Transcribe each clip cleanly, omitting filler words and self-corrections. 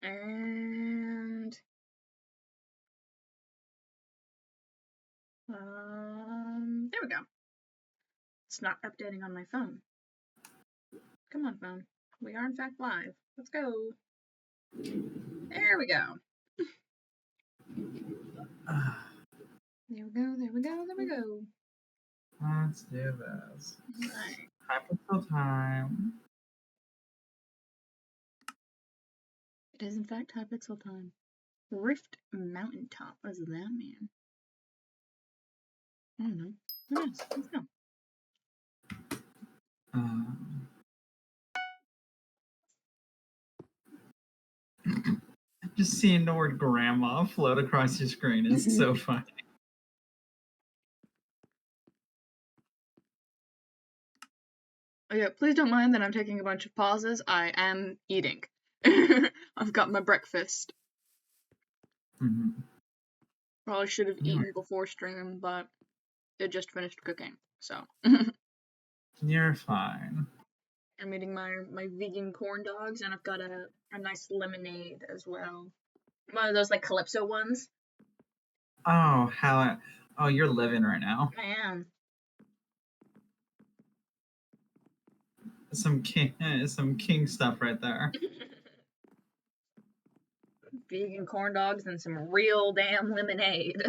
And there we go. It's not updating on my phone. Come on, phone. We are in fact live. Let's go. There we go. There we go, there we go, there we go. Let's do this. Alright. Hypixel time. It is in fact Hypixel time. Rift Mountaintop. What does that mean? I don't know. Who knows? Let's go. Just seeing the word grandma float across your screen is so funny. Oh yeah, please don't mind that I'm taking a bunch of pauses. I am eating. I've got my breakfast. Probably should have eaten before stream, but it just finished cooking, so. You're fine. I'm eating my vegan corn dogs, and I've got a nice lemonade as well. One of those, like, Calypso ones. Oh, oh, you're living right now. I am. Some king stuff right there. Vegan corn dogs and some real damn lemonade.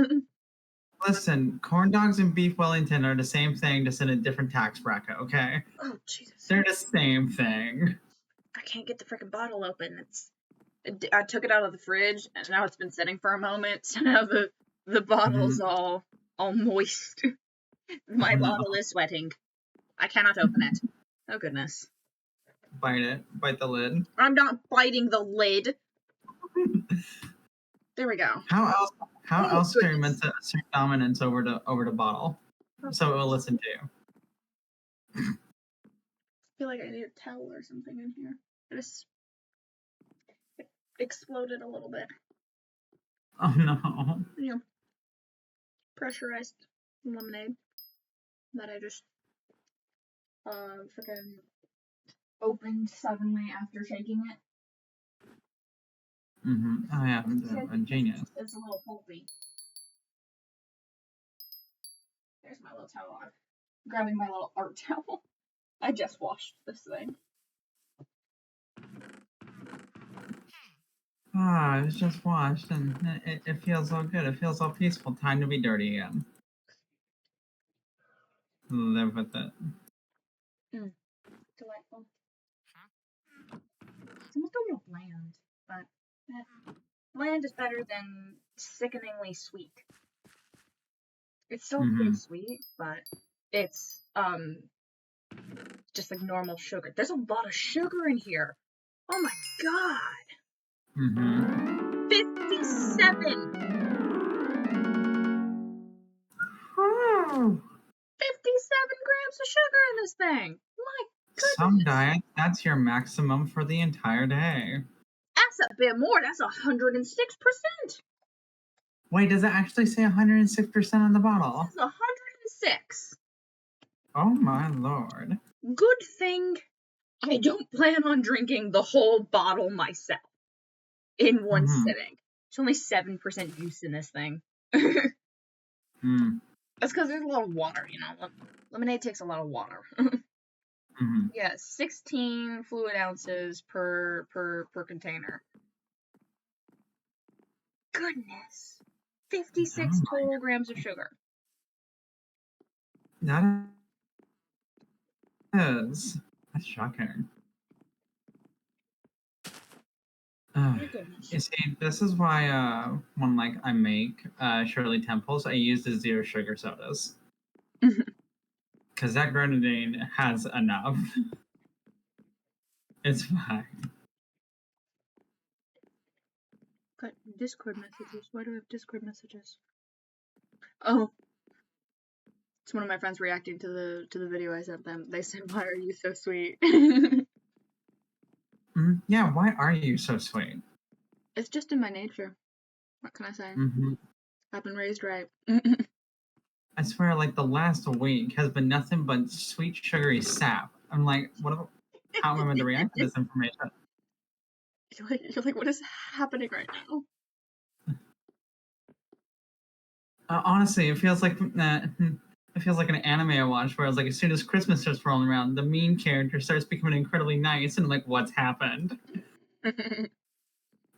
Listen, corn dogs and beef Wellington are the same thing, just in a different tax bracket, okay? Oh, Jesus. They're the same thing. I can't get the frickin' bottle open. I took it out of the fridge, and now it's been sitting for a moment, so now the bottle's all moist. My bottle is sweating. I cannot open it. Oh, goodness. Bite it. Bite the lid. I'm not biting the lid. There we go. How else are you meant to assert dominance over the bottle? So it will listen to you. I feel like I need a towel or something in here. It exploded a little bit. Oh no. Yeah. Pressurized lemonade that I just freaking opened suddenly after shaking it. Oh yeah, I'm genius. It's a little pulpy. There's my little towel. I'm grabbing my little art towel. I just washed this thing. It was just washed, and it feels all good. It feels all peaceful. Time to be dirty again. Live with it. Delightful. It's almost a little bland, but bland is better than sickeningly sweet. It's still pretty sweet, but it's just like normal sugar. There's a lot of sugar in here. Oh my god. 57. 57 grams of sugar in this thing. My goodness. Some diets, that's your maximum for the entire day. That's a bit more. That's 106%. Wait, does it actually say 106% on the bottle? It's 106. Oh my lord. Good thing I don't plan on drinking the whole bottle myself in one sitting. There's only 7% juice in this thing. That's because there's a lot of water, you know. Lemonade takes a lot of water. Yeah, 16 fluid ounces per container. Goodness. 56 total grams of sugar. That's shocking. You see, this is why when like I make Shirley Temples, I use the 0 sugar sodas. Because that grenadine has enough. It's fine. Got Discord messages. Why do I have Discord messages? Oh. It's one of my friends reacting to the video I sent them. They said, "Why are you so sweet?" Yeah, why are you so sweet? It's just in my nature. What can I say? I've been raised right. I swear, like, the last week has been nothing but sweet, sugary sap. I'm like, how am I meant to react to this information? You're like, what is happening right now? Honestly, it feels like an anime I watched where it's like as soon as Christmas starts rolling around, the main character starts becoming incredibly nice, and like, what's happened?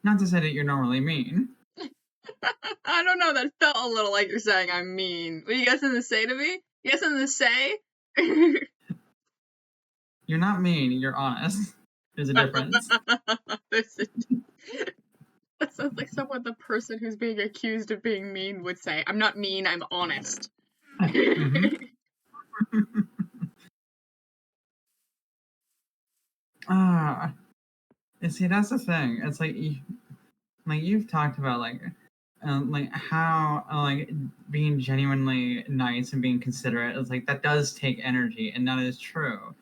Not to say that you're normally mean. I don't know. That felt a little like you're saying I'm mean. What are you guys going to say to me? You guys going to say? You're not mean. You're honest. There's a difference. That sounds like someone the person who's being accused of being mean would say. I'm not mean. I'm honest. See, that's the thing. It's like you've talked about like how like being genuinely nice and being considerate is like that does take energy, and that is true.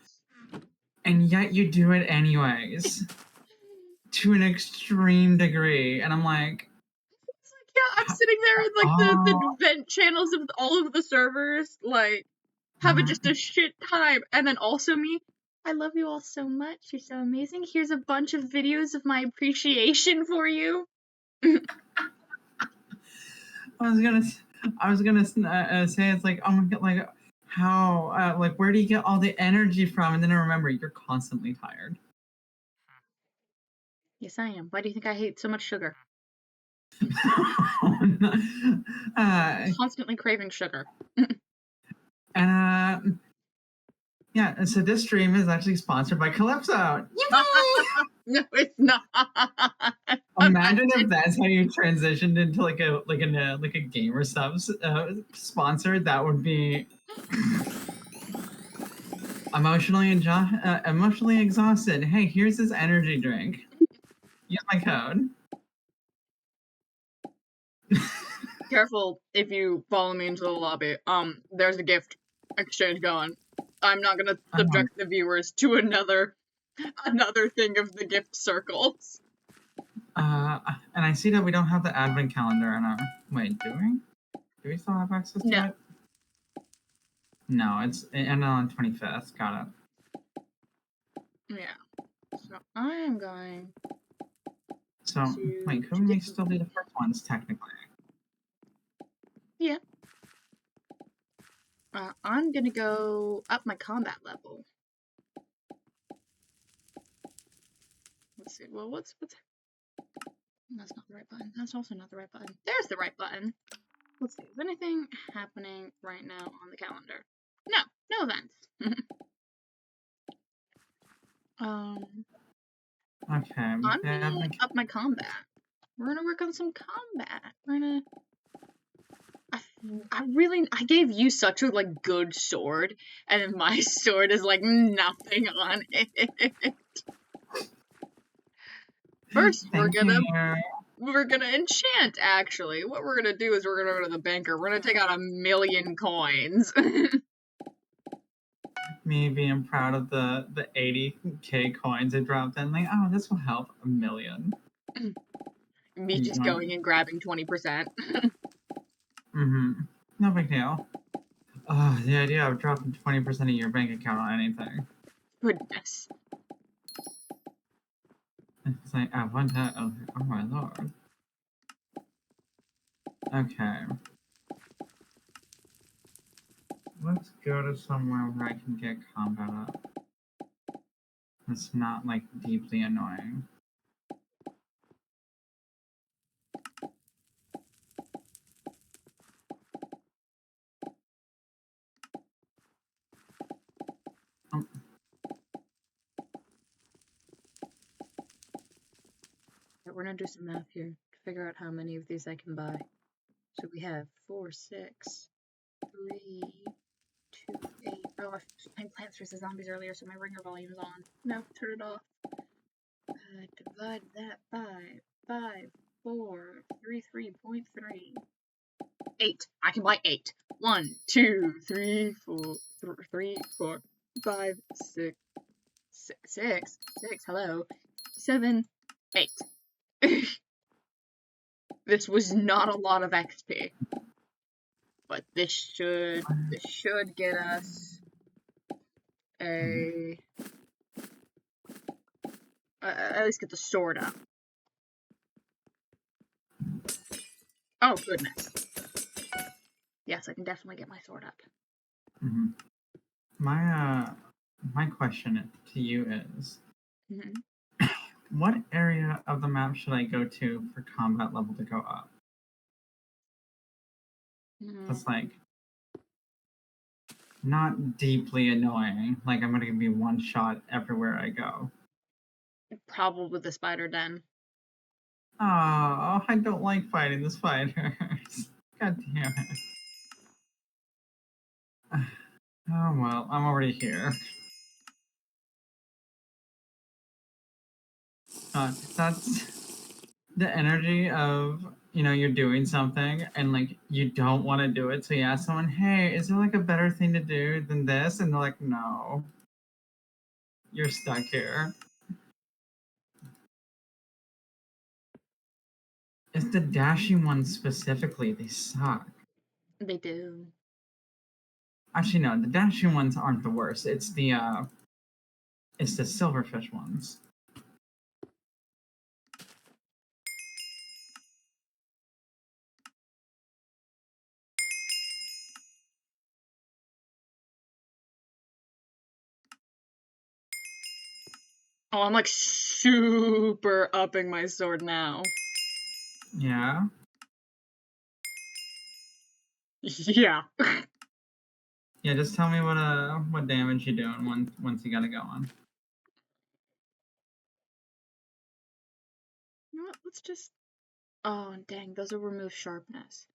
And yet you do it anyways to an extreme degree, and I'm like, it's like, yeah, I'm sitting there in like the vent channels of all of the servers, like having just a shit time, and then also me. I love you all so much. You're so amazing. Here's a bunch of videos of my appreciation for you. I was gonna say it's like, oh my god, like how like where do you get all the energy from? And then I remember you're constantly tired. Yes, I am. Why do you think I hate so much sugar? Constantly craving sugar. And yeah, so this stream is actually sponsored by Calypso. No, it's not. Imagine if that's how you transitioned into like a gamer subs sponsor. That would be emotionally exhausted. Hey, here's this energy drink. Use my code. Careful if you follow me into the lobby. There's a gift exchange going. I'm not gonna subject the viewers to another thing of the gift circles. And I see that we don't have the advent calendar in our... Wait, do we? Do we still have access to it? No, it's ended on 25th. Got it. Yeah. So I am going. So wait, couldn't we still do the first ones technically? Yeah. I'm gonna go up my combat level. Let's see. Well, what's... That's not the right button. That's also not the right button. There's the right button. Let's see. Is anything happening right now on the calendar? No. No events. Okay. I'm gonna up my combat. We're gonna work on some combat. We're gonna... I gave you such a, like, good sword, and then my sword is, like, nothing on it. First, we're gonna enchant, actually. What we're gonna do is we're gonna go to the banker. We're gonna take out 1,000,000 coins. Me being proud of the 80k coins I dropped in, like, oh, this will help 1,000,000. Me just going and grabbing 20%. No big deal. The idea of dropping 20% of your bank account on anything. Goodness. It's like, I want that. Oh my lord. Okay. Let's go to somewhere where I can get combat up. It's not, like, deeply annoying. We're gonna do some math here to figure out how many of these I can buy. So we have 4, 6, 3, 2, 8. Oh, I was playing Plants vs. Zombies earlier, so my ringer volume's on. No, turn it off. Divide that by 5, 4, 3.3. 8. I can buy 8. 1, 2, 3, 4, 3, 4, 5, 6, 6, hello, 7, 8. This was not a lot of XP, but this should get us a at least get the sword up. Oh, goodness. Yes, I can definitely get my sword up. Mm-hmm. My question to you is, Mm-hmm. what area of the map should I go to for combat level to go up? It's like not deeply annoying. Like I'm gonna be one shot everywhere I go. Probably the spider den. Oh, I don't like fighting the spiders. God damn it. Oh well, I'm already here. That's the energy of, you're doing something and like you don't want to do it, so you ask someone, hey, is there like a better thing to do than this? And they're like, no, you're stuck here. It's the dashing ones specifically, they suck. They do. Actually, no, the dashing ones aren't the worst. It's the silverfish ones. Oh, I'm like super upping my sword now. Yeah. Yeah. Yeah, just tell me what damage you're doing once you got it going. You know what? Let's just. Oh, dang, those will remove sharpness.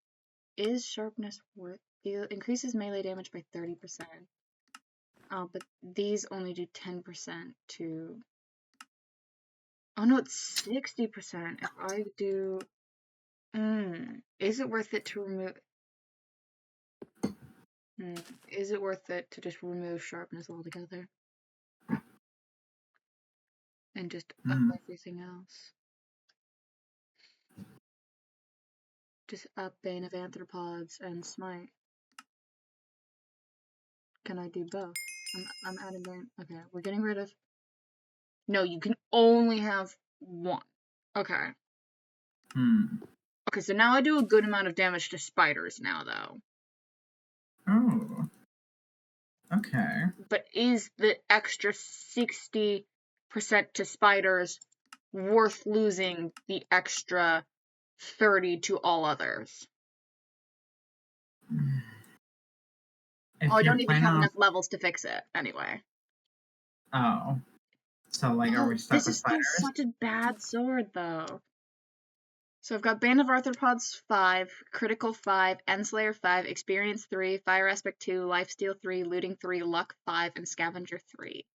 Is sharpness worth. Increases melee damage by 30%. Oh, but these only do 10% to. Oh no, it's 60%. If I do. Is it worth it to remove. Is it worth it to just remove sharpness altogether? And just up everything else? Just up Bane of Arthropods and Smite. Can I do both? I'm adding Bane. Okay, we're getting rid of. No, you can only have one. Okay. Okay, so now I do a good amount of damage to spiders now, though. Oh. Okay. But is the extra 60% to spiders worth losing the extra 30 to all others? I don't even have enough levels to fix it, anyway. Oh. So, like, are we stuck with spiders? This is still such a bad sword, though. So I've got Bane of Arthropods 5, Critical 5, Endslayer 5, Experience 3, Fire Aspect 2, Lifesteal 3, Looting 3, Luck 5, and Scavenger 3.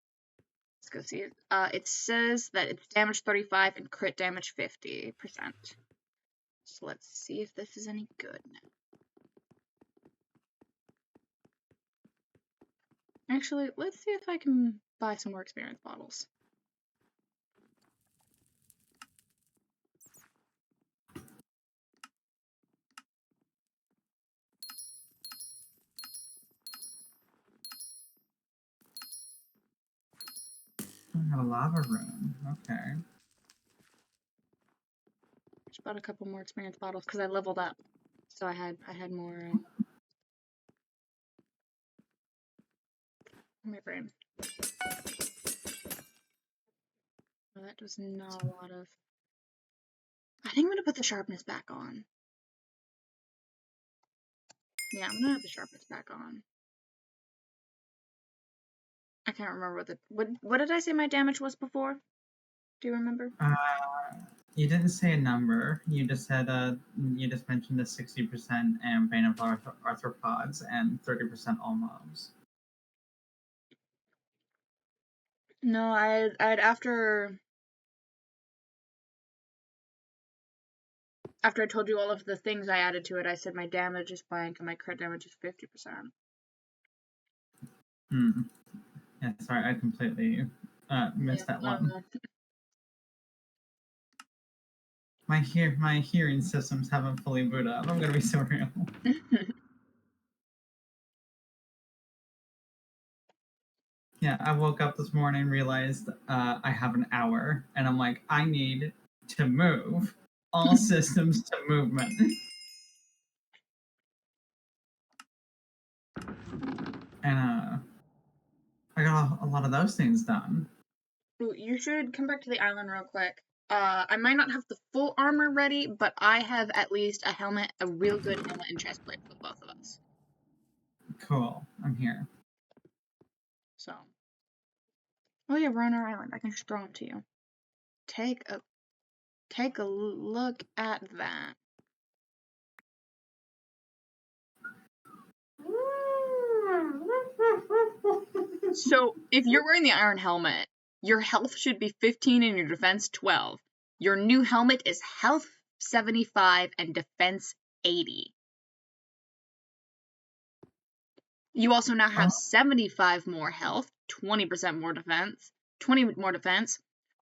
Let's go see it. It says that it's damage 35 and crit damage 50%. So let's see if this is any good now. Actually, let's see if I can buy some more experience bottles. I got a lava room. Okay. Just bought a couple more experience bottles because I leveled up, so I had more. My brain. Well, that was not a lot of. I think I'm gonna put the sharpness back on. Yeah, I'm gonna have the sharpness back on. I can't remember what did I say my damage was before? Do you remember? You didn't say a number. You just said you just mentioned the 60% and Bane of Arthropods and 30% all mobs. No, I'd after I told you all of the things I added to it, I said my damage is blank and my crit damage is 50%. Yeah, sorry, I completely missed that one. My hearing systems haven't fully booted up. I'm gonna be so real. Yeah, I woke up this morning and realized I have an hour, and I'm like, I need to move. All systems to movement. And I got a lot of those things done. Ooh, you should come back to the island real quick. I might not have the full armor ready, but I have at least a helmet, a real good helmet and chest plate for both of us. Cool, I'm here. So, oh yeah, we're on our island. I can just throw them to you. Take a look at that. So, if you're wearing the iron helmet, your health should be 15 and your defense 12. Your new helmet is health 75 and defense 80. You also now have 75 more health, 20% more defense, 20 more defense,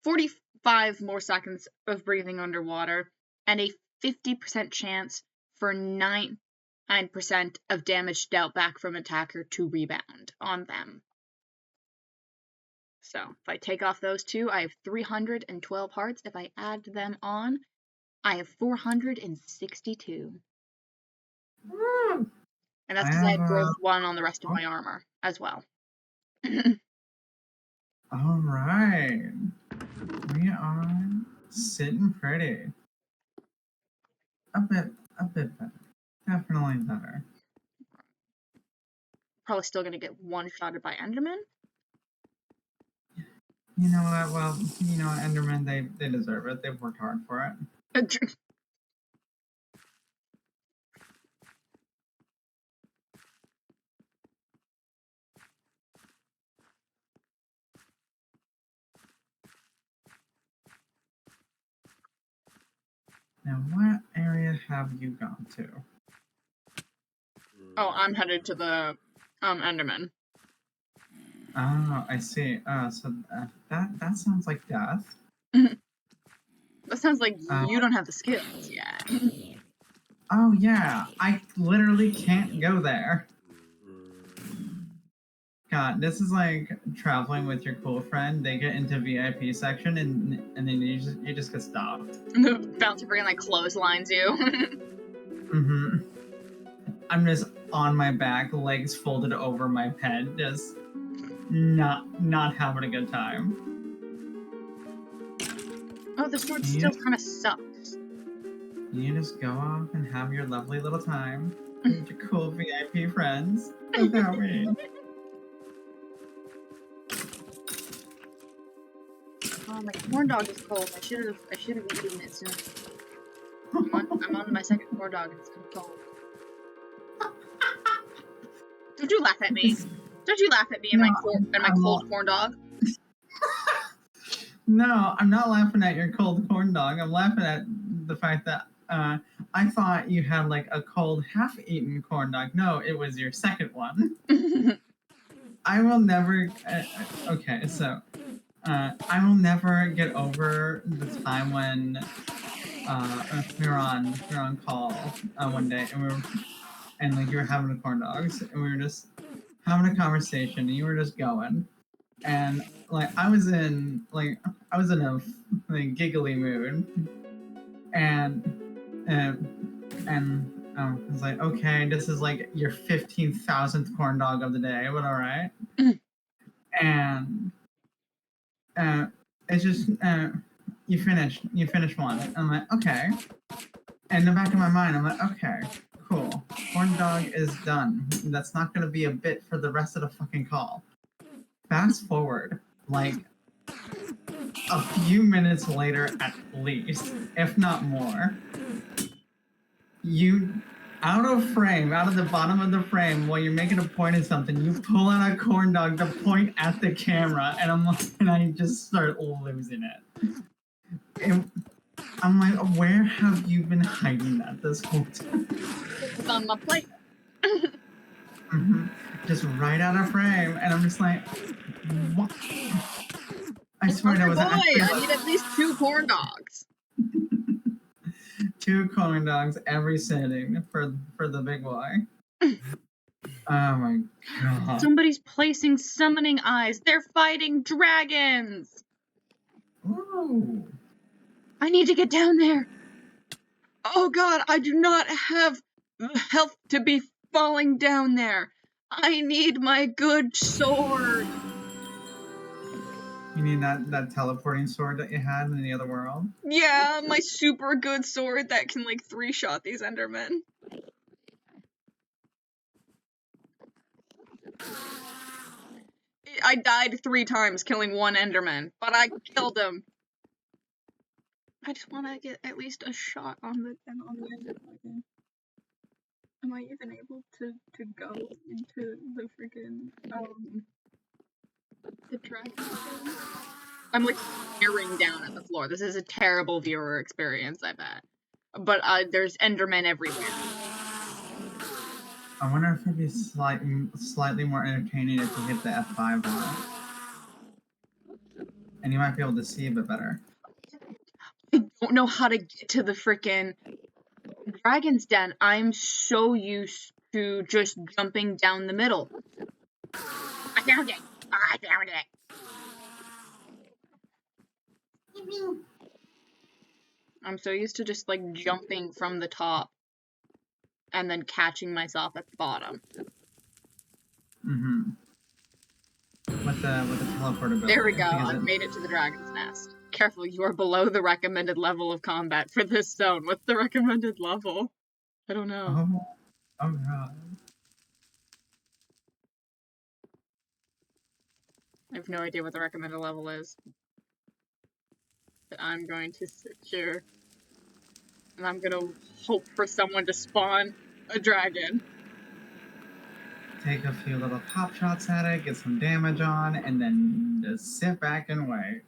45 more seconds of breathing underwater, and a 50% chance for 9% of damage dealt back from attacker to rebound on them. So if I take off those two, I have 312 hearts. If I add them on, I have 462. And that's because I had growth 1 on the rest of my armor as well. Alright. We are sitting pretty. A bit better. Definitely better. Probably still gonna get one-shotted by Enderman. You know what? Well, you know, Enderman, they deserve it. They've worked hard for it. Now, what area have you gone to? Oh, I'm headed to the Enderman. Oh, I see. So that sounds like death. That sounds like you don't have the skills yet. Oh yeah, I literally can't go there. God, this is like traveling with your cool friend. They get into VIP section and then you just get stopped. And the bouncer brain like clotheslines you. Mm-hmm. I'm just on my back, legs folded over my head, just not having a good time. Oh, the sword still kind of sucks. You just go off and have your lovely little time with your cool VIP friends without me. Oh, my corn dog is cold. I should have eaten it soon. I'm on my second corn dog and it's cold. Don't you laugh at me. Don't you laugh at me and my cold corn dog. No, I'm not laughing at your cold corn dog. I'm laughing at the fact that I thought you had like a cold half-eaten corn dog. No, it was your second one. I will never. Okay, so I will never get over the time when we were on call one day and like you were having the corn dogs and we were just having a conversation and you were just going and like I was in a like giggly mood and I was like, okay, this is like your 15,000th corn dog of the day, but all right. And it's just you finished one. I'm like, okay. And in the back of my mind, I'm like, okay, cool. Corn dog is done. That's not gonna be a bit for the rest of the fucking call. Fast forward, like a few minutes later at least, if not more, you out of frame, out of the bottom of the frame, while you're making a point of something, you pull out a corn dog to point at the camera, and I just start losing it. I'm like, where have you been hiding that this whole time? It's on my plate. Mm-hmm. Just right out of frame, and I'm just like, what? I swear that was actually I need at least 2 corn dogs. 2 corn dogs every sitting for the big boy. Oh my god. Somebody's placing summoning eyes. They're fighting dragons. Ooh. I need to get down there. Oh god, I do not have the health to be falling down there. I need my good sword. You need that teleporting sword that you had in the other world? Yeah, my super good sword that can, like, 3-shot these Endermen. I died 3 times killing one Enderman, but I killed him. I just want to get at least a shot on the Enderman. Am I even able to go into the freaking, the dragon thing? I'm, like, staring down at the floor. This is a terrible viewer experience, I bet. But, there's Endermen everywhere. I wonder if it'd be slightly more entertaining if you hit the F5 on it. And you might be able to see a bit better. I don't know how to get to the frickin' dragon's den. I'm so used to just jumping down the middle. I found it! I found it! I'm so used to just, like, jumping from the top and then catching myself at the bottom. Mm-hmm. With the teleportability. There we go, I've made it to the dragon's nest. Careful, you are below the recommended level of combat for this zone. What's the recommended level? I don't know. Oh god. I have no idea what the recommended level is. But I'm going to sit here. And I'm gonna hope for someone to spawn a dragon. Take a few little pop shots at it, get some damage on, and then just sit back and wait.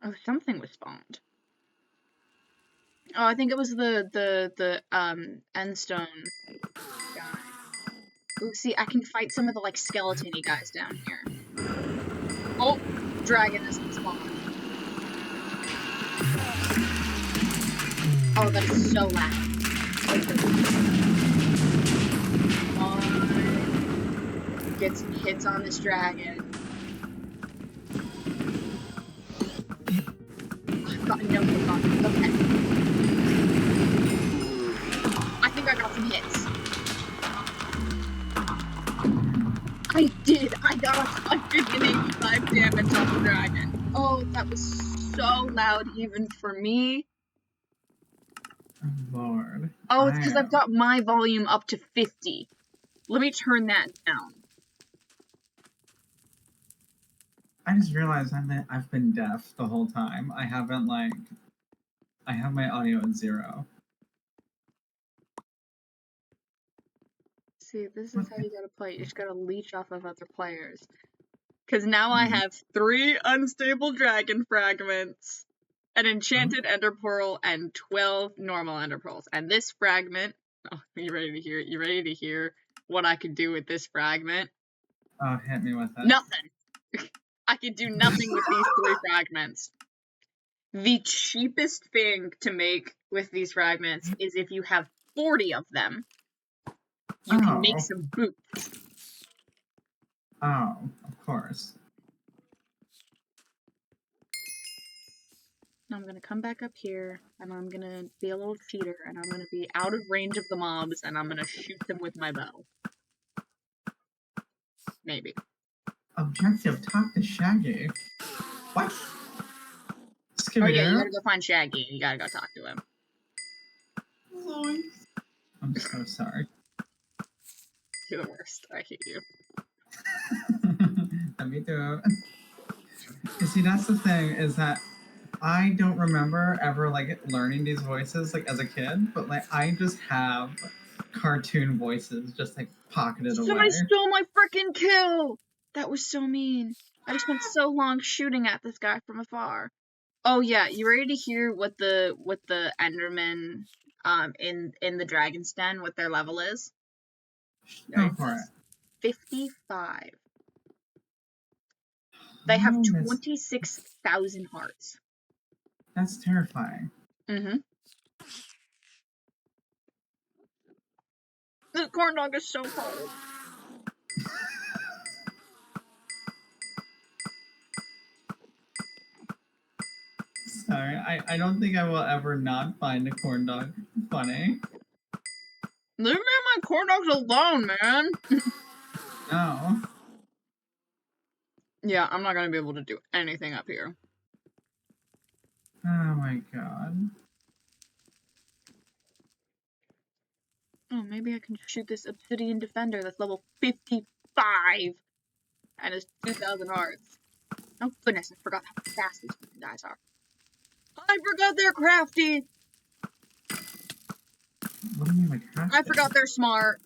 Oh, something was spawned. Oh, I think it was the endstone guy. Ooh, see, I can fight some of the, like, skeleton-y guys down here. Oh, dragon has been spawned. Oh, that is so loud. Come on. Get some hits on this dragon. I've got no hits on it. Okay. I think I got some hits. I did! I got 185 damage on the dragon. Oh, that was so loud even for me. Oh, Lord. Oh, it's because I've got my volume up to 50. Let me turn that down. I just realized I've been deaf the whole time. I haven't, like... I have my audio at 0. See, this is how you gotta play. You just gotta leech off of other players. Because now I have 3 unstable dragon fragments, an enchanted ender pearl, and 12 normal ender pearls. And this fragment... Oh, you ready to hear it? You ready to hear what I could do with this fragment? Oh, hit me with it. Nothing! I could do nothing with these 3 fragments. The cheapest thing to make with these fragments is if you have 40 of them. You can make some boots. Oh, of course. I'm gonna come back up here, and I'm gonna be a little cheater, and I'm gonna be out of range of the mobs, and I'm gonna shoot them with my bow. Maybe. Objective, talk to Shaggy. What? Oh yeah, you gotta go find Shaggy, and you gotta go talk to him. I'm so sorry. You're the worst. I hate you. Me too. You see, that's the thing, is that I don't remember ever, like, learning these voices, like, as a kid, but, like, I just have cartoon voices just, like, pocketed away. Somebody stole my frickin' kill! That was so mean. I just spent so long shooting at this guy from afar. Oh yeah, you ready to hear what the Endermen in the Dragon's Den, what their level is? Go for it. 55. They have 26,000 hearts. That's terrifying. Mm-hmm. This corn dog is so cold. Sorry, I don't think I will ever not find a corn dog funny. Leave me and my corn dogs alone, man. No. Yeah, I'm not gonna be able to do anything up here. Oh my god. Oh, maybe I can shoot this obsidian defender that's level 55 and is 2,000 hearts. Oh goodness, I forgot how fast these guys are. I forgot they're crafty! What do you mean by crafty? I forgot they're smart.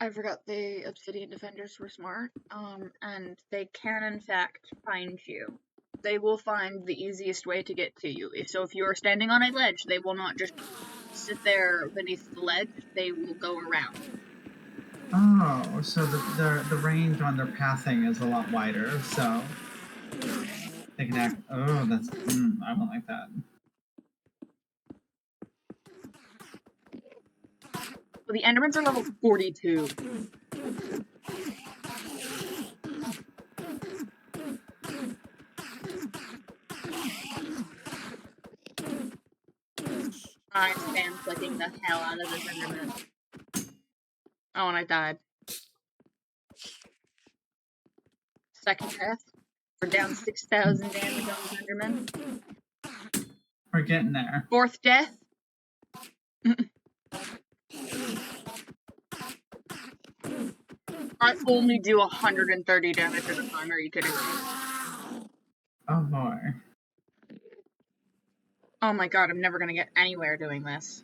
I forgot the obsidian defenders were smart, and they can in fact find you. They will find the easiest way to get to you. So if you are standing on a ledge, they will not just sit there beneath the ledge, they will go around. Oh, so the range on their pathing is a lot wider, so they can act. Oh, that's. I don't like that. Well, the Endermans are level 42. I spam clicking the hell out of this Enderman. Oh, and I died. Second death. We're down 6,000 damage on this Enderman. We're getting there. Fourth death. I only do 130 damage at a time, are you kidding me? Oh boy. Oh my god, I'm never gonna get anywhere doing this.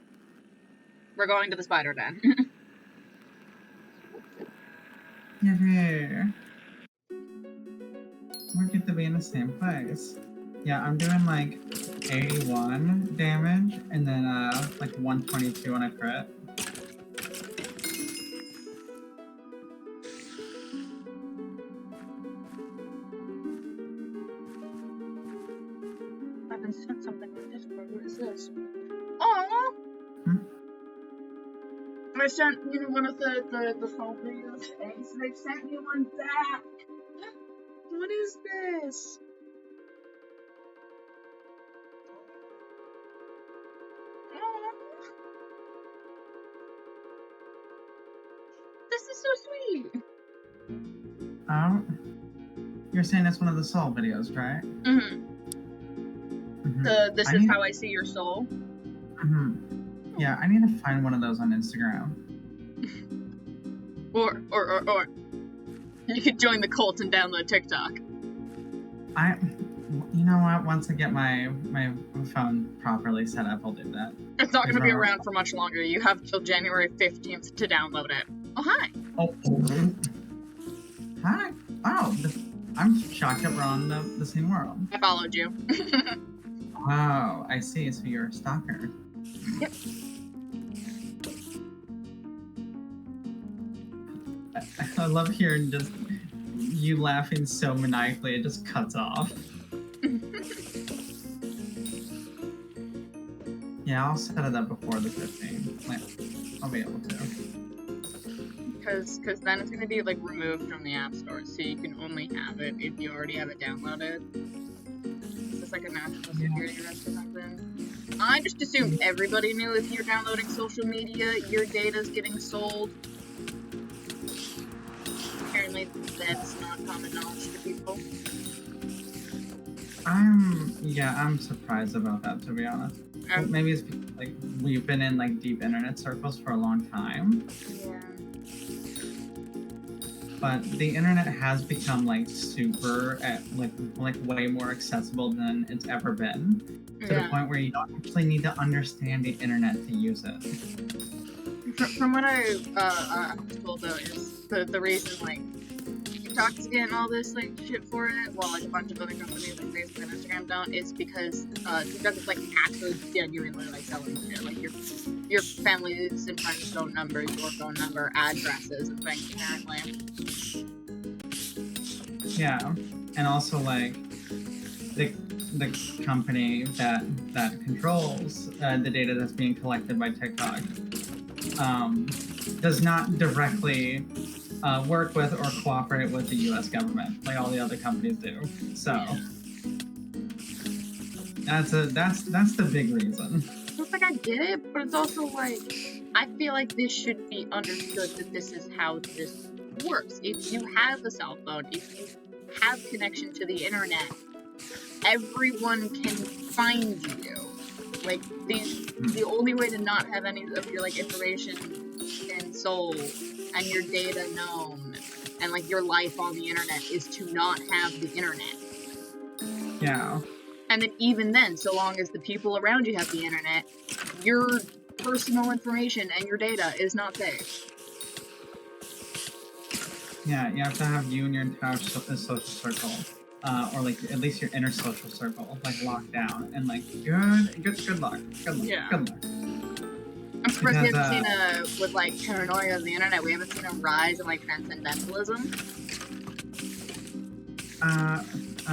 We're going to the spider den. Yay. We're good to be in the same place. Yeah, I'm doing like 81 damage and then like 122 on a crit. I've been sent something on Discord. What is this? Aww! I sent you one of the soul videos today, so they've sent me one back. What is this? This is so sweet. You're saying it's one of the soul videos, right? This is how I see your soul. Yeah, I need to find one of those on Instagram. Or you could join the cult and download TikTok. You know what? Once I get my phone properly set up, I'll do that. It's not going to be around for much longer. You have till January 15th to download it. Oh, hi. Oh. Hi. Oh, I'm shocked that we're on the same world. I followed you. Oh, I see. So you're a stalker. Yep. I love hearing just you laughing so maniacally it just cuts off. Yeah, I'll set it up before the 15th. Like, I'll be able to. Because then it's going to be like removed from the app store, so you can only have it if you already have it downloaded. Is this like a national security risk or something? I just assumed everybody knew if you're downloading social media, your data's getting sold. Apparently that's not common knowledge to people. I'm surprised about that, to be honest. Maybe it's because, like, we've been in like deep internet circles for a long time. Yeah. But the internet has become like super like way more accessible than it's ever been. To the point where you don't actually need to understand the internet to use it. From what I was told though, is the reason like TikTok's getting all this like shit for it, while like a bunch of other companies like Facebook and Instagram don't, is because TikTok is like actually genuinely like selling shit, like your family's and friends' phone numbers, your phone number, addresses, and things apparently. Yeah, and also like the company that controls the data that's being collected by TikTok does not directly work with or cooperate with the U.S. government like all the other companies do. So that's the big reason. It's like I get it, but it's also like I feel like this should be understood that this is how this works. If you have a cell phone, if you have connection to the internet, everyone can find you. Like the only way to not have any of your like information and sold and your data known and like your life on the internet is to not have the internet. Yeah. And then even then, so long as the people around you have the internet, your personal information and your data is not safe. Yeah, you have to have you and your entire social circle, or like at least your inner social circle, like locked down, and like good luck. Yeah. Good luck. I'm surprised we haven't seen with like paranoia on the internet, we haven't seen a rise in like transcendentalism.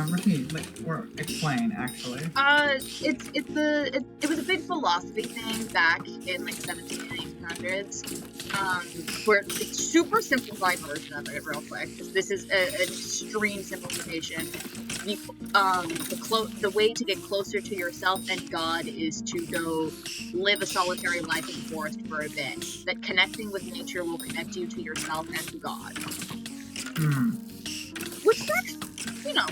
Repeat, like, or explain, actually. It was a big philosophy thing back in like 1700s and 1800s, where it's a super simplified version of it real quick, because this is an extreme simplification. The way to get closer to yourself and God is to go live a solitary life in the forest for a bit. That connecting with nature will connect you to yourself and to God. Which is, you know,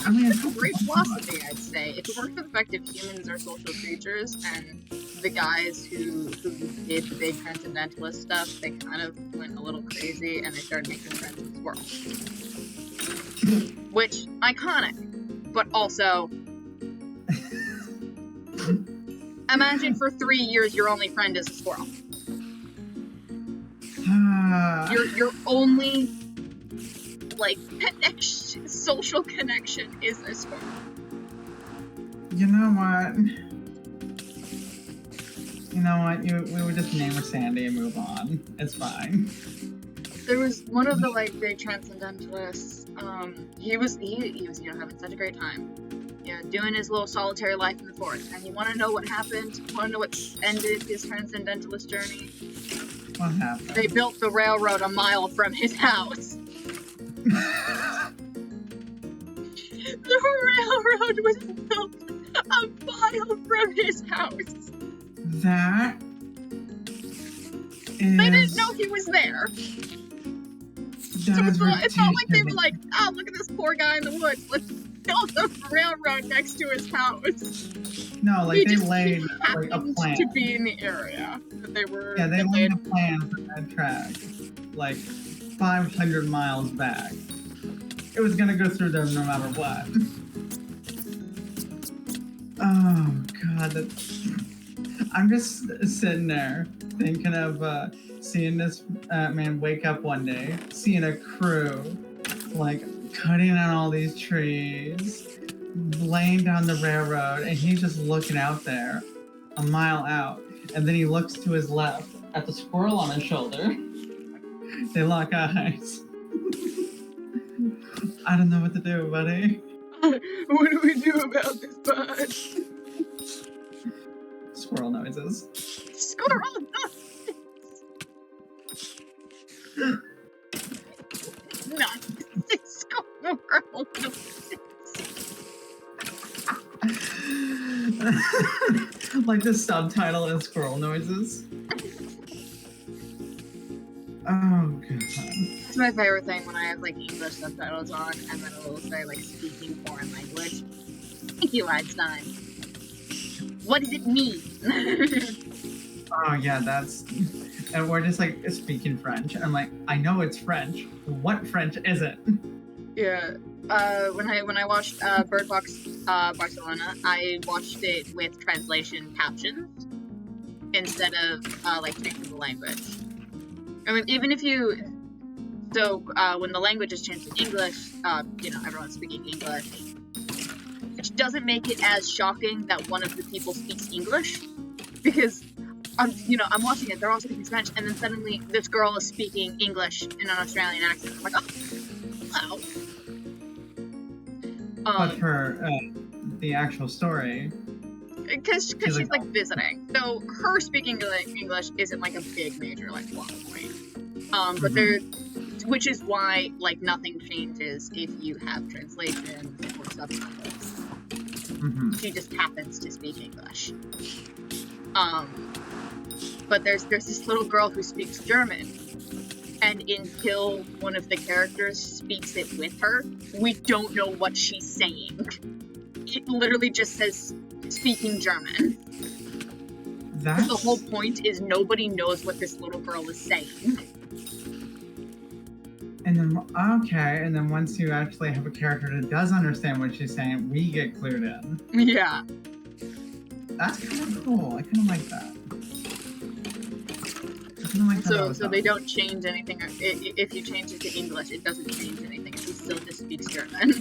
I mean, it's a great philosophy, I'd say. If it weren't for the fact that humans are social creatures, and the guys who did the big transcendentalist stuff, they kind of went a little crazy, and they started making friends with squirrels. Which, iconic, but also... imagine for 3 years your only friend is a squirrel. Your only... like, social connection is a squirrel. You know what? We would just name her Sandy and move on. It's fine. There was one of the, like, big transcendentalists, he was having such a great time. Doing his little solitary life in the forest. And you wanna know what happened? You wanna know what ended his transcendentalist journey? What happened? They built the railroad a mile from his house. The railroad was built a mile from his house. That is... They didn't know he was there. So it's not like they were like, oh, look at this poor guy in the woods. Let's build a railroad next to his house. No, like they laid like a plan to be in the area that they were. Yeah, they laid a plan for that track, like 500 miles back. It was gonna go through there no matter what. Oh god, I'm just sitting there thinking of seeing this man wake up one day, seeing a crew like cutting down all these trees, laying down the railroad, and he's just looking out there a mile out, and then he looks to his left at the squirrel on his shoulder. They lock eyes. I don't know what to do, buddy. What do we do about this, bud? Squirrel noises. Squirrel noises! Not squirrel noises. Like the subtitle is squirrel noises. Oh god. It's my favorite thing when I have like English subtitles on and then it'll say like speaking foreign language. Thank you, Einstein. What does it mean? Oh yeah, and we're just like speaking French. I'm like, I know it's French. What French is it? Yeah. When I watched Bird Box Barcelona, I watched it with translation captions instead of like changing the language. I mean, even if you, when the language is changed to English, everyone's speaking English, which doesn't make it as shocking that one of the people speaks English, because I'm watching it, they're all speaking French, and then suddenly this girl is speaking English in an Australian accent. I'm like, hello. But for the actual story, because she's like visiting, so her speaking English isn't like a big major like plot point. But there, which is why like nothing changes if you have translations or subtitles. She just happens to speak English. But there's this little girl who speaks German, and until one of the characters speaks it with her, we don't know what she's saying. It literally just says speaking German. That's... The whole point is nobody knows what this little girl is saying. And then, okay, and then once you actually have a character that does understand what she's saying, we get clued in. Yeah. That's kind of cool. I kind of like that. So they don't change anything. If you change it to English, it doesn't change anything. She still just speaks German.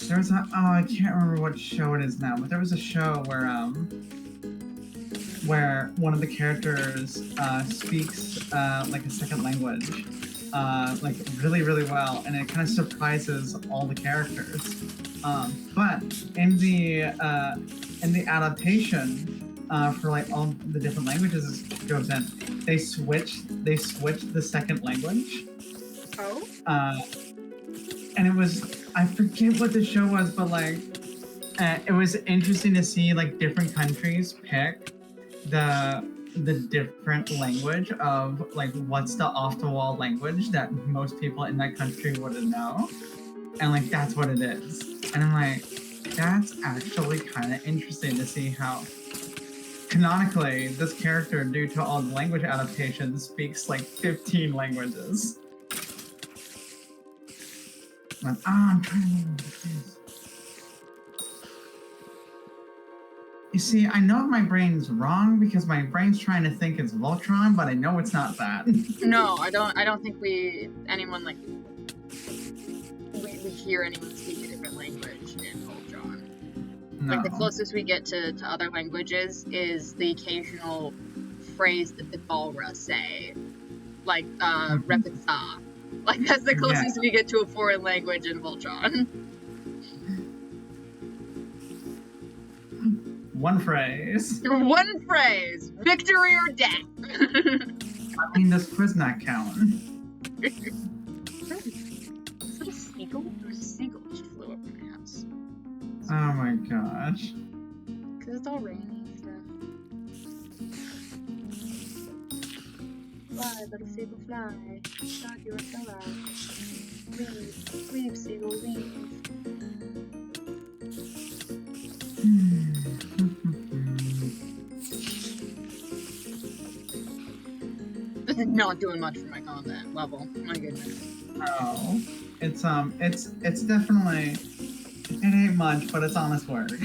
There was a, I can't remember what show it is now, but there was a show where one of the characters speaks like a second language, like really, really well, and it kind of surprises all the characters. But in the adaptation for like all the different languages it goes in, they switch the second language. Oh. And it was, I forget what the show was, but like it was interesting to see like different countries pick the different language of like what's the off-the-wall language that most people in that country wouldn't know, and like that's what it is. And I'm like, that's actually kind of interesting to see how canonically this character, due to all the language adaptations, speaks like 15 languages. Like, I'm trying to remember what it is. You see, I know my brain's wrong because my brain's trying to think it's Voltron, but I know it's not that. No, I don't think we hear anyone speak a different language in Voltron. No. Like the closest we get to other languages is the occasional phrase that the Balra say, like repetsa. Like that's the closest we get to a foreign language in Voltron. One phrase. One phrase. Victory or death. I mean, does Quiznak count? Is that a seagull? There's a seagull just flew over my house. Oh my gosh. Because it's all rainy and stuff. Fly, little seagull, fly. Thought you were so loud. Leave, seagull, leave. This is not doing much for my combat level. My goodness. Oh, it's definitely, it ain't much, but it's honest work. My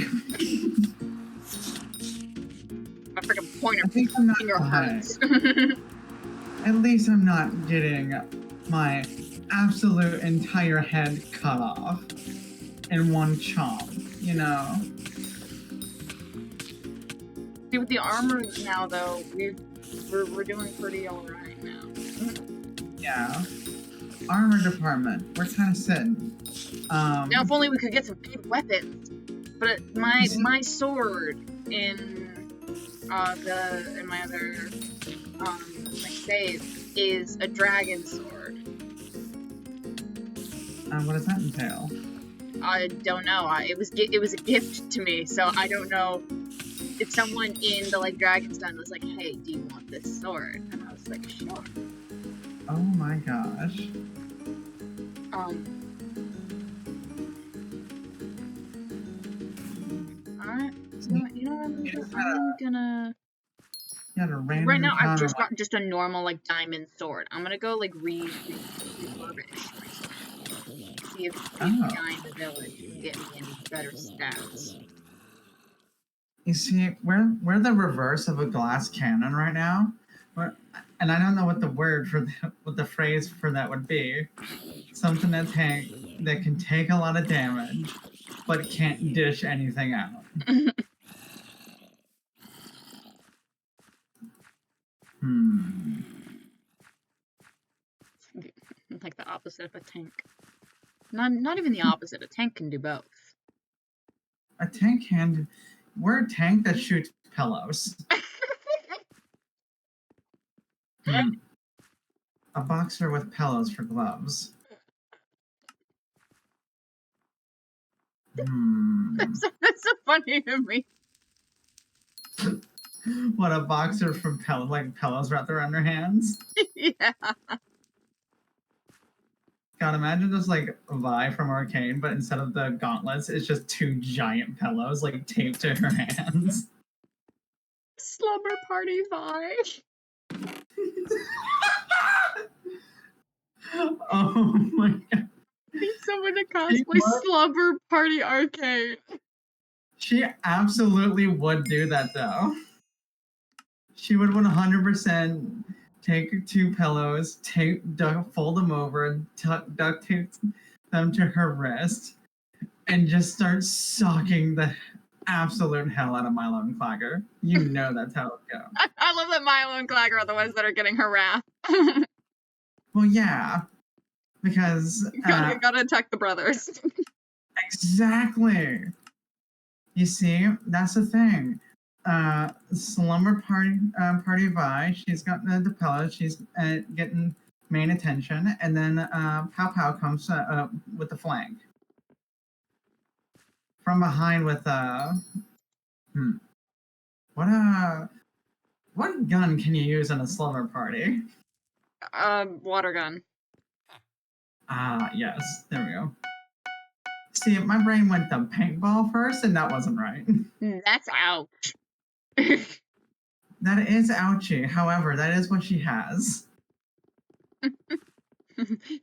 freaking pointer finger hurts. At least I'm not getting my absolute entire head cut off in one chomp, you know? See, with the armor now, though, we're doing pretty alright now. Yeah. Armor department, we're kind of sitting. Now, if only we could get some good weapons. But my sword in my other like save is a dragon sword. What does that entail? I don't know. It was a gift to me, so I don't know. If someone in the like Dragon's Den was like, "Hey, do you want this sword?" And I was like, "Sure." Oh my gosh. Alright. You know what I'm gonna do? I'm gonna. Right now, I've just got just a normal like diamond sword. I'm gonna go like refurbish my sword. See if the guy in the village can get me any better stats. You see, we're the reverse of a glass cannon right now. And I don't know what the word for what the phrase for that would be. Something that can take a lot of damage, but can't dish anything out. of a tank. Not even the opposite. A tank can do both. A tank can. We're a tank that shoots pillows. A boxer with pillows for gloves. That's so funny to me. What, a boxer from pillows wrapped around her hands? Yeah. God, imagine just like Vi from Arcane, but instead of the gauntlets, it's just 2 giant pillows like taped to her hands. Slumber party vibe. Oh my god. I need someone to cosplay Slumber Party Arcade. She absolutely would do that though. She would 100% take 2 pillows, fold them over, and duct tape them to her wrist, and just start sucking the absolute hell out of Milo and Clagger. You know that's how it goes. I love that Milo and Clagger are the ones that are getting harassed. Well, yeah, because gotta attack the brothers. Exactly. You see, that's the thing. Slumber party Vi. She's got the pillow. She's getting main attention, and then Pow Pow comes with the flank from behind with what gun can you use in a slumber party? Water gun. Ah, yes. There we go. See, my brain went to paintball first, and that wasn't right. That's ouch. That is ouchie. However, that is what she has.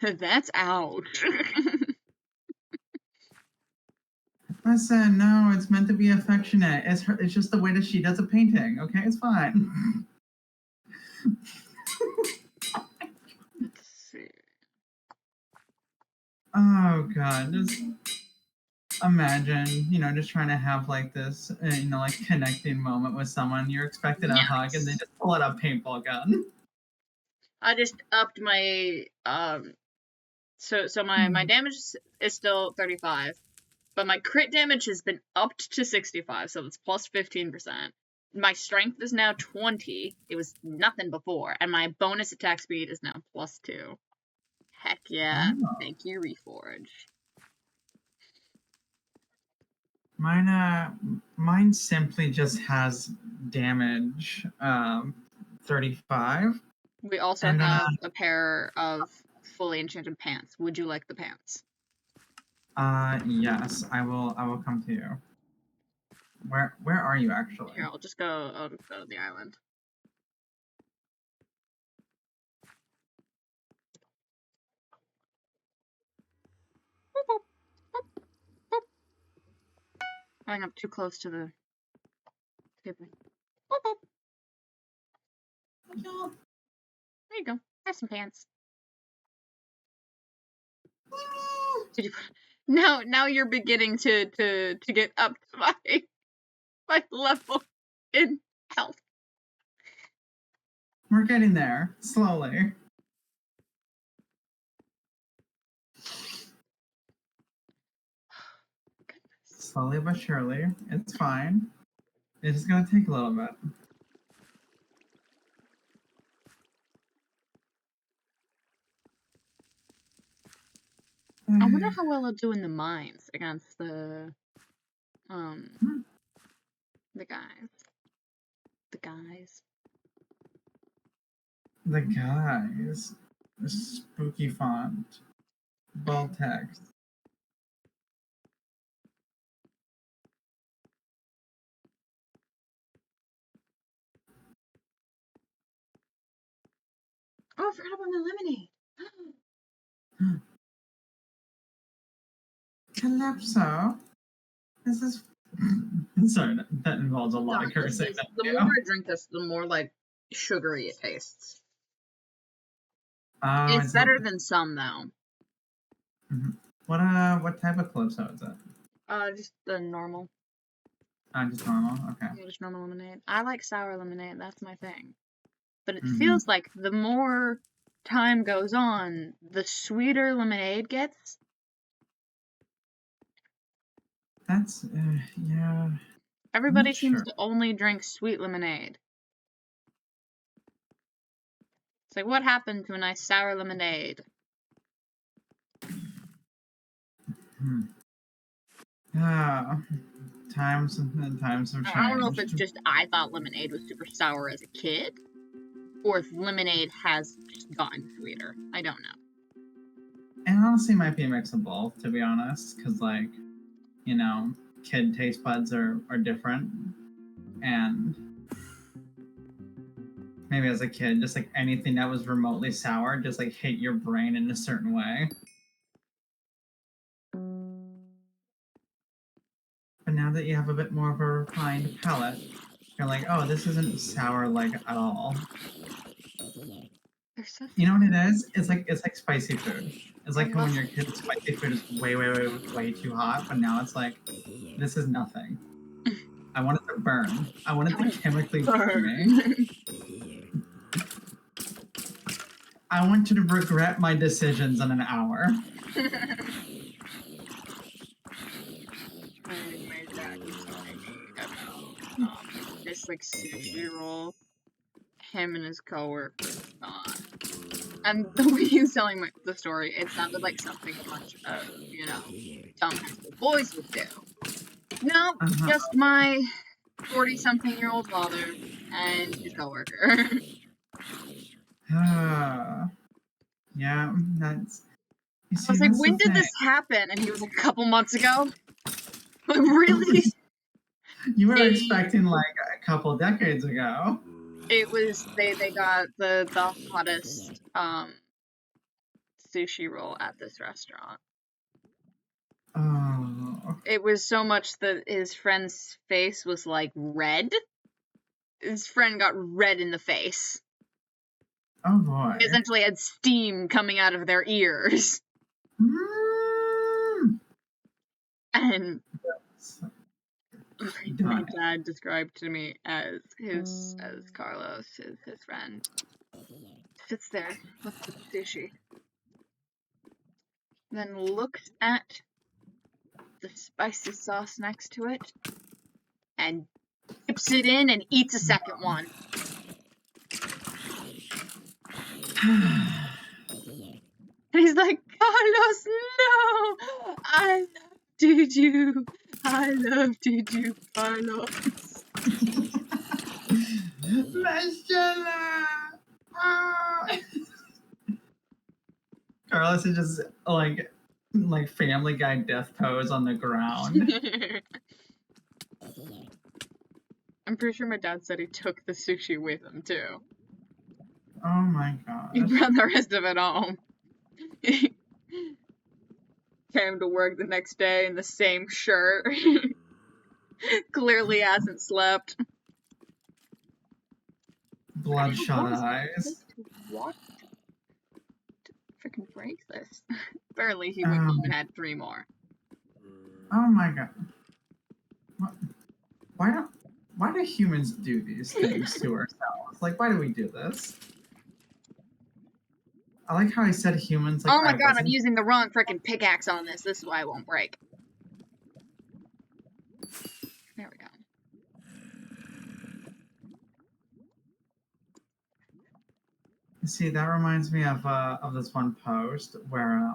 That's ouch. Listen, no, it's meant to be affectionate. It's just the way that she does a painting. Okay, it's fine. Let's see. Oh god, just imagine, just trying to have like this, like connecting moment with someone. You're expecting a hug, and they just pull out a paintball gun. I just upped my so my damage is still 35, but my crit damage has been upped to 65, so it's plus 15%. My strength is now 20. It was nothing before, and my bonus attack speed is now plus 2. Heck yeah! Oh. Thank you, Reforge. Mine simply just has damage 35. We also have a pair of fully enchanted pants. Would you like the pants? Yes, I will come to you. Where are you actually? Here, I'll just go to the island. I think I'm too close to the table. There you go. Have some pants. Did you put... Now you're beginning to get up to my level in health. We're getting there slowly. Slowly but surely. It's fine. It's just gonna take a little bit. I wonder how well I'll do in the mines against the guys. The guys. The spooky font. Bold text. Oh, I forgot about my lemonade. Calypso. This is... Sorry, that involves a lot of cursing. The more I drink this, the more, like, sugary it tastes. It's better than some, though. Mm-hmm. What type of Calypso is it? Just the normal. Just normal? Okay. Yeah, just normal lemonade. I like sour lemonade, that's my thing. But it feels like the more time goes on, the sweeter lemonade gets. That's, yeah. Everybody seems sure. to only drink sweet lemonade. It's like, what happened to a nice sour lemonade? Times have changed. I don't know if it's just I thought lemonade was super sour as a kid, or if lemonade has just gotten sweeter. I don't know. It honestly might be a mix of both, to be honest, because, like, you know, kid taste buds are different, and maybe as a kid, just like anything that was remotely sour just like hit your brain in a certain way. But now that you have a bit more of a refined palate, you're like, oh, this isn't sour like at all. You know what it is? It's like spicy food. It's like how when you're a kid, spicy food is way too hot, but now it's like, this is nothing. I want it to burn. I want it to chemically burn me. I want you to regret my decisions in an hour. This like sushi roll, him and his coworker gone. And the way he was telling the story, it sounded like something a bunch of, you know, dumb high school boys would do. No, just my 40-something-year-old father and his coworker. Yeah, that's. I was like, when did this happen? And he was like, a couple months ago. Really? You were expecting like a couple decades ago. It was they got the hottest sushi roll at this restaurant. Oh. It was so much that his friend's face was like red. His friend got red in the face. Oh boy. They essentially had steam coming out of their ears. And my dad described to me as Carlos, his friend, sits there with the sushi, then looks at the spicy sauce next to it, and dips it in and eats a second one. And he's like, Carlos, no! I loved you. I loved you, Carlos. Carlos is just like Family Guy death pose on the ground. I'm pretty sure my dad said he took the sushi with him too. Oh my god. He brought the rest of it home. Came to work the next day in the same shirt. Clearly hasn't slept. Bloodshot eyes. What? To freaking break this. Apparently he went home and had 3 more. Oh my god. Why do humans do these things to ourselves? Like, why do we do this? I like how I said humans. Like, oh my god, I'm using the wrong freaking pickaxe on this. This is why it won't break. There we go. See, that reminds me of this one post where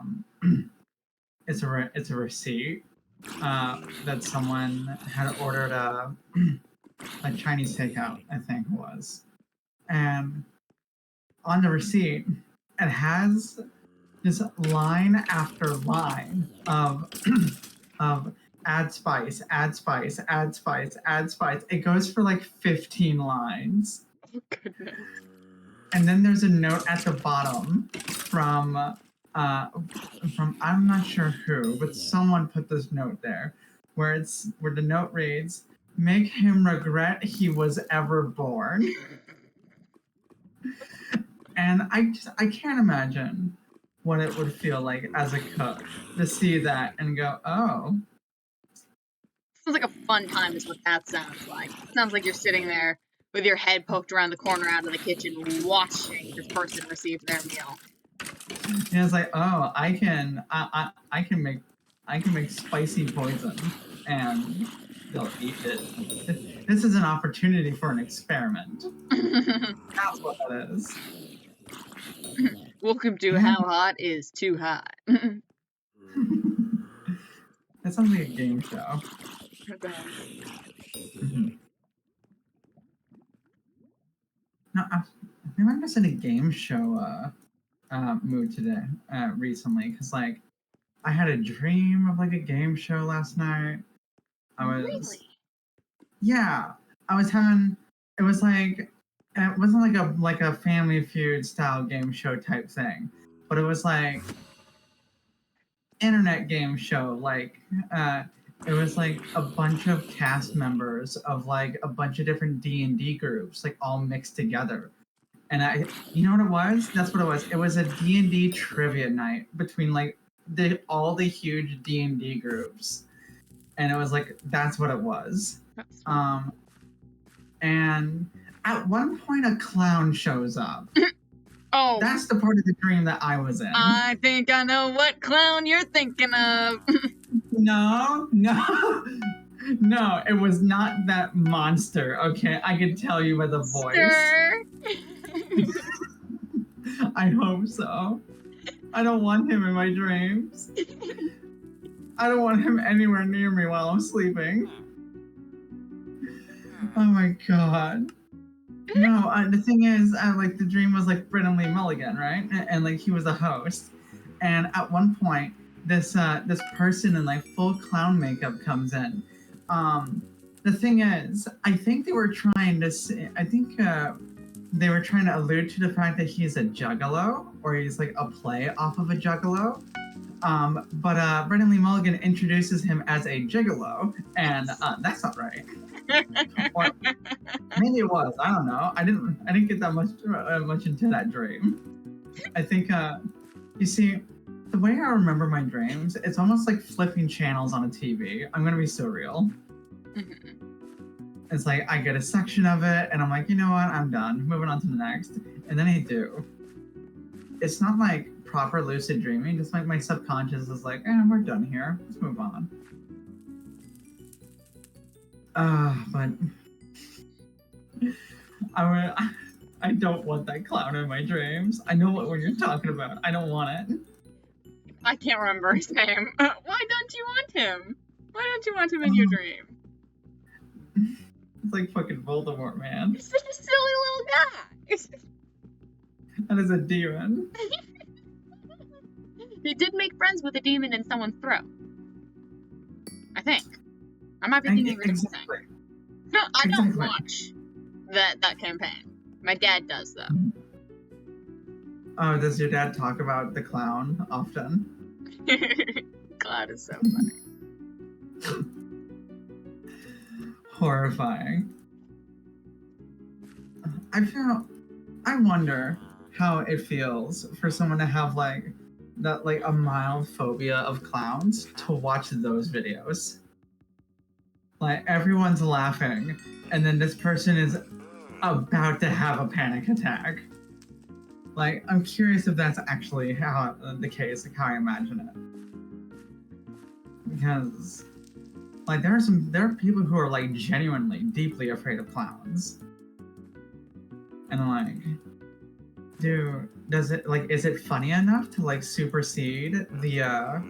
it's a receipt that someone had ordered a Chinese takeout, I think it was, and on the receipt it has this line after line of add spice, add spice, add spice, add spice. It goes for like 15 lines. Oh goodness. And then there's a note at the bottom from I'm not sure who, but someone put this note there where the note reads, "Make him regret he was ever born." And I can't imagine what it would feel like as a cook to see that and go, oh. Sounds like a fun time is what that sounds like. Sounds like you're sitting there with your head poked around the corner out of the kitchen, watching this person receive their meal. Yeah, it's like, oh, I can make spicy poison, and they'll eat it. This is an opportunity for an experiment. That's what that is. Welcome to How Hot is Too Hot. That sounds like a game show. No, I've never been in a game show mood today recently, because like I had a dream of like a game show last night. Really? Yeah, I was having. It was like it wasn't like a Family Feud style game show type thing, but it was like internet game show. Like it was like a bunch of cast members of like a bunch of different D&D groups, like all mixed together. And you know what it was? That's what it was. It was a D&D trivia night between like all the huge D&D groups, and it was like that's what it was. And at one point a clown shows up. Oh, that's the part of the dream that I was in. I think I know what clown you're thinking of. No, it was not that monster. Okay, I can tell you by the voice. Sir. I hope so. I don't want him in my dreams. I don't want him anywhere near me while I'm sleeping. Oh my god. No, the thing is, like the dream was like Brennan Lee Mulligan, right? And like he was a host. And at one point, this person in like full clown makeup comes in. The thing is, I think they were trying to they were trying to allude to the fact that he's a juggalo, or he's like a play off of a juggalo. But Brennan Lee Mulligan introduces him as a gigolo, and that's not right. Or maybe it was. I don't know. I didn't get that much into that dream. I think you see, the way I remember my dreams, it's almost like flipping channels on a TV. I'm gonna be so real. It's like I get a section of it, and I'm like, you know what? I'm done. Moving on to the next, and then I do. It's not like proper lucid dreaming. Just like my subconscious is like, we're done here. Let's move on. But I don't want that clown in my dreams. I know what you're talking about. I don't want it. I can't remember his name. Why don't you want him? Why don't you want him in your dream? It's like fucking Voldemort, man. He's such a silly little guy. That is a demon. He did make friends with a demon in someone's throat. I think. I might be thinking of a different thing. No, I don't watch that campaign. My dad does, though. Oh, does your dad talk about the clown often? Clown is so funny. Horrifying. I wonder how it feels for someone to have like a mild phobia of clowns to watch those videos. Like everyone's laughing, and then this person is about to have a panic attack. Like, I'm curious if that's actually how the case, like how I imagine it. Because, like, there are people who are like genuinely deeply afraid of clowns, and like, is it funny enough to like supersede the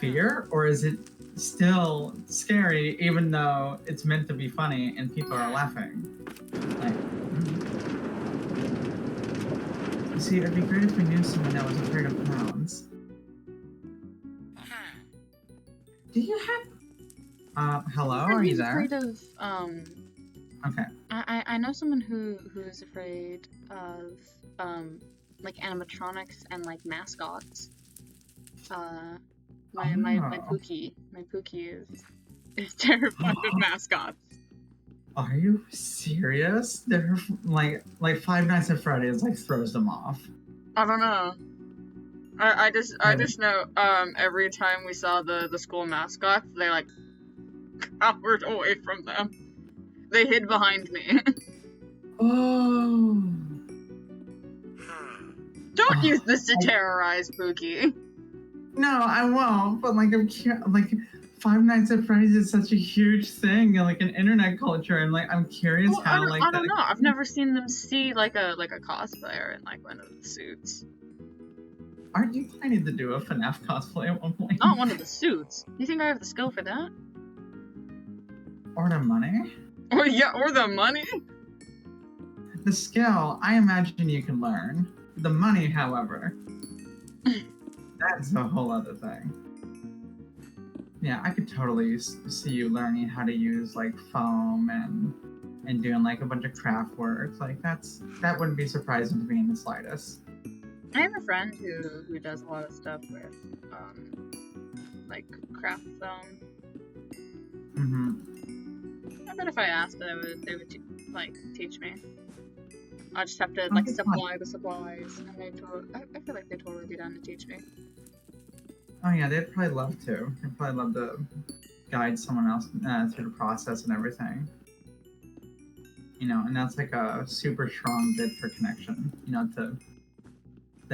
fear, or is it still scary even though it's meant to be funny and people are laughing? Like, you see, it'd be great if we knew someone that was afraid of clowns. Do you have hello? Are you there? Afraid of Okay. I know someone who is afraid of like animatronics and like mascots. My Pookie is terrified of mascots. Are you serious? They're like Five Nights at Freddy's like throws them off. I don't know. I just know every time we saw the school mascots, they like cowered away from them. They hid behind me. Oh. Don't use this to terrorize Pookie. No, I won't. But like, like, Five Nights at Freddy's is such a huge thing in like an internet culture, and like, I'm curious Well, how I don't know. I've never seen them see like a cosplayer in like one of the suits. Aren't you planning to do a FNAF cosplay at one point? Not one of the suits. You think I have the skill for that? Or the money? Or the money. The skill, I imagine you can learn. The money, however, that's a whole other thing. Yeah, I could totally see you learning how to use like foam and doing like a bunch of craft work. Like that wouldn't be surprising to me in the slightest. I have a friend who does a lot of stuff with like craft foam. I bet if I asked, they would like teach me. I just have to like supply the supplies, and I feel like they'd totally be down to teach me. Oh yeah, they'd probably love to. They'd probably love to guide someone else through the process and everything. You know, and that's like a super strong bid for connection. You know, to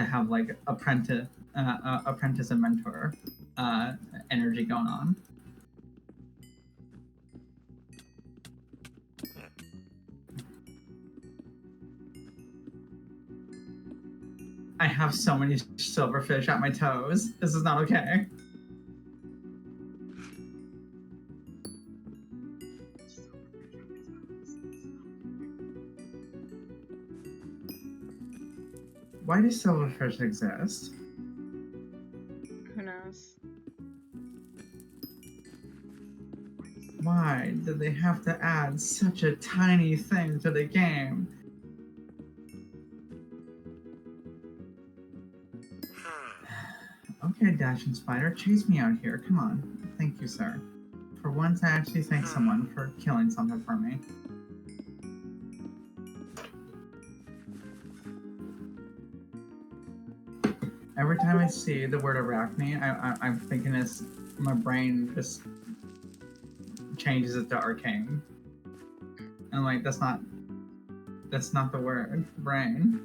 have like apprentice and mentor energy going on. I have so many silverfish at my toes. This is not okay. Why do silverfish exist? Who knows? Why did they have to add such a tiny thing to the game? Okay, Dashing Spider, chase me out here. Come on. Thank you, sir. For once, I actually thank someone for killing something for me. Every time I see the word arachne, I'm thinking it's my brain just changes it to arcane. And like that's not the word, brain.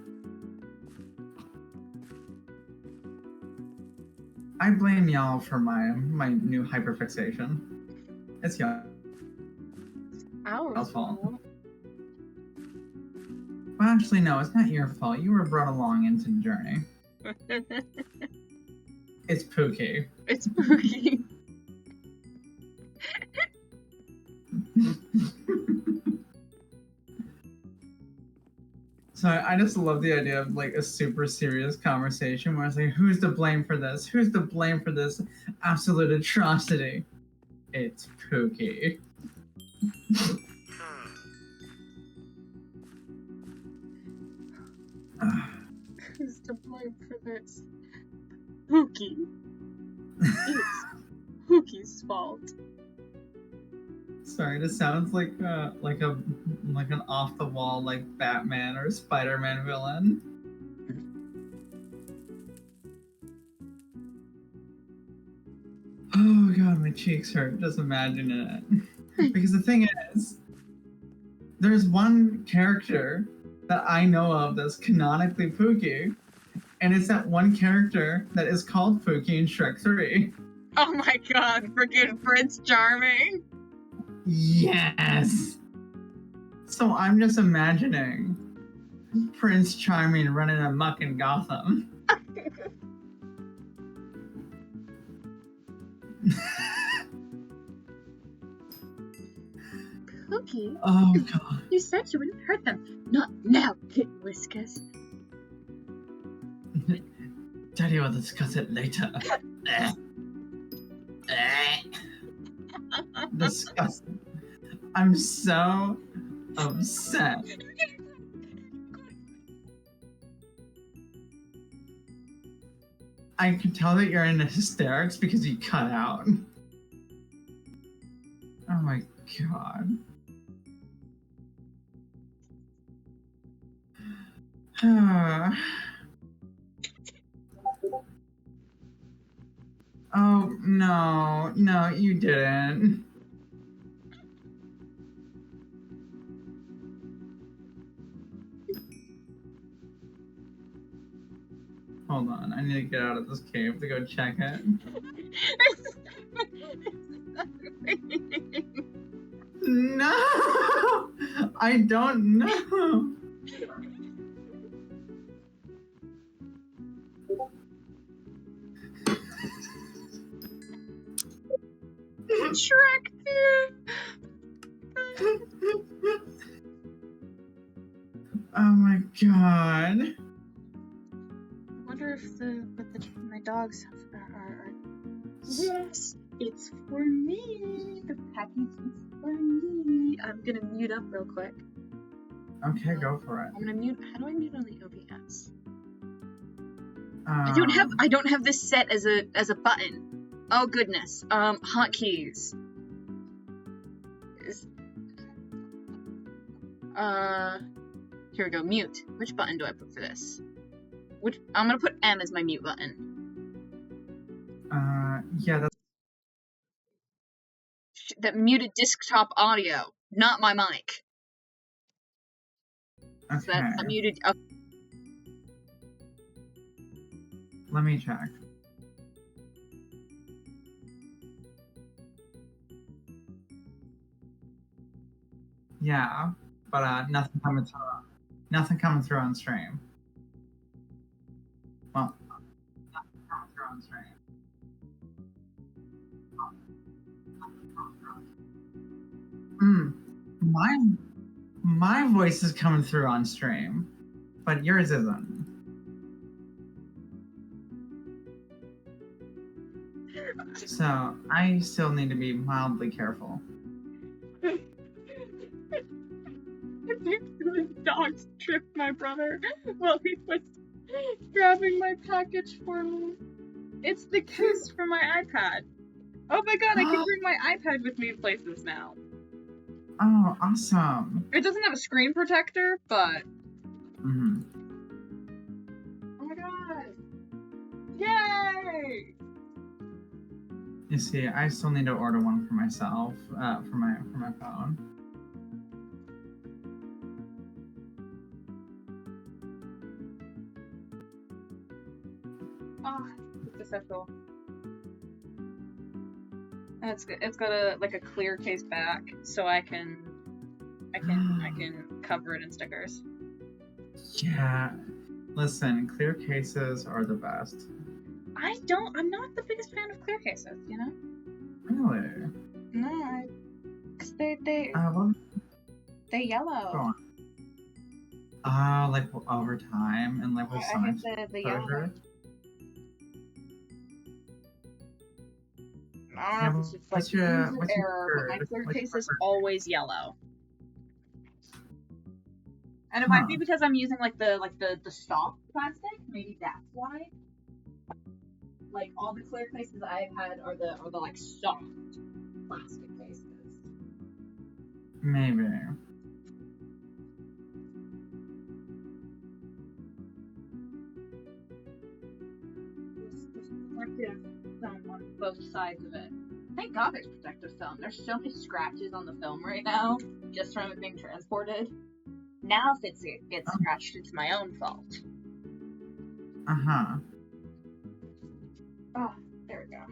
I blame y'all for my new hyperfixation. It's y'all's fault. Well, actually, no, it's not your fault. You were brought along into the journey. It's Pookie. It's Pookie. So I just love the idea of like a super serious conversation where it's like, who's to blame for this? Who's to blame for this absolute atrocity? It's Pookie. Who's to blame for this? Pookie. It's Pookie's fault. Sorry, this sounds like an off the wall like Batman or Spider-Man villain. Oh god, my cheeks hurt just imagining it. Because the thing is, there's one character that I know of that's canonically Pookie, and it's that one character that is called Pookie in Shrek 3. Oh my god, freaking Prince Charming! Yes! So I'm just imagining Prince Charming running amok in Gotham. Pookie? Oh god. You said you wouldn't hurt them. Not now, Kid Whiskas. Daddy will discuss it later. Disgusting. I'm so upset. I can tell that you're in hysterics because you cut out. Oh my god. Oh, no, you didn't. Hold on, I need to get out of this cave to go check it. No! I don't know! Shrek, Oh my god. I wonder if my dogs are. Yes, it's for me. The package is for me. I'm gonna mute up real quick. Okay, go for it. I'm gonna mute. How do I mute on the OBS? I I don't have this set as a button. Oh goodness. Hotkeys. Here we go. Mute. Which button do I put for this? I'm gonna put M as my mute button. Yeah, that's... That muted desktop audio, not my mic. Okay. So that muted. Okay. Let me check. Yeah, but nothing coming through. Nothing coming through on stream. Well, nothing coming through on stream. My voice is coming through on stream, but yours isn't. So I still need to be mildly careful. The dogs tripped my brother while he was grabbing my package for me. It's the case for my iPad. Oh my god, I can bring my iPad with me places now. Oh, awesome. It doesn't have a screen protector, but... Mm-hmm. Oh my god. Yay! You see, I still need to order one for myself, for my phone. Oh, it's so cool. And it's got a clear case back, so I can cover it in stickers. Yeah. Listen, clear cases are the best. I'm not the biggest fan of clear cases, you know? Really? No, because they yellow. Go on. Like over time and like with so much exposure. I don't know if it's just like user error, but my clear case is always yellow. And it might be because I'm using like the soft plastic. Maybe that's why. Like all the clear cases I've had are the like soft plastic cases. Maybe. There's protective film on both sides of it. Thank God there's protective film. There's so many scratches on the film right now, just from it being transported. Now if it gets scratched, it's my own fault. Uh-huh. Oh, there we go.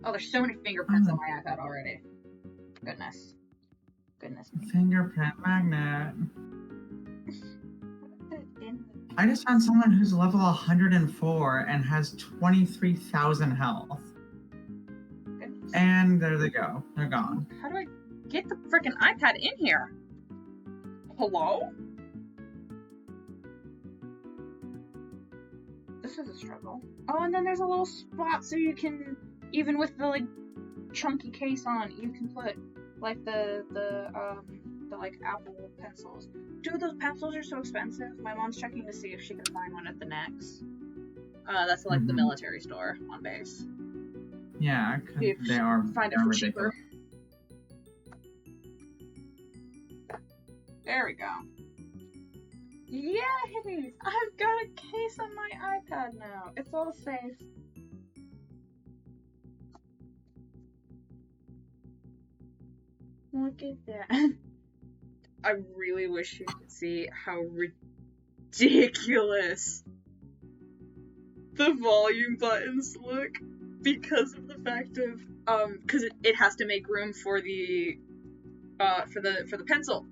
Oh, there's so many fingerprints on my iPad already. Goodness. Goodness me. Fingerprint magnet. I just found someone who's level 104 and has 23,000 health. Goodness. And there they go. They're gone. How do I get the freaking iPad in here? Hello? This is a struggle. Oh, and then there's a little spot so you can, even with the like chunky case on, you can put like the like Apple pencils. Dude, those pencils are so expensive. My mom's checking to see if she can find one at the Next. That's like the military store on base. Yeah, because they are. Find it for cheaper. There we go. Yay! I've got a case on my iPad now. It's all safe. Look at that. I really wish you could see how ridiculous the volume buttons look because of the fact of because it has to make room for the pencil,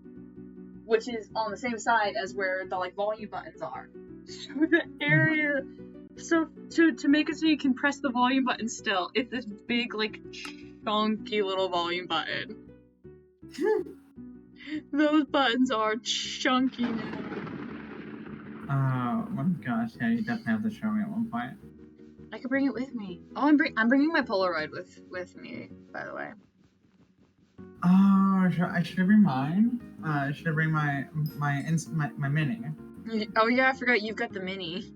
which is on the same side as where the like volume buttons are. So the area, so to make it so you can press the volume button still, it's this big like chunky little volume button. Those buttons are chunky now. Oh my gosh, yeah, you definitely have to show me at one point. I could bring it with me. Oh, I'm bringing my Polaroid with me, by the way. Oh, should I bring mine? Should I bring my mini? Oh yeah, I forgot you've got the mini.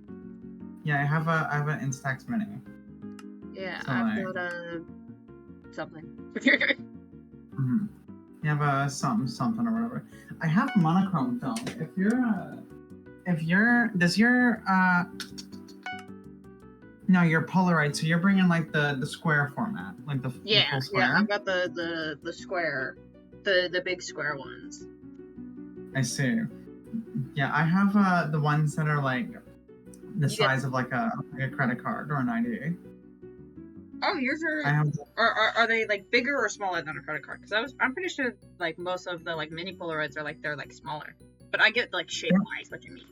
Yeah, I have an Instax mini. Yeah, So, I've like, got something. Mm-hmm. You have a something or whatever. I have monochrome film. Does your no, your Polaroid. So you're bringing like the square format, like the full square. Yeah, I've got the square, the big square ones. I see. Yeah, I have the ones that are like the size of like a credit card or an ID. Oh, yours are. Are they like bigger or smaller than a credit card? Because I'm pretty sure like most of the like mini Polaroids are like they're like smaller. But I get like shape wise what you mean.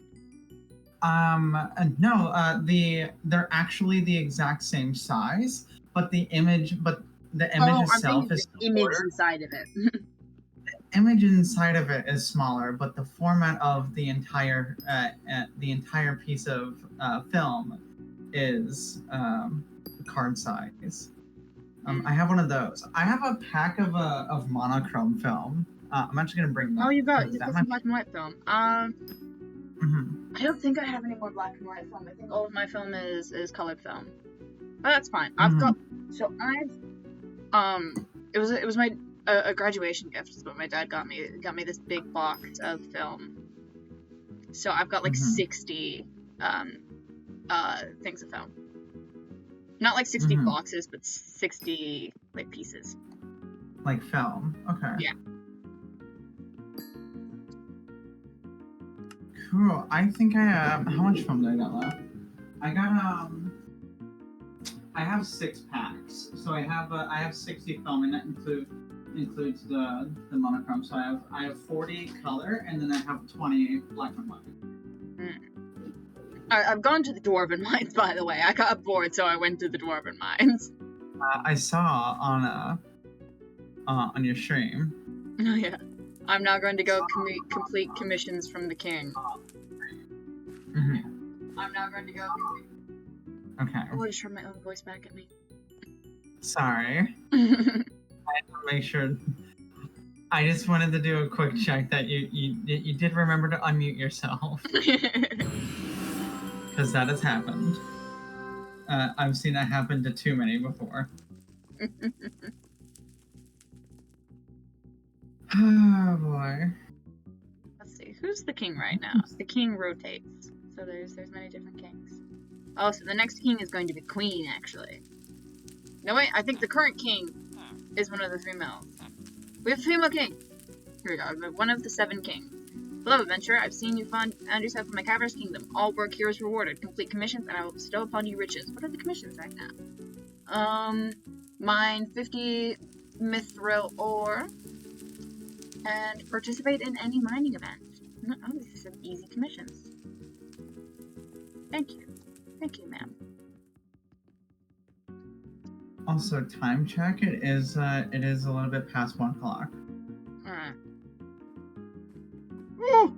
No, they're actually the exact same size, but the image itself is the image inside of it. The image inside of it is smaller, but the format of the entire piece of film is card size. I have one of those. I have a pack of monochrome film. I'm actually gonna bring that. Oh, you've got some black and white film. Mm-hmm. I don't think I have any more black and white film. I think all of my film is colored film. But that's fine. Mm-hmm. It was my a graduation gift, is what my dad got me. Got me this big box of film. So I've got like 60 things of film. Not like 60 boxes, but 60 like pieces. Like film. Okay. Yeah. Cool. I think I have. How much film do I got left? I have 6 packs, so I have 60 film, and that includes the monochrome. So I have 40 color, and then I have 20 black and white. I've gone to the Dwarven Mines, by the way. I got bored, so I went to the Dwarven Mines. I saw on your stream. Oh yeah. I'm now going to go complete commissions from the king. Mm-hmm. I'm now going to go. Okay. Oh, I just heard my own voice back at me. Sorry. I had to make sure. I just wanted to do a quick check that you did remember to unmute yourself. Because that has happened. I've seen that happen to too many before. Oh boy. Let's see, who's the king right now? The king rotates, so there's many different kings. Oh, so the next king is going to be queen, actually. No wait, I think the current king is one of the females. We have a female king. Here we go, one of the 7 kings. Hello, adventurer. I've seen you found yourself in my cavernous kingdom. All work here is rewarded. Complete commissions, and I will bestow upon you riches. What are the commissions right now? Mine 50 mithril ore. And participate in any mining event. Oh, these are some easy commissions. Thank you. Thank you, ma'am. Also, time check. It is a little bit past 1 o'clock. Alright. Woo!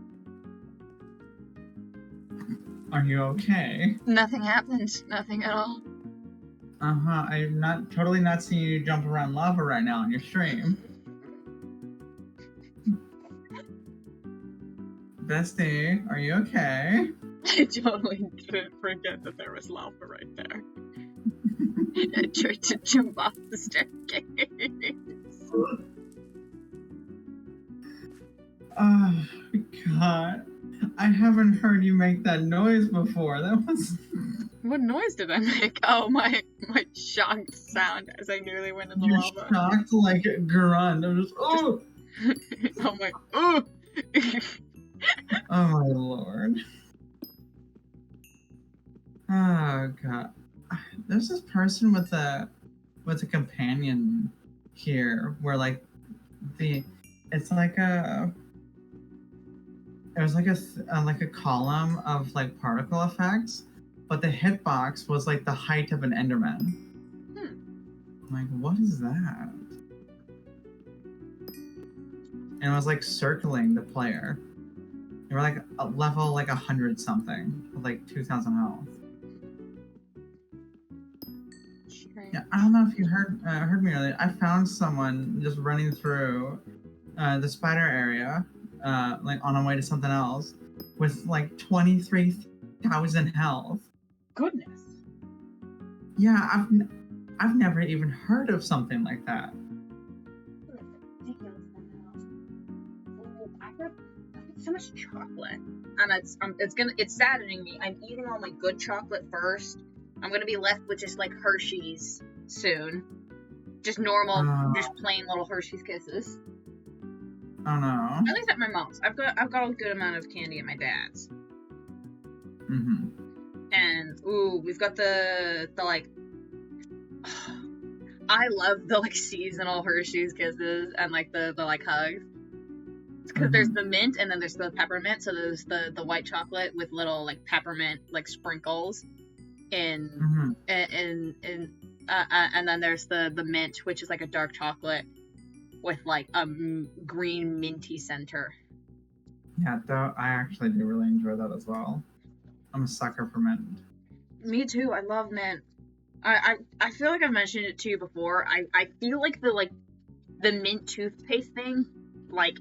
Are you okay? Nothing happened. Nothing at all. I'm totally not seeing you jump around lava right now on your stream. Bestie, are you okay? I totally didn't forget that there was lava right there. I tried to jump off the staircase. Oh, God. I haven't heard you make that noise before. That was... What noise did I make? Oh, my shocked sound as I nearly went in the lava. You're shocked like a grunt. I'm just, oh! Oh my, oh! Oh my lord. Oh god. There's this person with a companion here where like it's like there's like a column of like particle effects, but the hitbox was like the height of an Enderman. I'm like, what is that? And it was like circling the player. They were like a level like 100 something with like 2,000 health. Yeah, I don't know if you heard me earlier. I found someone just running through the spider area, like on a way to something else, with like 23,000 health. Goodness. Yeah, I've never even heard of something like that. I got so much chocolate, and it's saddening me. I'm eating all my good chocolate first. I'm gonna be left with just like Hershey's soon, just normal, just plain little Hershey's Kisses. Oh no. At least at my mom's. I've got a good amount of candy at my dad's. Mm-hmm. And ooh, we've got the like. I love the like seasonal Hershey's Kisses and like the like hugs. Because there's the mint and then there's the peppermint. So there's the white chocolate with little like peppermint like sprinkles and then there's the mint, which is like a dark chocolate with like a green minty center. Yeah, though I actually do really enjoy that as well. I'm a sucker for mint. Me too. I love mint. I feel like I've mentioned it to you before. I feel like the mint toothpaste thing, like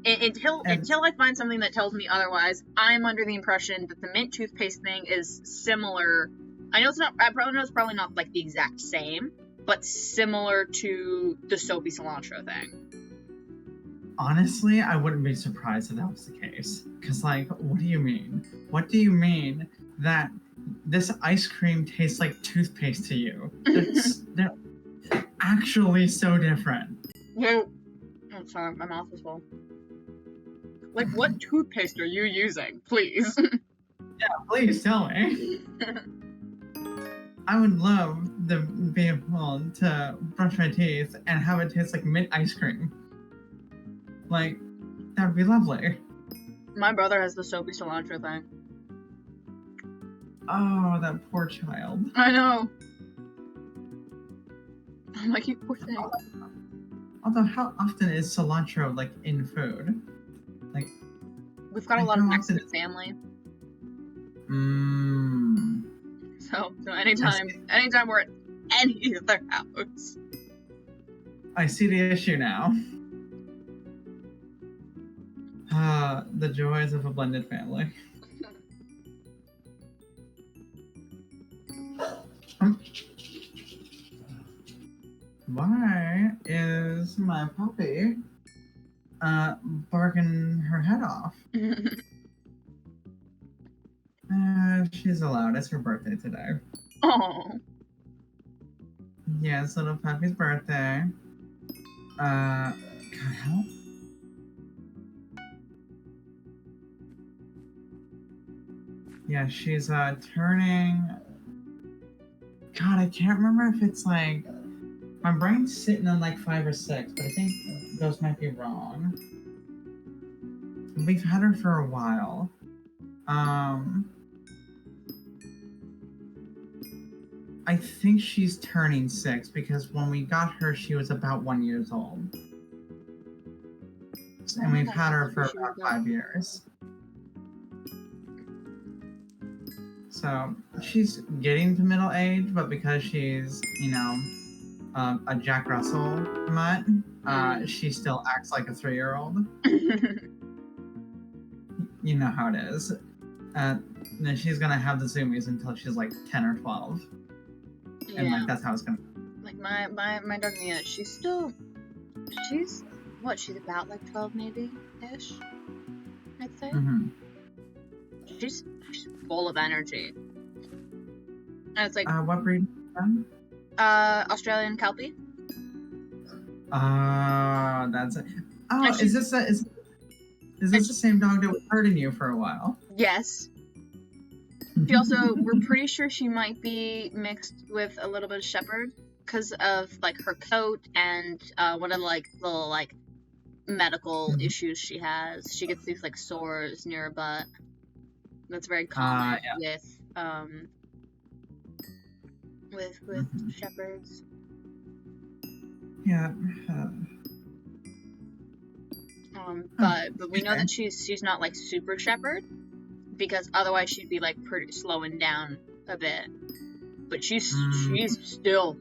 until I find something that tells me otherwise, I'm under the impression that the mint toothpaste thing is similar. I know it's not. I probably know it's probably not like the exact same, but similar to the soapy cilantro thing. Honestly, I wouldn't be surprised if that was the case. Because, like, what do you mean? What do you mean that this ice cream tastes like toothpaste to you? They're actually so different. Well, oh, sorry, my mouth is full. Like, what toothpaste are you using? Please. Yeah, please tell me. I would love to be able to brush my teeth and have it taste like mint ice cream. Like, that would be lovely. My brother has the soapy cilantro thing. Oh, that poor child. I know. I'm like, you poor thing. Although, how often is cilantro, like, in food? Like, we've got a lot of Mexican family. So anytime we're at any other house. I see the issue now. The joys of a blended family. Why is my puppy barking her head off? She's allowed. It's her birthday today. Oh. Yeah, it's little puppy's birthday. God help. Yeah, she's turning. God, I can't remember if it's like. My brain's sitting on like 5 or 6, but I think those might be wrong. We've had her for a while. I think she's turning 6 because when we got her, she was about 1 year old. And we've had her for about 5 years. So she's getting to middle age, but because she's, you know, a Jack Russell mutt, she still acts like a 3-year-old. You know how it is. Then she's gonna have the zoomies until she's like 10 or 12. Yeah. And like that's how it's gonna be. Like my dog Mia, she's about like 12 maybe ish, I'd say. She's full of energy. And it's like what breed? Australian Kelpie. That's it. Oh, is this the same dog that was hurting you for a while? Yes. She also, we're pretty sure she might be mixed with a little bit of shepherd because of like her coat and one of the like little like medical issues she has. She gets these like sores near her butt. That's very common with shepherds. Yeah. But we know that she's not like super shepherd because otherwise she'd be like pretty slowing down a bit. But she's still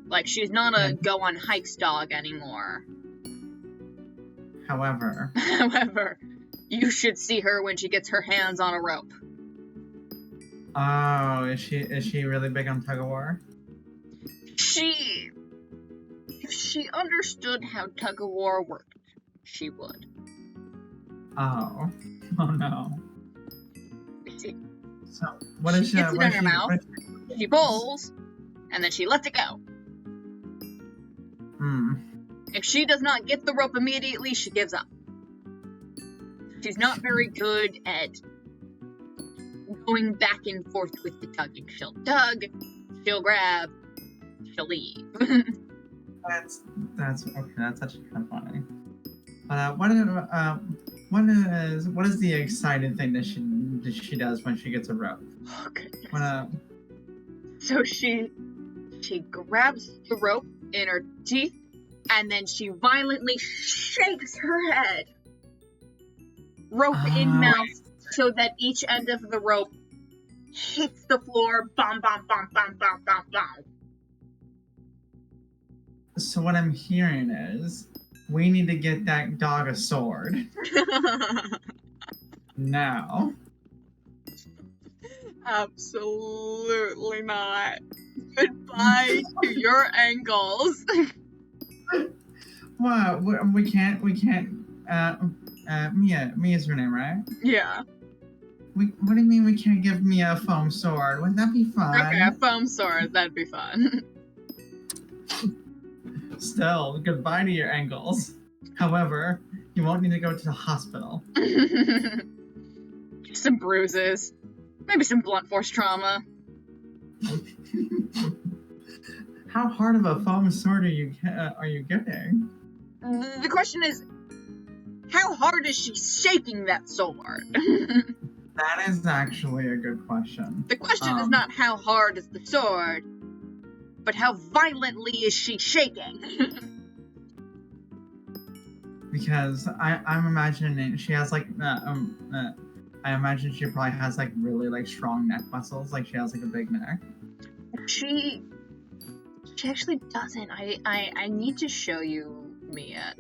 like she's not a go on hikes dog anymore. However, you should see her when she gets her hands on a rope. Oh, is she really big on tug of war? If she understood how tug of war worked, she would. Oh no. So what she gets it in her mouth, she pulls, and then she lets it go. If she does not get the rope immediately, she gives up. She's not very good at going back and forth with the tugging. She'll tug, she'll grab, she'll leave. That's okay. That's actually kind of funny. But what is the exciting thing that she does when she gets a rope? Oh goodness. So she grabs the rope in her teeth, and then she violently shakes her head, rope in mouth, so that each end of the rope hits the floor. Bom, bom, bom, bom, bom, bom, bom. So what I'm hearing is, we need to get that dog a sword. Now. Absolutely not. Goodbye to your ankles. What? We can't. Mia's her name, right? Yeah. What do you mean we can't give Mia a foam sword? Wouldn't that be fun? Okay, a foam sword, that'd be fun. Still, goodbye to your ankles. However, you won't need to go to the hospital. Some bruises. Maybe some blunt force trauma. How hard of a foam sword are you getting? The question is, how hard is she shaking that sword? That is actually a good question. The question is not how hard is the sword, but how violently is she shaking? Because I'm imagining she has like I imagine she probably has like really like strong neck muscles, like she has like a big neck. She actually doesn't. I need to show you Mia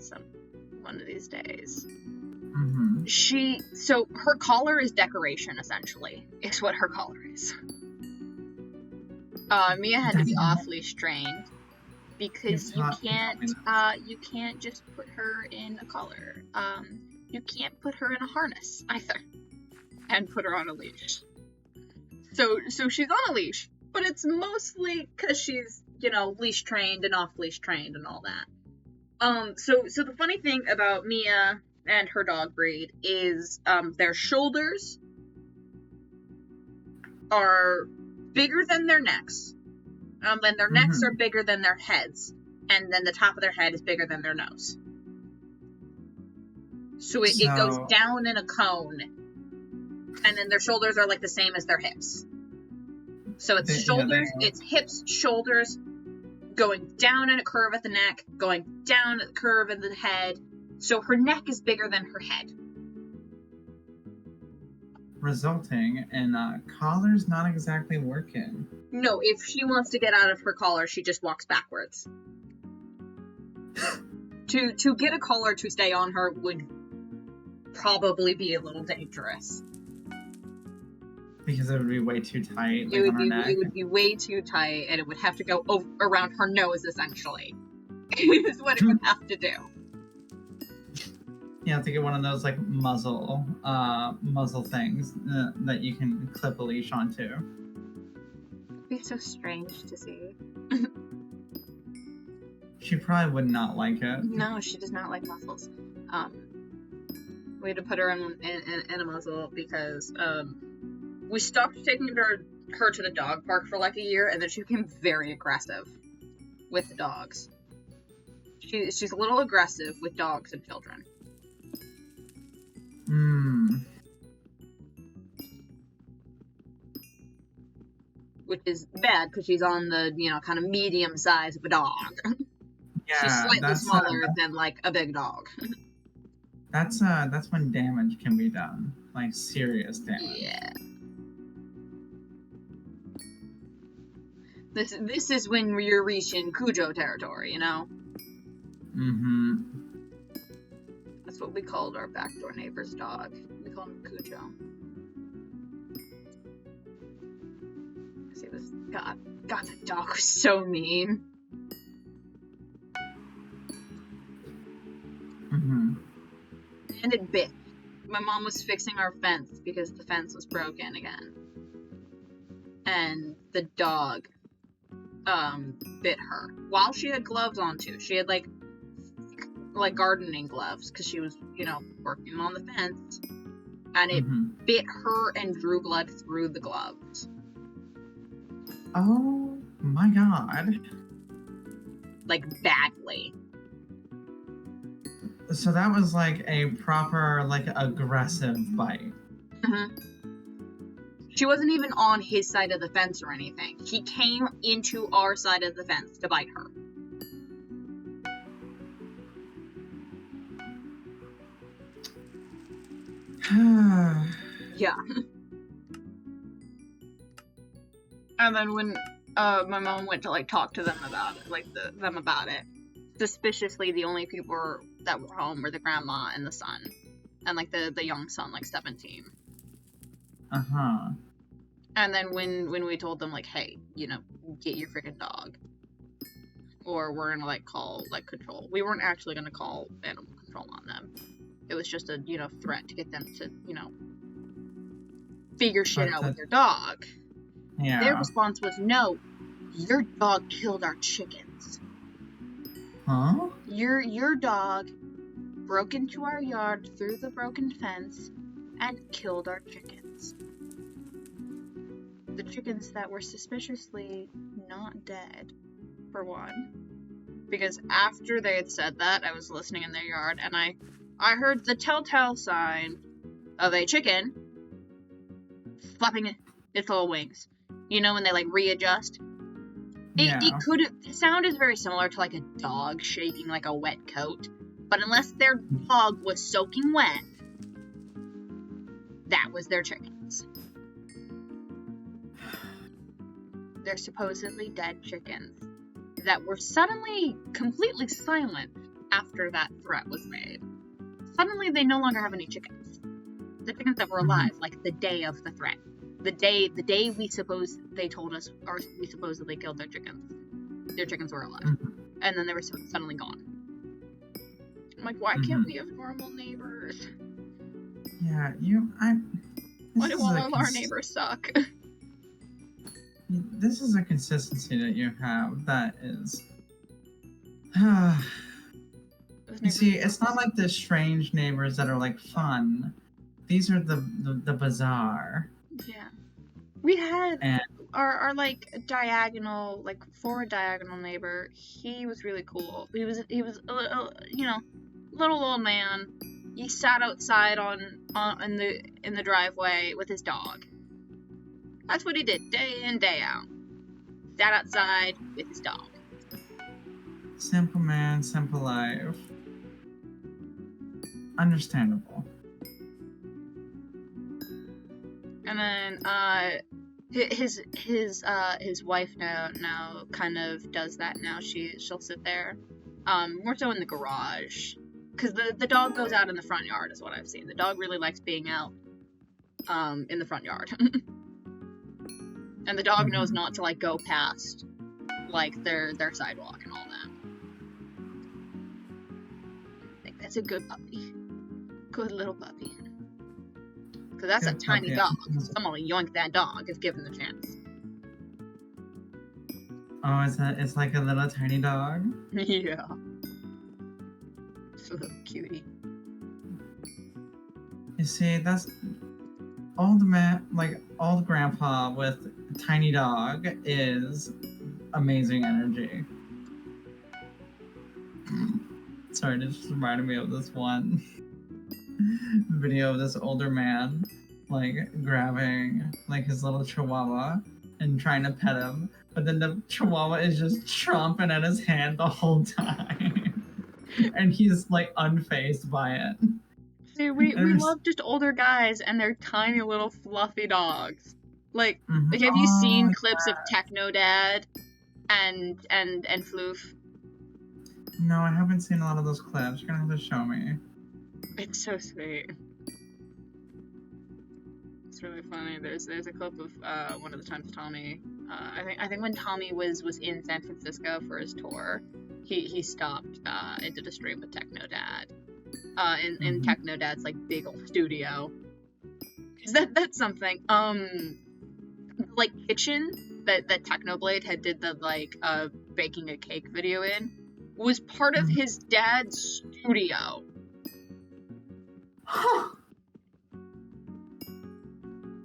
one of these days. Mm-hmm. So her collar is decoration, essentially. Is what her collar is. Mia had to be awfully strained because you can't just put her in a collar. You can't put her in a harness either, and put her on a leash. So she's on a leash, but it's mostly because she's leash trained and off leash trained and all that. So the funny thing about Mia and her dog breed is their shoulders are bigger than their necks. Then their necks are bigger than their heads, and then the top of their head is bigger than their nose. So it goes down in a cone, and then their shoulders are like the same as their hips. So it's it's hips, shoulders, going down in a curve at the neck, going down at the curve in the head. So her neck is bigger than her head. Resulting in collars not exactly working. No, if she wants to get out of her collar, she just walks backwards. To get a collar to stay on her would probably be a little dangerous. Because it would be way too tight. It would be way too tight, and it would have to go around her nose, essentially. Is what it would have to do. You have to get one of those like muzzle things that you can clip a leash onto. It'd be so strange to see. She probably would not like it. No, she does not like muzzles. We had to put her in a muzzle because we stopped taking her to the dog park for like a year, and then she became very aggressive with the dogs. She's a little aggressive with dogs and children. Which is bad, because she's on the, kind of medium size of a dog. Yeah, she's slightly smaller than, like, a big dog. That's when damage can be done. Like, serious damage. Yeah. This is when you're reaching Cujo territory, Mm-hmm. That's what we called our backdoor neighbor's dog. We called him Cujo. Because he was... God, that dog was so mean. Mm-hmm. And it bit. My mom was fixing our fence because the fence was broken again. And the dog, bit her. While she had gloves on, too. She had, like gardening gloves, because she was, working on the fence. And it bit her and drew blood through the gloves. Oh my god. Like, badly. So that was like a proper, like, aggressive bite. She wasn't even on his side of the fence or anything. She came into our side of the fence to bite her. Yeah. And then when my mom went to like talk to them about it, suspiciously the only people that were home were the grandma and the son, and like the young son, like 17. And then when we told them, like, hey, get your freaking dog, or we're gonna like call like control. We weren't actually gonna call animal control on them. It was just a threat to get them to figure shit out with their dog. Yeah. Their response was, no, your dog killed our chickens. Huh? Your dog broke into our yard through the broken fence and killed our chickens. The chickens that were suspiciously not dead, for one. Because after they had said that, I was listening in their yard, and I heard the telltale sign of a chicken flapping its little wings. When they, like, readjust? The sound is very similar to, like, a dog shaking, like, a wet coat. But unless their dog was soaking wet, that was their chickens. They're supposedly dead chickens that were suddenly completely silent after that threat was made. Suddenly, they no longer have any chickens. The chickens that were alive, like, the day of the threat. The day they told us, or we supposedly killed their chickens. Their chickens were alive. And then they were suddenly gone. I'm like, why can't we have normal neighbors? Yeah, Why do all of our neighbors suck? This is a consistency that you have that is... You see, it's not like the strange neighbors that are, like, fun. These are the bizarre. Yeah. We had our like diagonal, like forward diagonal neighbor. He was really cool. He was little old man. He sat outside in the driveway with his dog. That's what he did day in, day out. Sat outside with his dog. Simple man, simple life. Understandable. And then his wife now kind of does that now. She'll sit there, more so in the garage, because the dog goes out in the front yard is what I've seen. The dog really likes being out, in the front yard, and the dog knows not to like go past, like their sidewalk and all that. I think that's a good puppy, good little puppy. Because that's a tiny dog. Someone will yoink that dog if given the chance. Oh, it's like a little tiny dog? Yeah. It's a little cutie. You see, old grandpa with tiny dog is amazing energy. Sorry, it just reminded me of this one video of this older man, like, grabbing, like, his little chihuahua and trying to pet him, but then the chihuahua is just chomping at his hand the whole time. And he's, like, unfazed by it. See, we love just older guys and their tiny little fluffy dogs. Like, have you seen clips of Techno Dad and Floof? No, I haven't seen a lot of those clips. You're gonna have to show me. It's so sweet. It's really funny. There's a clip of one of the times Tommy, I think when Tommy was in San Francisco for his tour, he stopped and did a stream with Techno Dad. In Techno Dad's like big old studio. Cause that's something. Like kitchen that Technoblade had did the like baking a cake video in was part of his dad's studio.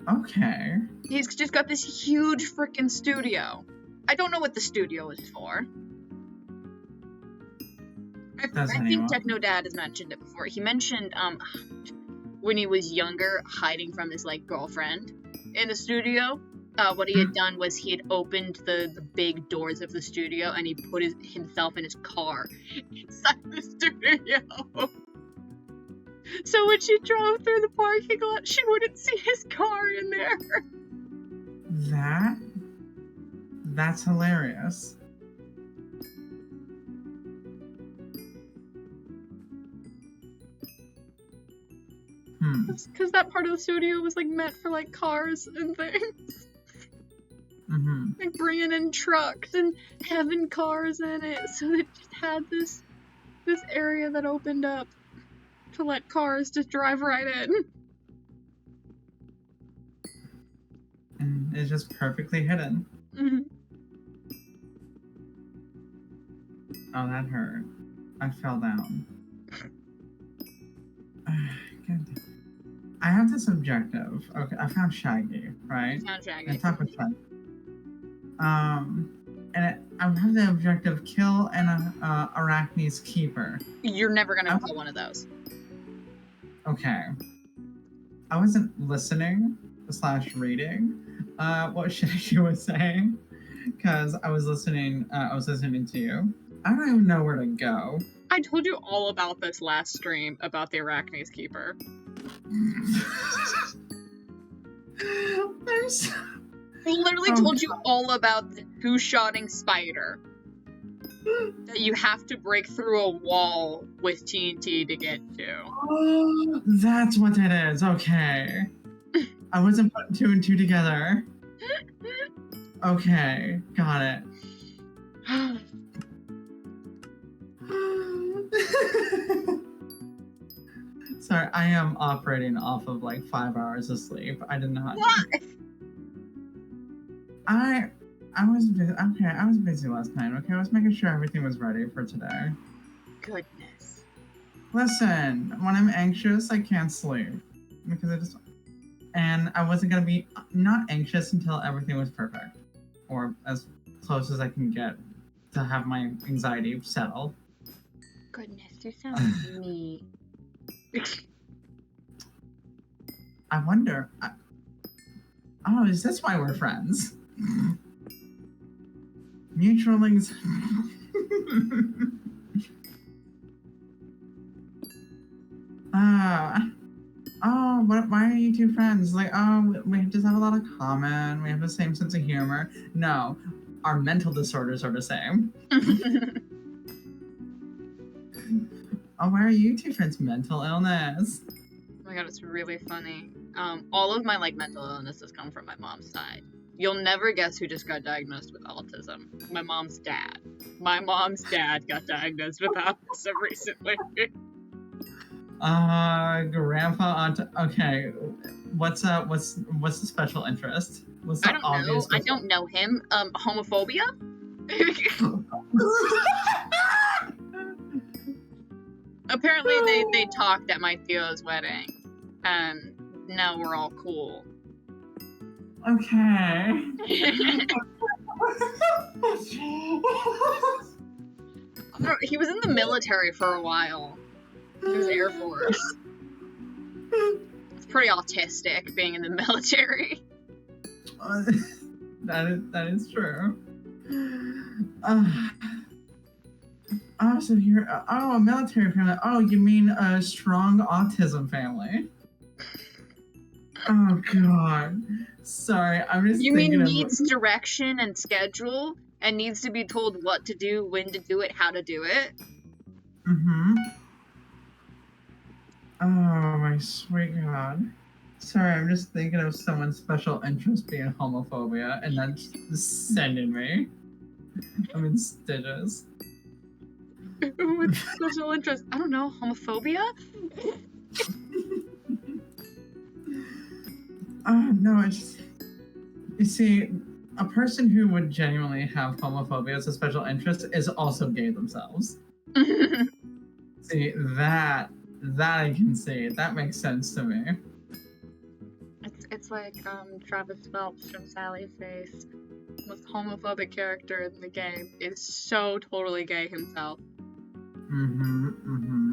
Okay. He's just got this huge freaking studio. I don't know what the studio is for. I think Techno Dad has mentioned it before. He mentioned when he was younger, hiding from his like girlfriend in the studio. What he had done was he had opened the big doors of the studio and he put himself in his car inside the studio. So when she drove through the parking lot, she wouldn't see his car in there. That's hilarious. Because that part of the studio was like meant for like cars and things. Like bringing in trucks and having cars in it, so it just had this area that opened up to let cars just drive right in. And it's just perfectly hidden. Oh, that hurt. I fell down. Good. I have this objective. Okay, I found Shaggy, right? You found Shaggy. I talked with Shaggy. And I have the objective: kill an Arachne's keeper. You're never gonna kill one of those. Okay. I wasn't listening / reading what Shaggy was saying, because I was listening to you. I don't even know where to go. I told you all about this last stream about the Arachne's keeper. I literally told you all about the two-shotting spider that you have to break through a wall with TNT to get to. Oh, that's what it is. Okay. I wasn't putting 2 and 2 together. Okay, got it. Sorry, I am operating off of like 5 hours of sleep. I did not. What? I was busy. Okay, I was busy last night. Okay, I was making sure everything was ready for today. Goodness. Listen, when I'm anxious, I can't sleep because and I wasn't gonna be not anxious until everything was perfect, or as close as I can get to have my anxiety settled. Goodness, you sound mean. I wonder. Oh, is this why we're friends? Mutual links. Why are you two friends? Like, oh, we just have a lot of common. We have the same sense of humor. No, our mental disorders are the same. Oh, why are you two friends? Mental illness. Oh my god, it's really funny. All of my, like, mental illnesses come from my mom's side. You'll never guess who just got diagnosed with autism. My mom's dad. My mom's dad got diagnosed with autism recently. Grandpa okay. What's the special interest? What's the obvious? I don't know him. Homophobia? Apparently they talked at my Theo's wedding, and now we're all cool. Okay. I don't know, he was in the military for a while. He was Air Force. It's pretty autistic being in the military. That is true. So you're a military family. Oh, you mean a strong autism family? Oh God. Sorry, I'm just. You thinking mean of... needs direction and schedule, and needs to be told what to do, when to do it, how to do it? Mm-hmm. Oh my sweet God. Sorry, I'm just thinking of someone's special interest being homophobia, and that's just sending me. I'm in stitches. What's special interest? I don't know, homophobia? No, it's... You see, a person who would genuinely have homophobia as a special interest is also gay themselves. See, that I can see. That makes sense to me. It's like Travis Phelps from Sally Face. Most homophobic character in the game is so totally gay himself.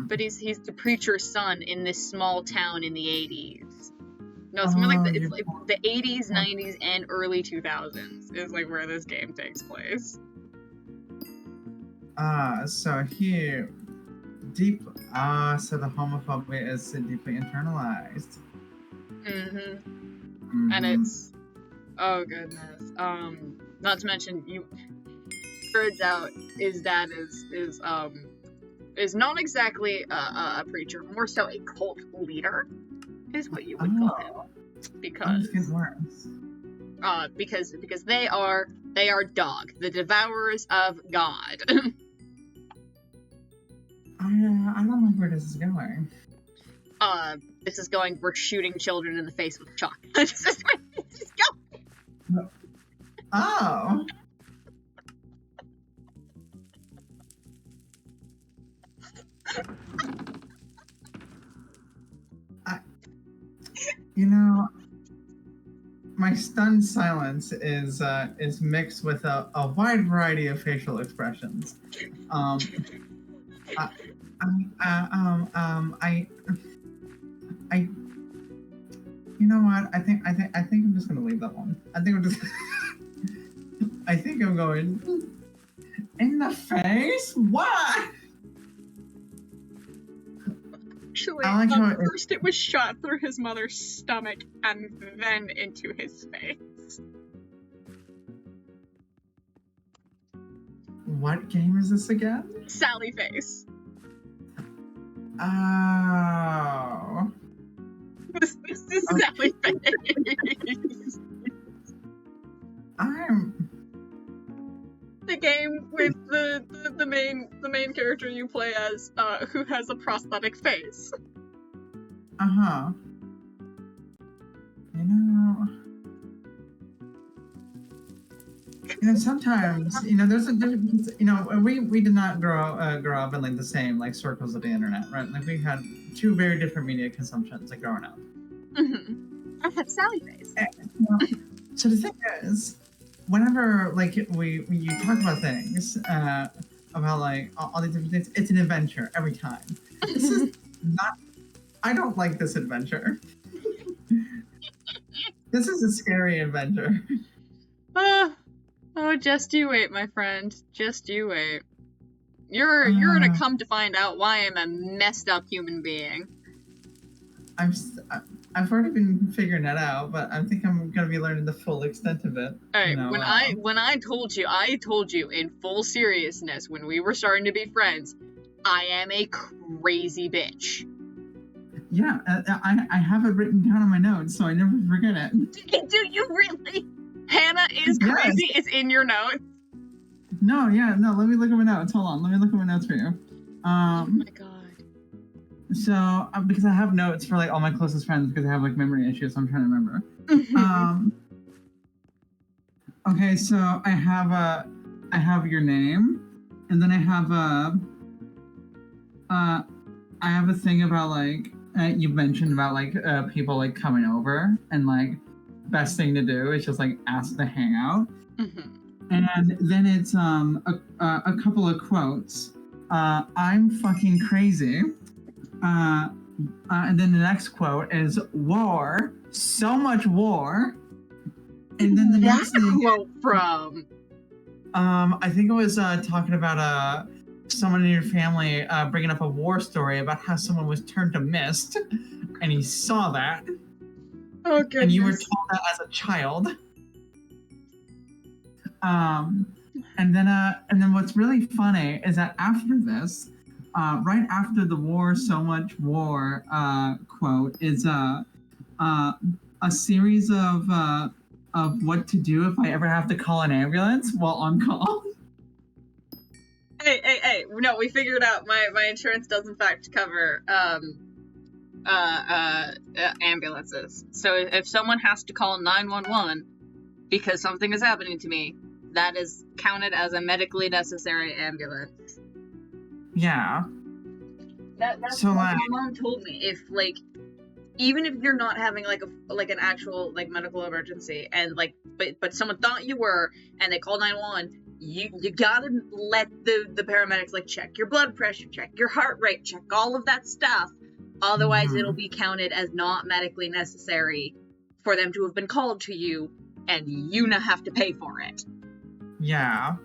But he's the preacher's son in this small town in the 80s. No, something like that. It's like the 80s, 90s, and early 2000s is like where this game takes place. So here, so the homophobia is deeply internalized. And it's, oh goodness. Not to mention, turns out his dad is not exactly a preacher, more so a cult leader, is what you would call him. Because they are Dog, the devourers of God. I don't know where this is going. This is going, we're shooting children in the face with shotguns. This is where this is going. Oh. You know, my stunned silence is mixed with a wide variety of facial expressions. You know what? I think I'm just gonna leave that one. I think I'm going in the face. What? Actually, first it was shot through his mother's stomach and then into his face. What game is this again? Sally Face. Oh. This is Sally Face. The game with the main character you play as, who has a prosthetic face. You know, sometimes, there's a difference. We did not grow up in like the same like circles of the internet, right? Like we had two very different media consumptions like growing up. I had Sally Face. So the thing is, whenever like you talk about things about like all these different things, it's an adventure every time. This is not. I don't like this adventure. This is a scary adventure. Oh, just you wait, my friend. Just you wait. You're gonna come to find out why I'm a messed up human being. I've already been figuring that out, but I think I'm gonna be learning the full extent of it. Alright, when I told you in full seriousness when we were starting to be friends, I am a crazy bitch. Yeah, I have it written down on my notes, so I never forget it. Do you really? Hannah is crazy. Yes. It's in your notes. No, let me look at my notes. Hold on, let me look at my notes for you. Oh my god. So, because I have notes for like all my closest friends because I have like memory issues, so I'm trying to remember. Okay, so I have your name, and then I have a thing about like you mentioned about like people like coming over, and like best thing to do is just like ask to hang out. Mm-hmm. And then it's a couple of quotes. I'm fucking crazy. And then the next quote is war, so much war. And then the next thing, quote from? I think it was talking about someone in your family bringing up a war story about how someone was turned to mist, and he saw that. Oh goodness. And you were told that as a child. And then what's really funny is that after this, right after the war, so much war quote is a series of what to do if I ever have to call an ambulance while on call. Hey! No, we figured out my insurance does in fact cover ambulances. So if someone has to call 911 because something is happening to me, that is counted as a medically necessary ambulance. Yeah. That's so, what my mom told me. If like, even if you're not having like an actual like medical emergency, and like, but someone thought you were, and they called 911, you gotta let the paramedics like check your blood pressure, check your heart rate, check all of that stuff. Otherwise, it'll be counted as not medically necessary for them to have been called to you, and you not have to pay for it. Yeah.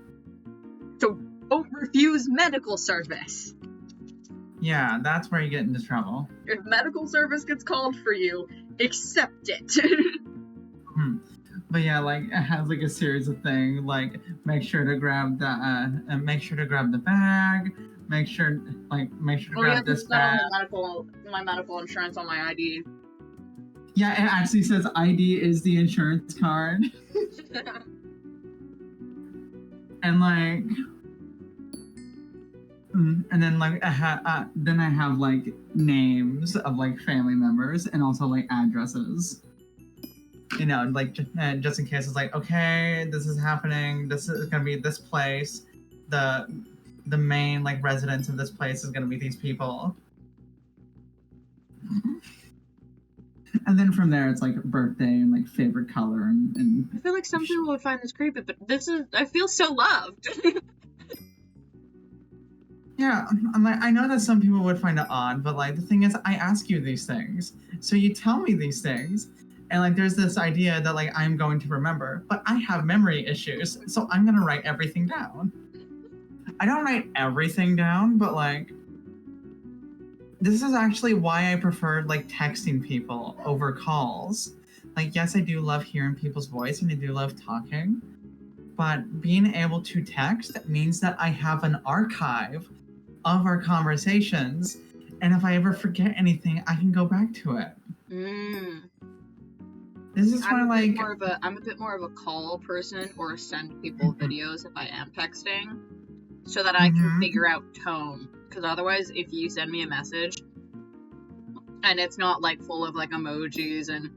So don't refuse medical service. Yeah, that's where you get into trouble. If medical service gets called for you, accept it. But yeah, like it has like a series of things, like make sure to grab the bag, make sure to grab grab this bag. My medical insurance on my ID. Yeah, it actually says ID is the insurance card. And like, and then like then I have like names of like family members and also like addresses. You know, like just in case it's like, okay, this is happening. This is gonna be this place. The main like residents of this place is gonna be these people. And then from there, it's like birthday and like favorite color and I feel like some people would find this creepy, but I feel so loved. Yeah, I'm like, I know that some people would find it odd, but like the thing is, I ask you these things, so you tell me these things, and like there's this idea that like I'm going to remember, but I have memory issues, so I'm gonna write everything down. I don't write everything down, but like this is actually why I prefer like texting people over calls. Like, yes, I do love hearing people's voice and I do love talking, but being able to text means that I have an archive of our conversations, and if I ever forget anything, I can go back to it. This is why, like, I'm a bit more of a call person or send people videos if I am texting, so that I can figure out tone. Because otherwise, if you send me a message and it's not like full of like emojis and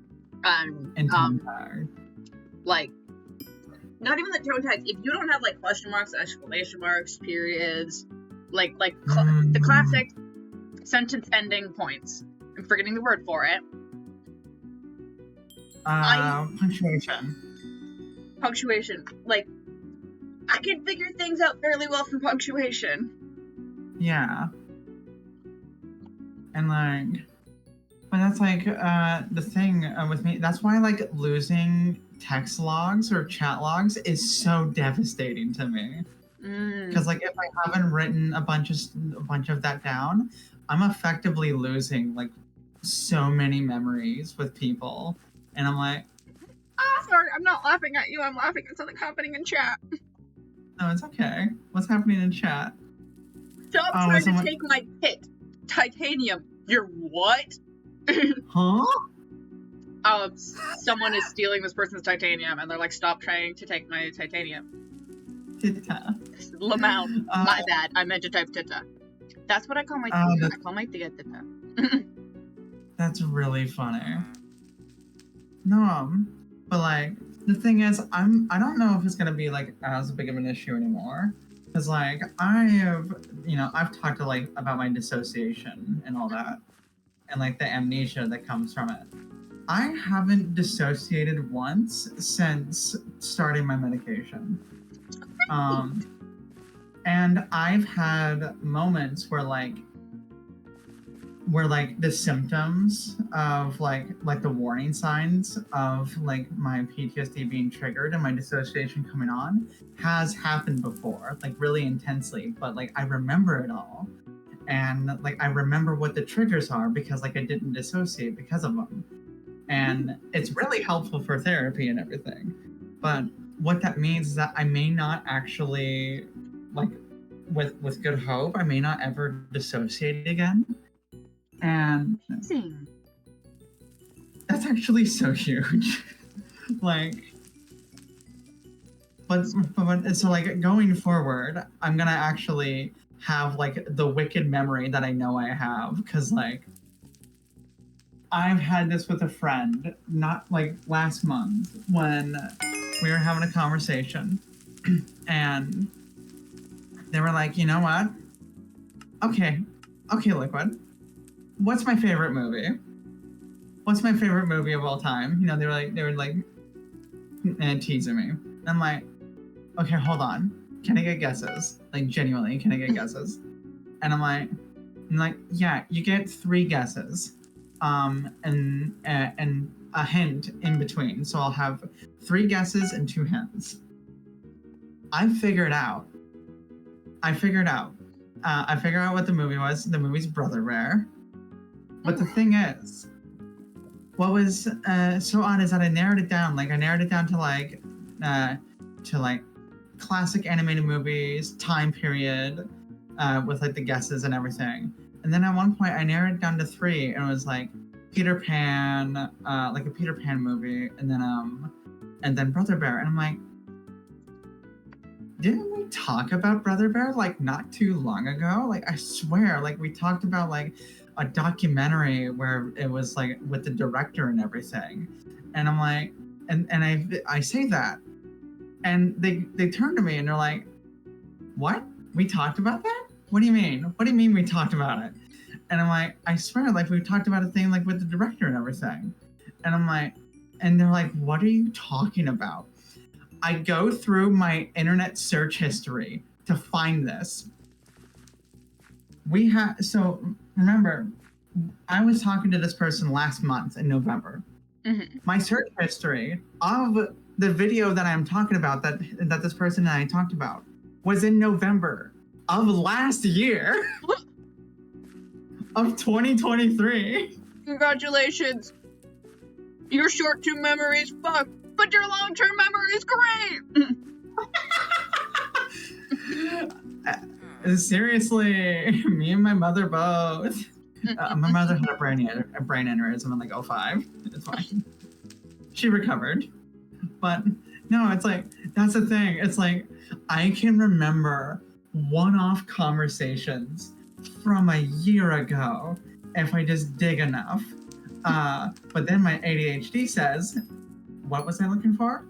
like not even the tone tags. If you don't have like question marks, exclamation marks, periods, like the classic sentence ending points. I'm forgetting the word for it. Punctuation. Like, I can figure things out fairly well from punctuation. Yeah. And like, but that's like the thing with me. That's why like losing text logs or chat logs is so devastating to me. Because like if I haven't written a bunch of that down, I'm effectively losing like so many memories with people, and I'm like, sorry, I'm not laughing at you. I'm laughing at something happening in chat. No, it's okay. What's happening in chat? Stop trying to take my pit. Titanium. You're what? Huh? Someone is stealing this person's titanium, and they're like, stop trying to take my titanium. Tita. Lamau. My bad. I meant to type Tita. That's what I call my tia. I call my tia Tita. That's really funny. No, but like the thing is, I don't know if it's gonna be like as big of an issue anymore, because like I've talked to like about my dissociation and all that, and like the amnesia that comes from it. I haven't dissociated once since starting my medication. And I've had moments where the symptoms of like the warning signs of like my PTSD being triggered and my dissociation coming on has happened before, like really intensely, but like I remember it all. And like I remember what the triggers are because like I didn't dissociate because of them. And it's really helpful for therapy and everything. But what that means is that I may not actually, like with good hope, I may not ever dissociate again. And Amazing. that's actually so huge. Like, but so like going forward, I'm gonna actually have like the wicked memory that I know I have, because like I've had this with a friend, not like last month when we were having a conversation, and they were like, you know what? Okay, Liquid. What's my favorite movie? What's my favorite movie of all time? You know, they were like teasing me. And I'm like, okay, hold on. Can I get guesses? Like genuinely, can I get guesses? And I'm like, yeah, you get 3 guesses, and a hint in between. So I'll have 3 guesses and 2 hints. I figured out what the movie was. The movie's Brother Bear. But the thing is, what was so odd is that I narrowed it down. Like I narrowed it down to like classic animated movies, time period, with like the guesses and everything. And then at one point I narrowed it down to 3, and it was like Peter Pan, like a Peter Pan movie, and then Brother Bear. And I'm like, didn't we talk about Brother Bear like not too long ago? Like I swear, like we talked about like a documentary where it was like with the director and everything. And I'm like, and I say that, and they turn to me and they're like, what? We talked about that? What do you mean? What do you mean we talked about it? And I'm like, I swear, like we talked about a thing like with the director and everything. And I'm like, and they're like, what are you talking about? I go through my internet search history to find this. So remember, I was talking to this person last month in November. Mm-hmm. My search history of the video that I'm talking about, that this person and I talked about, was in November of last year of 2023. Congratulations. Your short-term memory is fucked, but your long-term memory is great. Seriously, me and my mother both. My mother had a brain aneurysm in like 2005. It's fine. She recovered. But no, it's like, that's the thing. It's like, I can remember one-off conversations from a year ago if I just dig enough. But then my ADHD says, what was I looking for?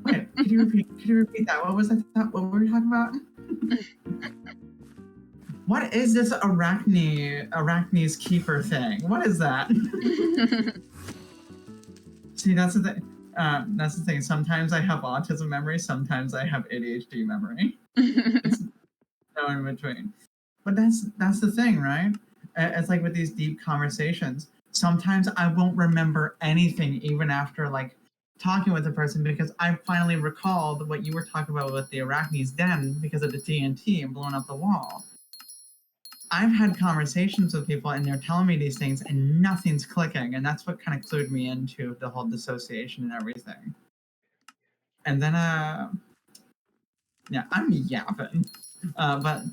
Wait, could you repeat that? What was that? What were we talking about? What is this Arachne's Keeper thing? What is that? See, that's the thing. Sometimes I have autism memory. Sometimes I have ADHD memory. It's no in between. But that's the thing, right? It's like with these deep conversations. Sometimes I won't remember anything even after like talking with the person, because I finally recalled what you were talking about with the Arachne's den because of the TNT and blowing up the wall. I've had conversations with people and they're telling me these things and nothing's clicking, and that's what kind of clued me into the whole dissociation and everything. And then yeah, I'm yapping. But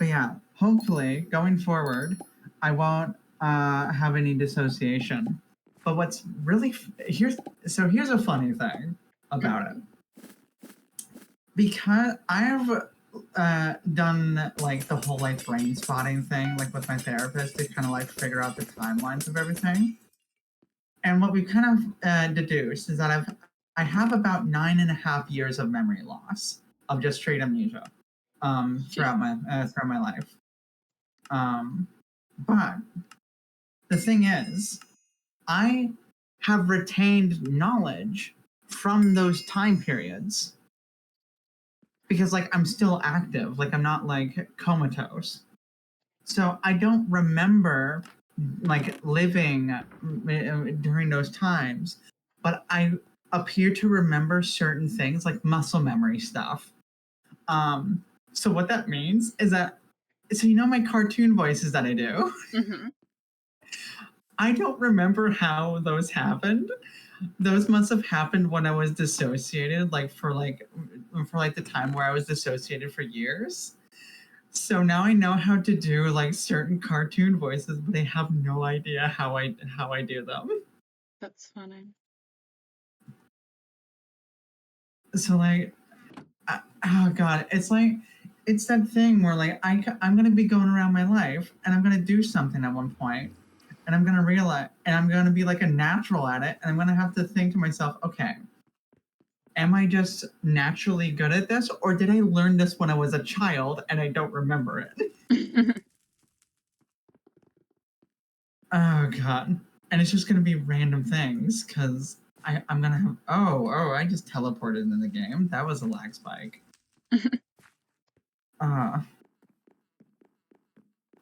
yeah, hopefully going forward I won't have any dissociation. But what's really here's a funny thing about it. Because I've done like the whole like brain spotting thing, like with my therapist, to kind of like figure out the timelines of everything. And what we kind of deduced is that I have about 9.5 years of memory loss of just straight amnesia. throughout my life. But the thing is, I have retained knowledge from those time periods because like I'm still active, like I'm not like comatose. So I don't remember like living during those times, but I appear to remember certain things like muscle memory stuff. So what that means is that, so you know my cartoon voices that I do? Mm-hmm. I don't remember how those happened. Those must have happened when I was dissociated, like for the time where I was dissociated for years. So now I know how to do like certain cartoon voices, but I have no idea how I do them. That's funny. So like, oh god, it's that thing where like I'm gonna be going around my life and I'm gonna do something at one point, and I'm gonna realize, and I'm gonna be like a natural at it, and I'm gonna have to think to myself, okay, am I just naturally good at this, or did I learn this when I was a child and I don't remember it? Oh god. And it's just gonna be random things because I'm gonna have I just teleported in the game. That was a lag spike.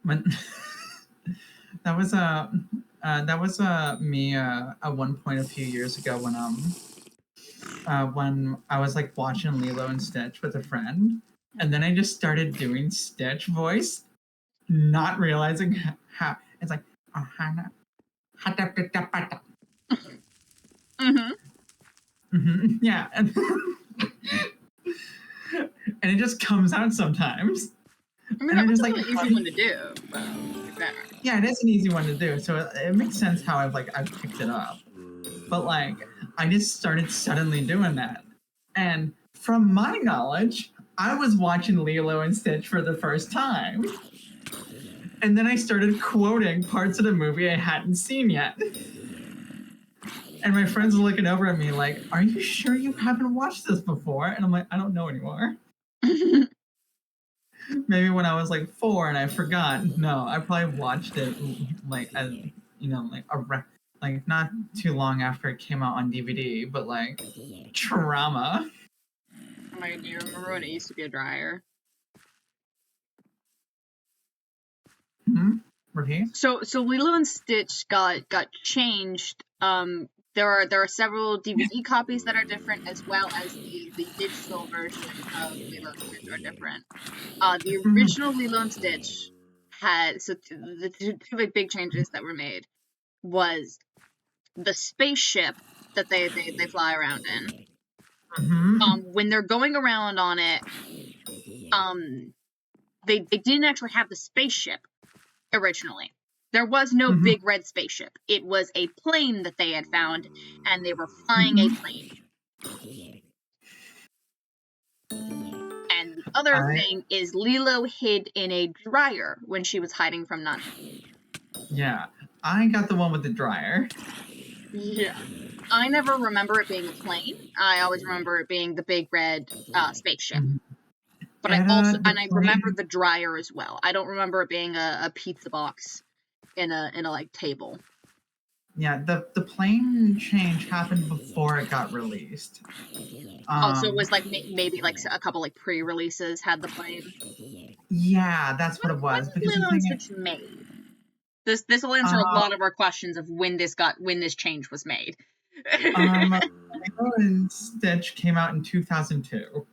But that was me at one point a few years ago when I was like watching Lilo and Stitch with a friend, and then I just started doing Stitch voice, not realizing how it's like yeah, and it just comes out sometimes. I mean, and that was just an like easy one to do. But yeah, it is an easy one to do, so it makes sense how I've picked it up. But like, I just started suddenly doing that, and from my knowledge, I was watching Lilo and Stitch for the first time, and then I started quoting parts of the movie I hadn't seen yet. And my friends were looking over at me like, "Are you sure you haven't watched this before?" And I'm like, "I don't know anymore." Maybe when I was like 4 and I forgot. No, I probably watched it like as like not too long after it came out on DVD, but like trauma. Oh my god, do you remember when it used to be a dryer? Repeat. So Lilo and Stitch got changed. There are several DVD copies that are different, as well as the digital version of Lilo and Stitch are different. The original Lilo and Stitch had, so the two big changes that were made was the spaceship that they fly around in. When they're going around on it, they didn't actually have the spaceship originally. There was no big red spaceship. It was a plane that they had found, and they were flying a plane. And the other thing is Lilo hid in a dryer when she was hiding from Nani. Yeah, I got the one with the dryer. Yeah. I never remember it being a plane. I always remember it being the big red spaceship. But I remember the dryer as well. I don't remember it being a pizza box in a like table. Yeah, the plane change happened before it got released. So it was like maybe like a couple like pre-releases had the plane. Yeah, that's what it was. When was Lilo and Stitch made? This will answer a lot of our questions of when this change was made. Lilo and Stitch came out in 2002.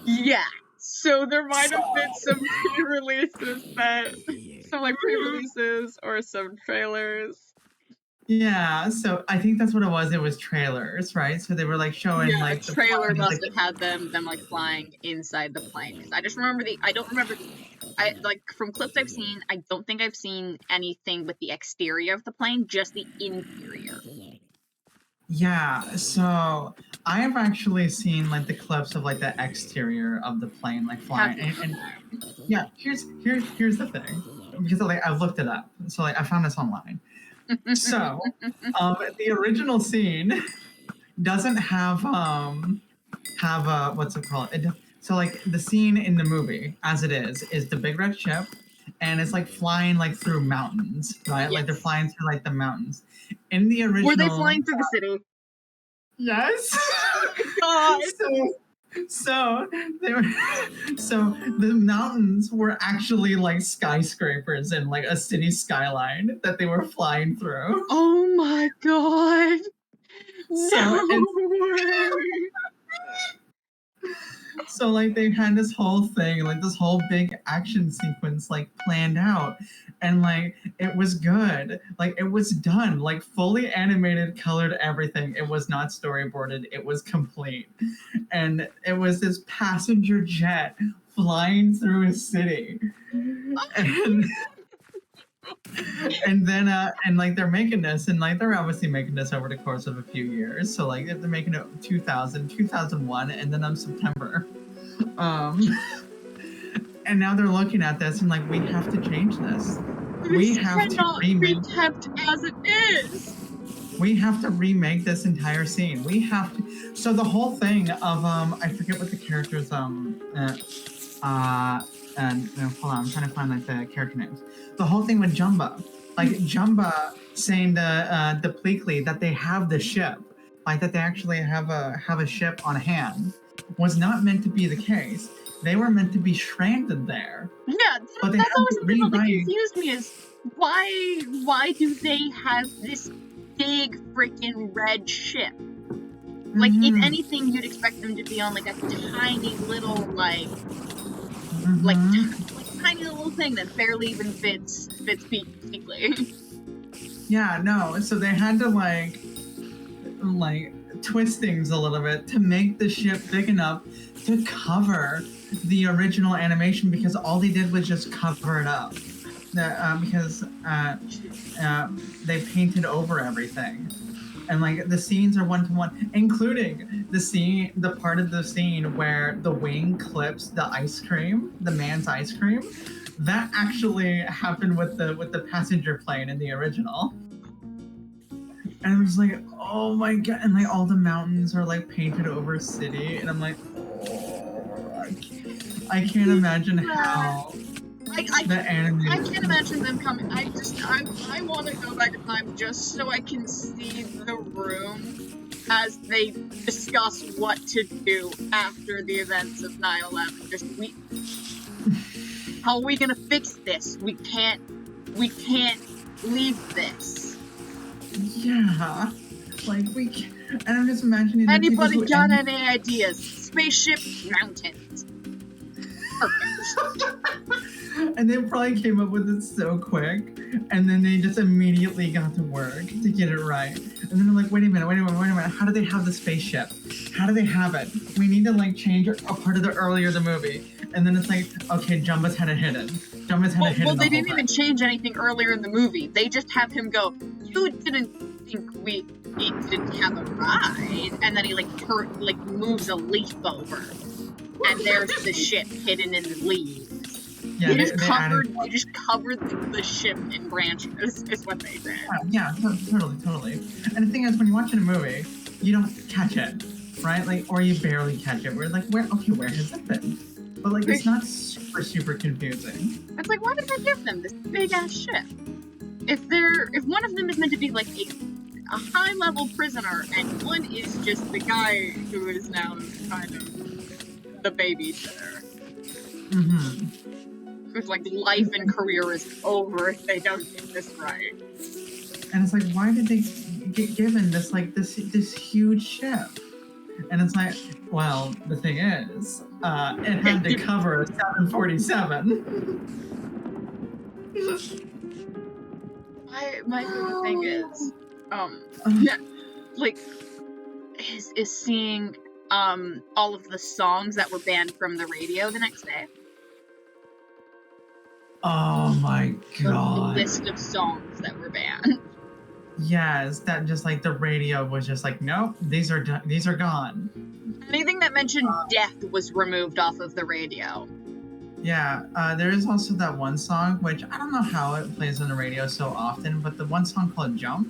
Yeah. So there might have been some pre-releases or some trailers. Yeah, so I think that's what it was. It was trailers, right? So they were like showing like the trailer must have had them like flying inside the plane. Because I just remember I like from clips I've seen. I don't think I've seen anything with the exterior of the plane, just the interior. Yeah, so I have actually seen like the clips of like the exterior of the plane like flying, and yeah, here's the thing, because like I've looked it up, so like I found this online. So, the original scene doesn't have what's it called? So like the scene in the movie, as it is the big red ship, and it's like flying like through mountains, right? Yes. Like they're flying through like the mountains. In the original, Were they flying through the city? Yes. God. So they were, so the mountains were actually like skyscrapers and like a city skyline that they were flying through. Oh my god. So No. So like they had this whole thing, like this whole big action sequence like planned out, and like it was good. Like it was done, like fully animated, colored everything. It was not storyboarded, it was complete. And it was this passenger jet flying through a city. And then and like they're making this, and like they're obviously making this over the course of a few years. So like they're making it 2000, 2001, and then September. And now they're looking at this and like, we have to change this. We have to remake. Be kept as it is. We have to remake this entire scene. We have to. So the whole thing of I forget what the characters and hold on, I'm trying to find like the character names. The whole thing with Jumba, like Jumba saying to Pleakley that they have the ship, like that they actually have a ship on hand, was not meant to be the case. They were meant to be stranded there. Yeah, but that's always something that confused me is why do they have this big freaking red ship? Like, if anything, you'd expect them to be on like a tiny little like tiny little thing that barely even fits Pleakley. Yeah, no. So they had to like twist things a little bit to make the ship big enough to cover the original animation, because all they did was just cover it up. Because they painted over everything, and like the scenes are one-to-one, including the part of the scene where the wing clips the ice cream, the man's ice cream. That actually happened with the passenger plane in the original. And I was like, oh my god, and like all the mountains are like painted over a city, and I'm like, oh, I can't imagine how the animation. I can't imagine them coming. I want to go back in time just so I can see the room as they discuss what to do after the events of 9/11. Just how are we gonna fix this? We can't leave this. Yeah, like we can't, and I'm just imagining. Anybody got any ideas? Spaceship, mountains. Perfect. And they probably came up with it so quick, and then they just immediately got to work to get it right. And then they're like, wait a minute, how do they have the spaceship? How do they have it? We need to like change a part of the earlier the movie. And then it's like, okay, Jumba's had it hidden. Well, they didn't even change anything earlier in the movie. They just have him go, you didn't think we didn't have a ride? And then he moves a leaf over. And there's the ship hidden in the leaves. Yeah, they just covered the ship in branches, is what they did. Yeah, totally. And the thing is, when you watch a movie, you don't catch it, right? Like, or you barely catch it. We're like, where has it been? But like, it's not super confusing. It's like, why did they give them this big ass ship? If one of them is meant to be like a high level prisoner, and one is just the guy who is now kind of the babysitter. Whose like life and career is over if they don't get this right. And it's like, why did they get given this this huge ship? And it's like, well, the thing is, it had to cover a 747. My favorite thing is, is seeing all of the songs that were banned from the radio the next day. Oh my god! The list of songs that were banned. Yes, that just like the radio was just like, nope, these are gone. Anything that mentioned death was removed off of the radio. Yeah, there is also that one song, which I don't know how it plays on the radio so often, but the one song called Jump.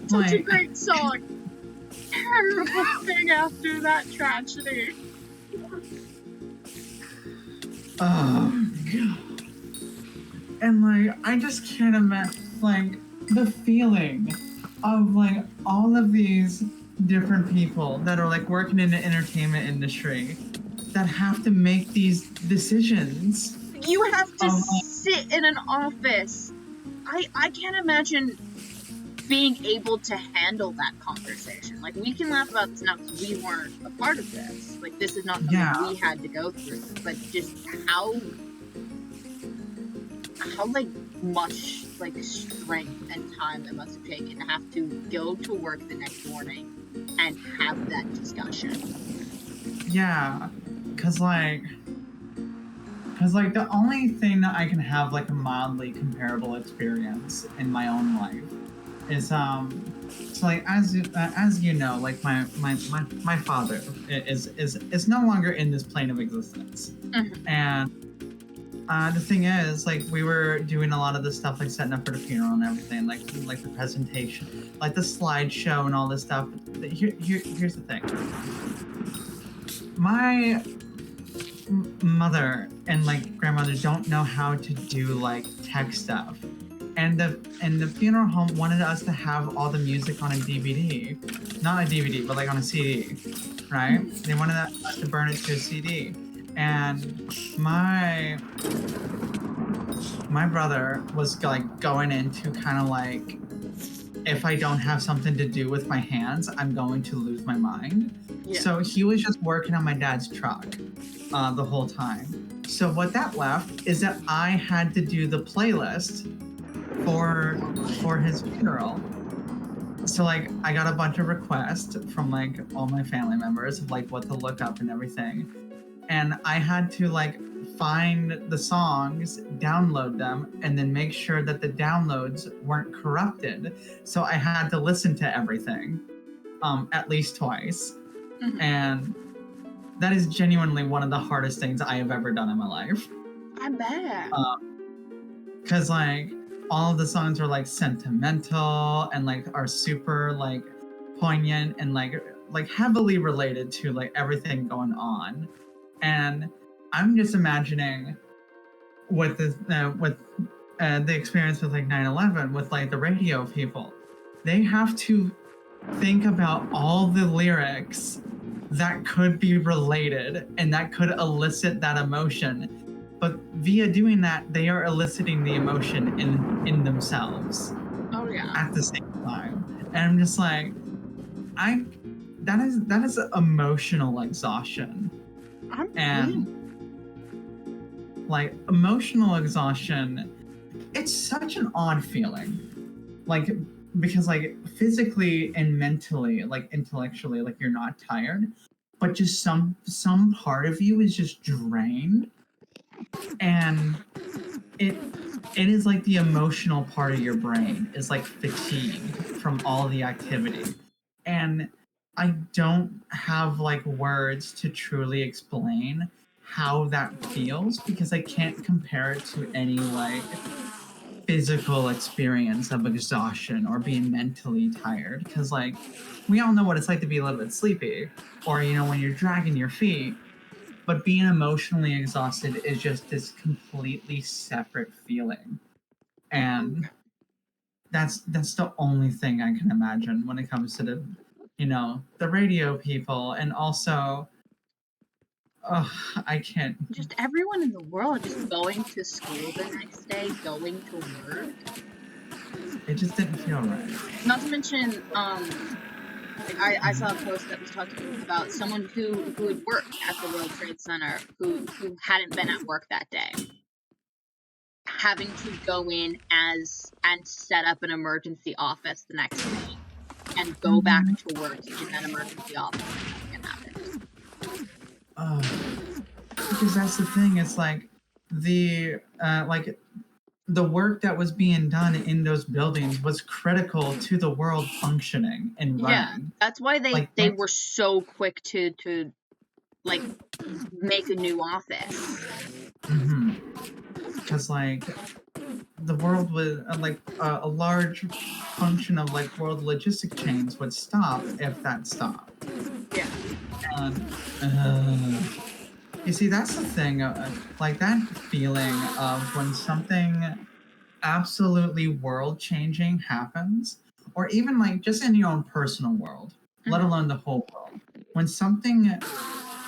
Such a Like- great song. Terrible thing after that tragedy. Oh god. And like, I just can't imagine like the feeling of like all of these different people that are like working in the entertainment industry that have to make these decisions. You have to Um, sit in an office. I can't imagine being able to handle that conversation. Like, we can laugh about this now because we weren't a part of this. Like, this is not something Yeah. we had to go through. But just how like much like strength and time it must have taken to have to go to work the next morning and have that discussion. Yeah, cause like the only thing that I can have like a mildly comparable experience in my own life is so like as you know, like my father is no longer in this plane of existence. Mhm. And the thing is, like, we were doing a lot of the stuff, like setting up for the funeral and everything, like the presentation, like the slideshow and all this stuff. Here's the thing. My mother and like grandmother don't know how to do like tech stuff, and the funeral home wanted us to have all the music on a DVD, not a DVD, but like on a CD, right? They wanted us to burn it to a CD. And my brother was like going into kind of like, if I don't have something to do with my hands, I'm going to lose my mind. Yeah. So he was just working on my dad's truck the whole time. So what that left is that I had to do the playlist for his funeral. So like I got a bunch of requests from like all my family members of like what to look up and everything. And I had to like find the songs, download them, and then make sure that the downloads weren't corrupted. So I had to listen to everything at least twice. Mhm. And that is genuinely one of the hardest things I have ever done in my life. I bet. Because like all of the songs are like sentimental and like are super like poignant and like heavily related to like everything going on. And I'm just imagining with this the experience with like 9/11 with like the radio people. They have to think about all the lyrics that could be related and that could elicit that emotion. But via doing that, they are eliciting the emotion in themselves Oh yeah. at the same time. And I'm just like, that is emotional exhaustion. And like emotional exhaustion, it's such an odd feeling. Like, because like physically and mentally, like intellectually, like you're not tired, but just some part of you is just drained. And it is like the emotional part of your brain is like fatigued from all the activity. And I don't have like words to truly explain how that feels because I can't compare it to any like physical experience of exhaustion or being mentally tired. Because like we all know what it's like to be a little bit sleepy, or you know when you're dragging your feet. But being emotionally exhausted is just this completely separate feeling, and that's the only thing I can imagine when it comes to the, you know, the radio people, and also, I can't. Just everyone in the world just going to school the next day, going to work. It just didn't feel right. Not to mention, like I saw a post that was talking about someone who had worked at the World Trade Center who hadn't been at work that day, having to go in and set up an emergency office the next day and go back to work in that emergency office when it happened. Because that's the thing. It's like the work that was being done in those buildings was critical to the world functioning and running. Yeah, that's why they were so quick to like make a new office. Because like the world would a large function of like world logistic chains would stop if that stopped. Yeah. And you see, that's the thing. Like that feeling of when something absolutely world changing happens, or even like just in your own personal world, let alone the whole world. When something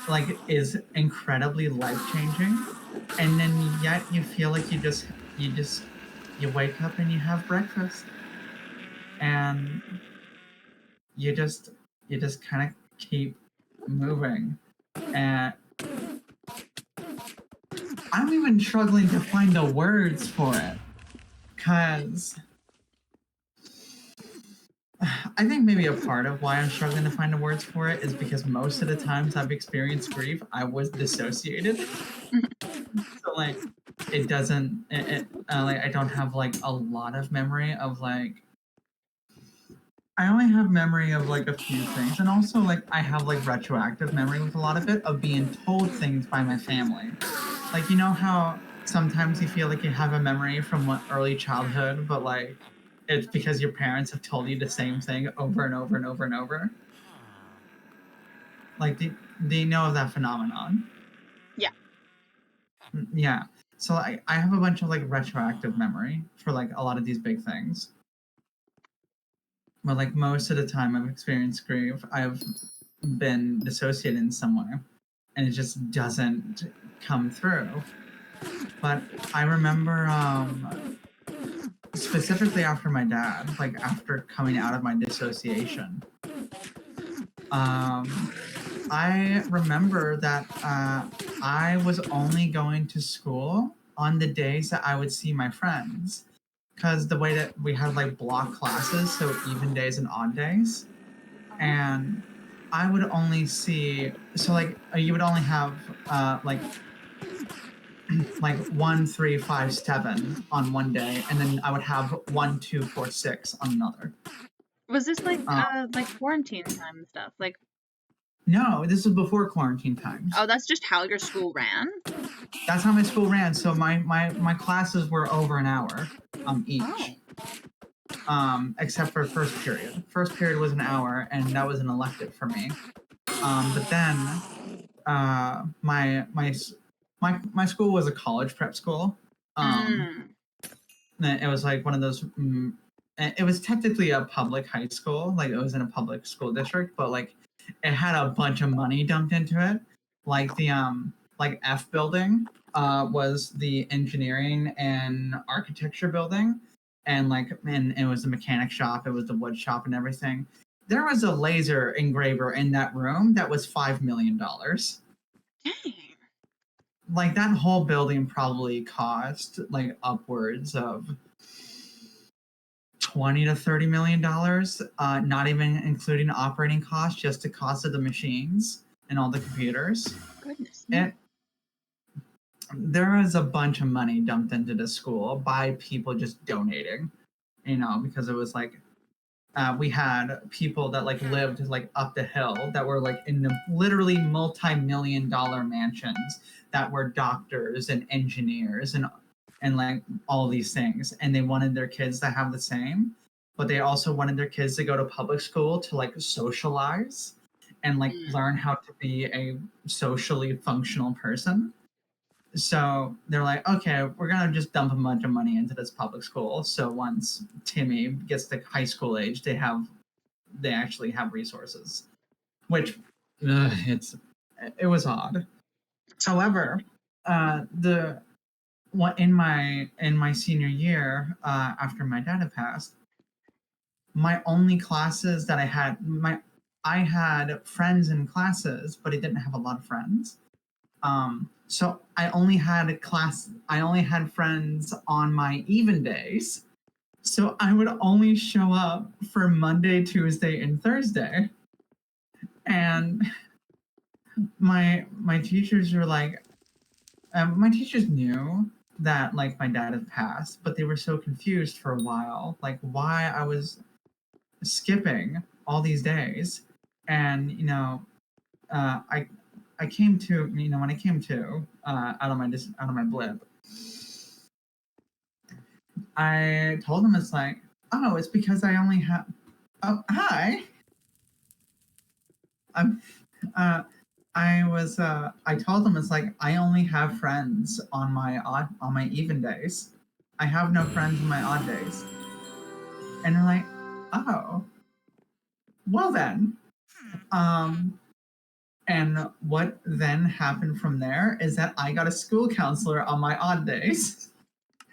like is incredibly life changing, and then yet you feel like you wake up and you have breakfast, and you just kind of keep moving. And I'm even struggling to find the words for it, because I think maybe a part of why I'm struggling to find the words for it is because most of the times I've experienced grief, I was dissociated. So like, it doesn't, like I don't have like a lot of memory of like. I only have memory of like a few things, and also like I have like retroactive memory with a lot of it of being told things by my family. Like, you know how sometimes you feel like you have a memory from early childhood, but like it's because your parents have told you the same thing over and over and over and over. Like, do you know of that phenomenon? Yeah. Yeah. So I have a bunch of like retroactive memory for like a lot of these big things. But like most of the time I've experienced grief, I've been dissociated in some way, and it just doesn't come through. But I remember specifically after my dad, like after coming out of my dissociation, I remember that I was only going to school on the days that I would see my friends, because the way that we had like block classes, so even days and odd days, and I would only see, so like you would only have like 1, 3, 5, 7 on one day, and then I would have 1, 2, 4, 6 on another. Was this like Um, quarantine time and stuff? Like, no, this was before quarantine times. oh, that's just how your school ran? That's how my school ran. So my classes were over an hour each. Except for first period. First period was an hour, and that was an elective for me. But then my school was a college prep school. It was like one of those. It was technically a public high school, like it was in a public school district, but like it had a bunch of money dumped into it. Like the like F building was the engineering and architecture building, and it was the mechanic shop, it was the wood shop and everything. There was a laser engraver in that room that was $5 million. Dang. Like that whole building probably cost like upwards of 20 to 30 million dollars, not even including operating costs, just the cost of the machines and all the computers. Goodness. And there was a bunch of money dumped into the school by people just donating, because it was like we had people that like lived like up the hill that were like in the literally multi-million dollar mansions that were doctors and engineers and like all these things, and they wanted their kids to have the same, but they also wanted their kids to go to public school to like socialize and like learn how to be a socially functional person. So they're like, okay, we're gonna just dump a bunch of money into this public school, so once Timmy gets to high school age, they actually have resources, which it was odd. However, the what in my senior year, after my dad had passed, my only classes that I had friends in classes, but I didn't have a lot of friends. So I only had friends on my even days. So I would only show up for Monday, Tuesday, and Thursday. And my teachers were like, my teachers knew that like my dad had passed, but they were so confused for a while, like why I was skipping all these days. And I came to, when I came to out of my blip, I told him, it's like, oh, it's because I only have. Oh, hi. I told them, it's like, I only have friends on my even days. I have no friends on my odd days. And they're like, oh, well then. And what then happened from there is that I got a school counselor on my odd days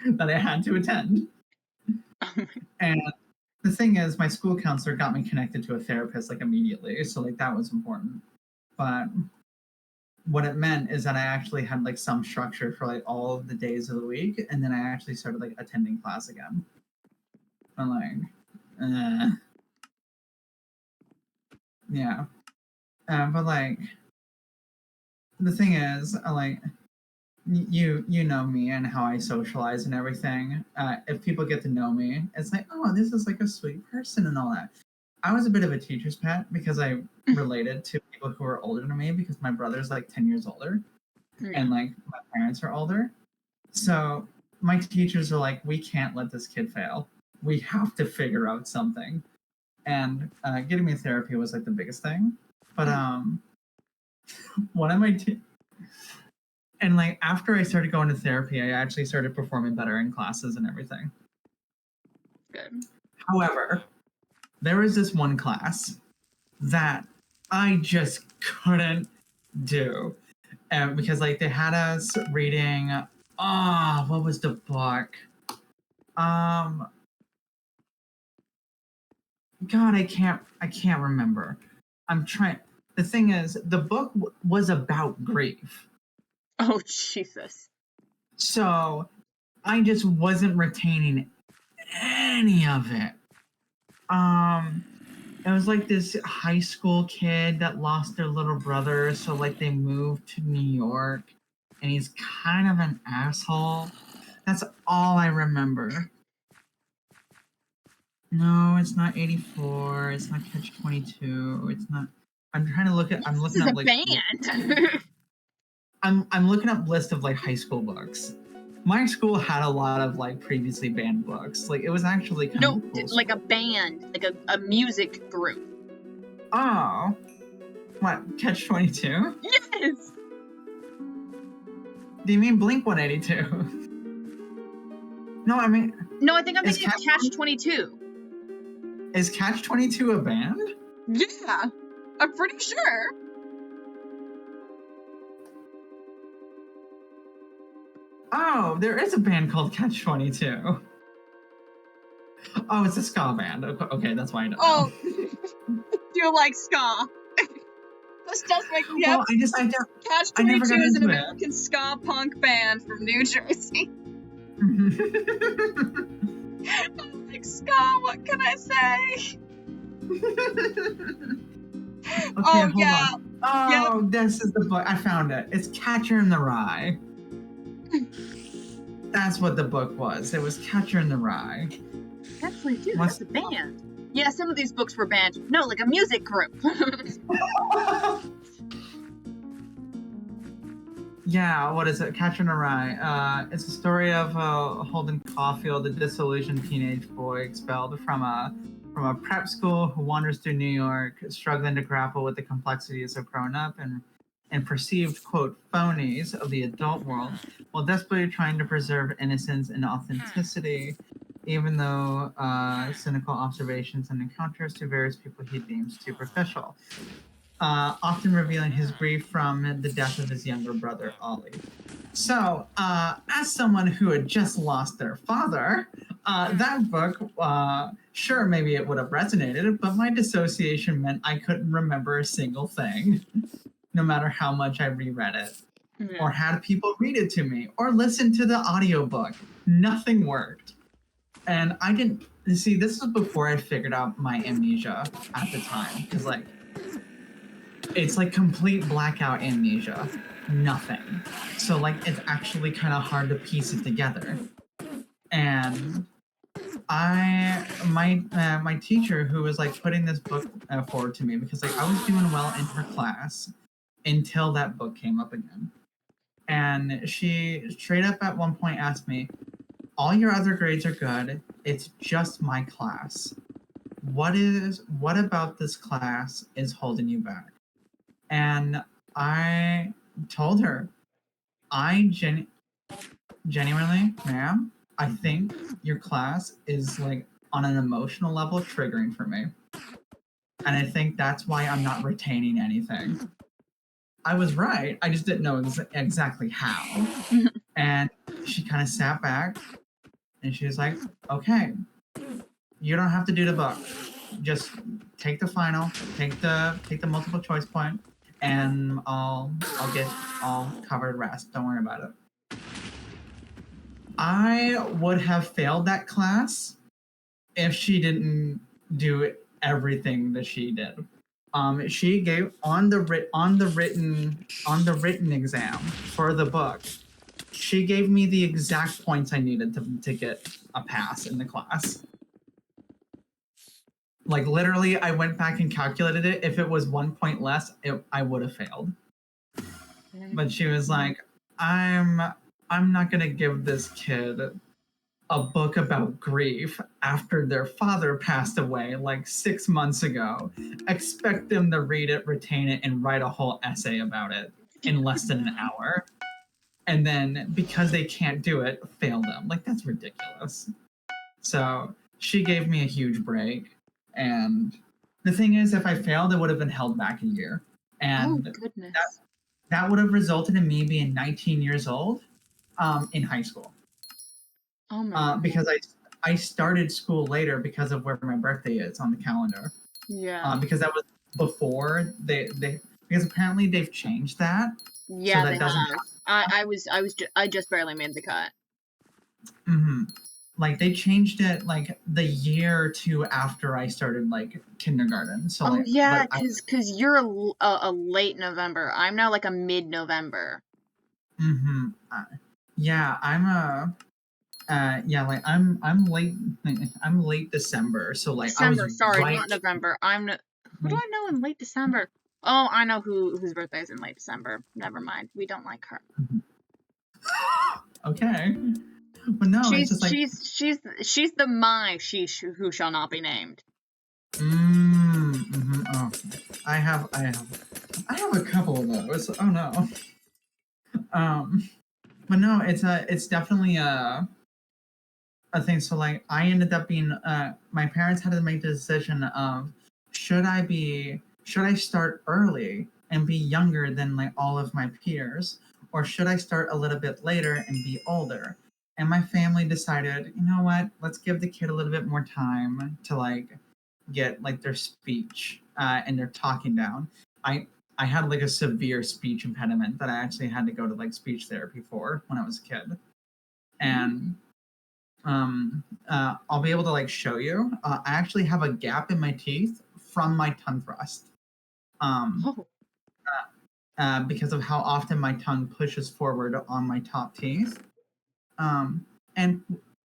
that I had to attend. And the thing is, my school counselor got me connected to a therapist like immediately, so like that was important. But what it meant is that I actually had like some structure for like all of the days of the week, and then I actually started like attending class again. I'm like, yeah. But like, the thing is, like, you know me and how I socialize and everything. If people get to know me, it's like, oh, this is like a sweet person and all that. I was a bit of a teacher's pet because I related to people who are older than me because my brother's like 10 years older and like my parents are older. So my teachers are like, we can't let this kid fail. We have to figure out something. And getting me therapy was like the biggest thing. But one of my and like after I started going to therapy, I actually started performing better in classes and everything. Good. However, there was this one class that I just couldn't do. Because like they had us reading, what was the book? God, I can't remember. I'm trying. The thing is, the book was about grief. Oh, Jesus. So I just wasn't retaining any of it. It was like this high school kid that lost their little brother, so like they moved to New York, and he's kind of an asshole. That's all I remember. No, it's not 84. It's not Catch 22. It's not. I'm trying to look at. I'm looking This is up a like. band. I'm looking up list of like high school books. My school had a lot of like previously banned books. Like it was actually kind of a cool like school. a band, like a music group. Oh, what? Catch 22? Yes. Do you mean Blink 182? No, I mean. No, I think I'm thinking of Catch 22. Is Catch 22 a band? Yeah, I'm pretty sure. Oh, there is a band called Catch 22. Oh, it's a ska band. Okay, that's why I don't know. Do you like ska? This does make me Well, I don't. Catch I never 22 got is an into it. American ska punk band from New Jersey. I like ska, what can I say? Okay, hold on. Oh, this is the book. I found it. It's Catcher in the Rye. That's what the book was. It was Catcher in the Rye. Catch 22, that's a band. Yeah, some of these books were banned. No, like a music group. Yeah, what is it? Catcher in the Rye. It's a story of Holden Caulfield, a disillusioned teenage boy expelled from a prep school who wanders through New York, struggling to grapple with the complexities of growing up and perceived, quote, phonies of the adult world, while desperately trying to preserve innocence and authenticity, even though cynical observations and encounters to various people he deems superficial. Often revealing his grief from the death of his younger brother, Ollie. So, as someone who had just lost their father, that book, sure, maybe it would have resonated, but my dissociation meant I couldn't remember a single thing, no matter how much I reread it, or had people read it to me, or listen to the audiobook. Nothing worked. And I didn't, see, this was before I figured out my amnesia at the time, because, like, it's like complete blackout amnesia. Nothing. So like it's actually kind of hard to piece it together. And my teacher who was like putting this book forward to me because like I was doing well in her class until that book came up again. And she straight up at one point asked me, all your other grades are good. It's just my class. What about this class is holding you back? And I told her, I genuinely, ma'am, I think your class is like on an emotional level triggering for me. And I think that's why I'm not retaining anything. I was right. I just didn't know exactly how. And she kind of sat back and she was like, okay, you don't have to do the book. Just take the final, take the multiple choice point, and I'll get all covered rest. Don't worry about it. I would have failed that class if she didn't do everything that she did. She gave on the written exam for the book. She gave me the exact points I needed to get a pass in the class. Like literally, I went back and calculated it. If it was 1 point less, I would have failed. But she was like, I'm not gonna give this kid a book about grief after their father passed away like 6 months ago. Expect them to read it, retain it, and write a whole essay about it in less than an hour. And then because they can't do it, fail them. Like, that's ridiculous. So she gave me a huge break. And the thing is, if I failed, it would have been held back a year. And goodness. that would have resulted in me being 19 years old in high school. Oh my because I started school later because of where my birthday is on the calendar. Yeah. Because that was before they because apparently they've changed that. Yeah, so that they doesn't have. I just barely made the cut. Mm-hmm. Like they changed it like the year or two after I started like kindergarten. So like, yeah, because you're a late November. I'm now like a mid-November. Mm-hmm. Yeah, I'm a. Like I'm late. I'm late December, so like December. I was Sorry, right. not November. Who do I know in late December? Oh, I know whose birthday is in late December. Never mind. We don't like her. Okay, but no, it's just like she's the my who shall not be named. Mm-hmm. Oh, I have a couple of those. Oh no. But no, it's definitely a thing. So like, I ended up being my parents had to make the decision of should I start early and be younger than like all of my peers, or should I start a little bit later and be older? And my family decided, you know what, let's give the kid a little bit more time to like get like their speech and their talking down. I had like a severe speech impediment that I actually had to go to like speech therapy for when I was a kid. And I'll be able to like show you. I actually have a gap in my teeth from my tongue thrust. Because of how often my tongue pushes forward on my top teeth. And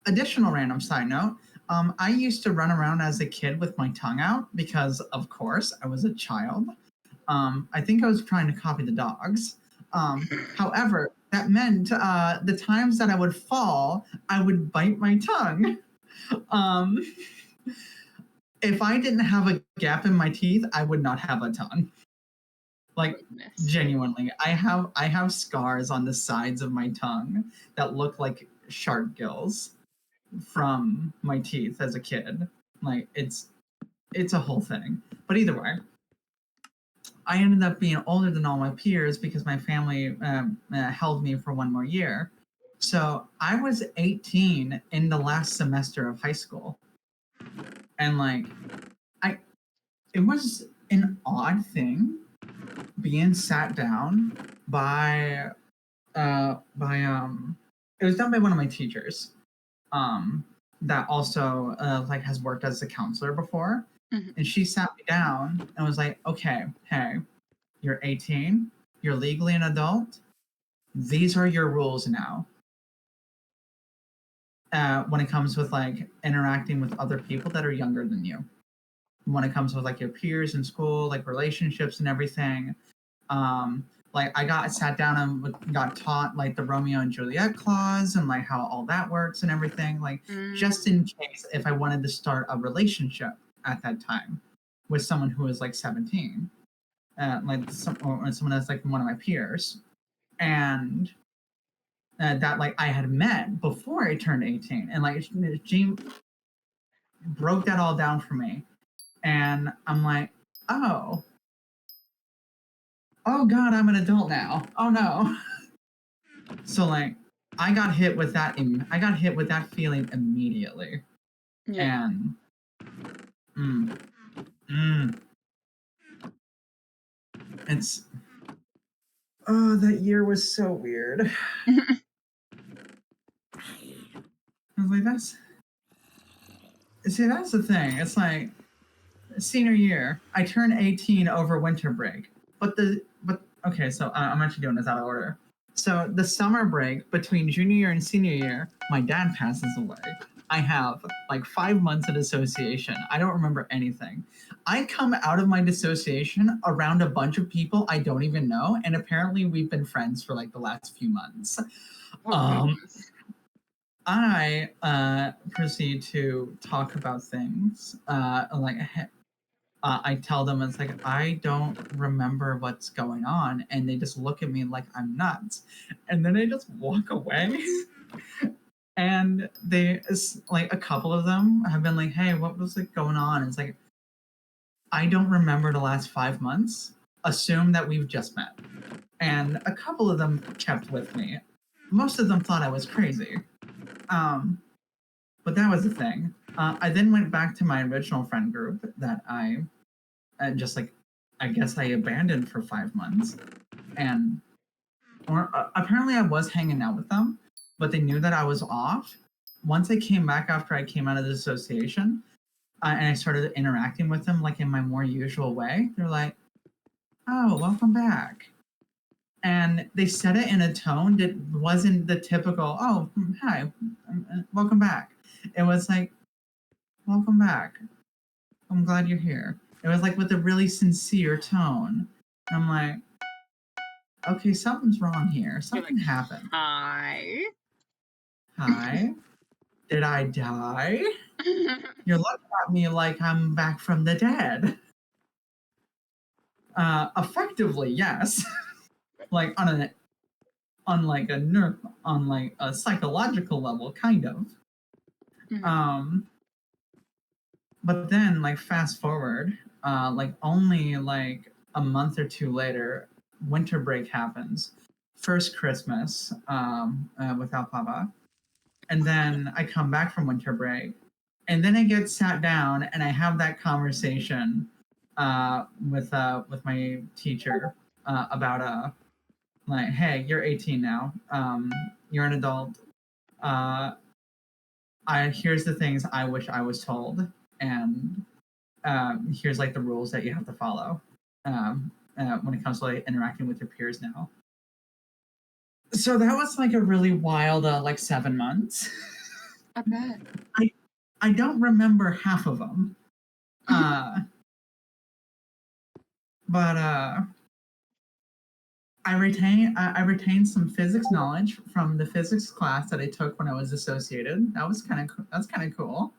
additional random side note, I used to run around as a kid with my tongue out because, of course, I was a child. I think I was trying to copy the dogs. However, that meant the times that I would fall, I would bite my tongue. If I didn't have a gap in my teeth, I would not have a tongue. Like, genuinely, I have scars on the sides of my tongue that look like shark gills from my teeth as a kid. Like, it's a whole thing. But either way, I ended up being older than all my peers because my family held me for one more year. So I was 18 in the last semester of high school. And like, it was an odd thing being sat down by it was done by one of my teachers that also like has worked as a counselor before. Mm-hmm. And she sat me down and was like, okay, hey, you're 18, you're legally an adult, these are your rules now when it comes with like interacting with other people that are younger than you, when it comes with like your peers in school, like relationships and everything. Like I sat down and got taught like the Romeo and Juliet clause and like how all that works and everything. Like just in case if I wanted to start a relationship at that time with someone who was like 17, like someone that's like one of my peers, and that like I had met before I turned 18, and like she broke that all down for me, and I'm like, oh God, I'm an adult now. Oh no. So like I got hit with that feeling immediately. Yeah. And it's that year was so weird. I was like, that's the thing. It's like senior year, I turned 18 over winter break. But okay, so I'm actually doing this out of order. So the summer break between junior year and senior year, my dad passes away. I have like 5 months of dissociation. I don't remember anything. I come out of my dissociation around a bunch of people I don't even know, and apparently we've been friends for like the last few months. I proceed to talk about things I tell them, it's like, I don't remember what's going on. And they just look at me like I'm nuts. And then I just walk away. And like a couple of them have been like, hey, what was like going on? It's like, I don't remember the last 5 months. Assume that we've just met. And a couple of them kept with me. Most of them thought I was crazy. But that was the thing. I then went back to my original friend group that I just like, I guess I abandoned for 5 months, and apparently I was hanging out with them, but they knew that I was off. Once I came back after I came out of the association, and I started interacting with them like in my more usual way, they're like, "Oh, welcome back," and they said it in a tone that wasn't the typical, "Oh, hi, welcome back." It was like, "Welcome back. I'm glad you're here." It was like with a really sincere tone. And I'm like, okay, something's wrong here. Something happened. Hi. Hi. Did I die? You're looking at me like I'm back from the dead. Effectively, yes. Like on a psychological level, kind of. But then, like, fast forward, like only like a month or two later, winter break happens. First Christmas without Papa, and then I come back from winter break, and then I get sat down and I have that conversation with my teacher about like, hey, you're 18 now, you're an adult. Here's the things I wish I was told, and here's like the rules that you have to follow when it comes to like interacting with your peers now. So that was like a really wild like 7 months. I bet. I don't remember half of them, but I retained some physics knowledge from the physics class that I took when I was associated. That's kind of cool.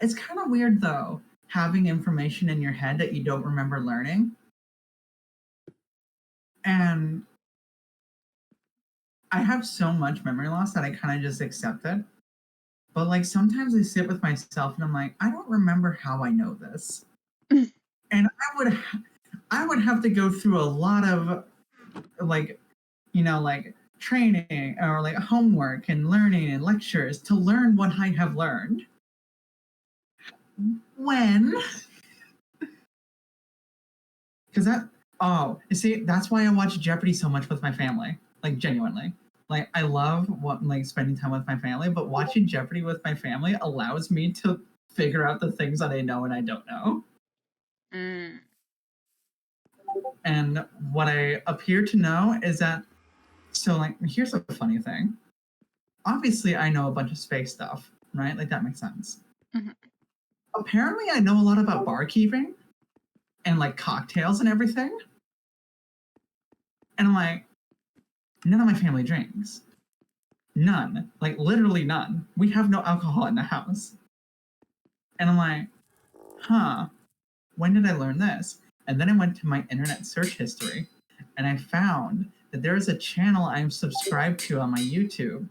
It's kind of weird though, having information in your head that you don't remember learning. And I have so much memory loss that I kind of just accept it. But like sometimes I sit with myself and I'm like, I don't remember how I know this. And I would have to go through a lot of like, like training or like homework and learning and lectures to learn what I have learned. When? Because you see, that's why I watch Jeopardy so much with my family. Like genuinely. Like I love spending time with my family, but watching Jeopardy with my family allows me to figure out the things that I know and I don't know. And what I appear to know is that, so like, here's a funny thing. Obviously, I know a bunch of space stuff, right? Like that makes sense. Apparently, I know a lot about barkeeping. and like cocktails and everything. And I'm like, none of my family drinks. None. Like, literally none. We have no alcohol in the house. And I'm like, huh, when did I learn this? And then I went to my internet search history and I found that there is a channel I'm subscribed to on my YouTube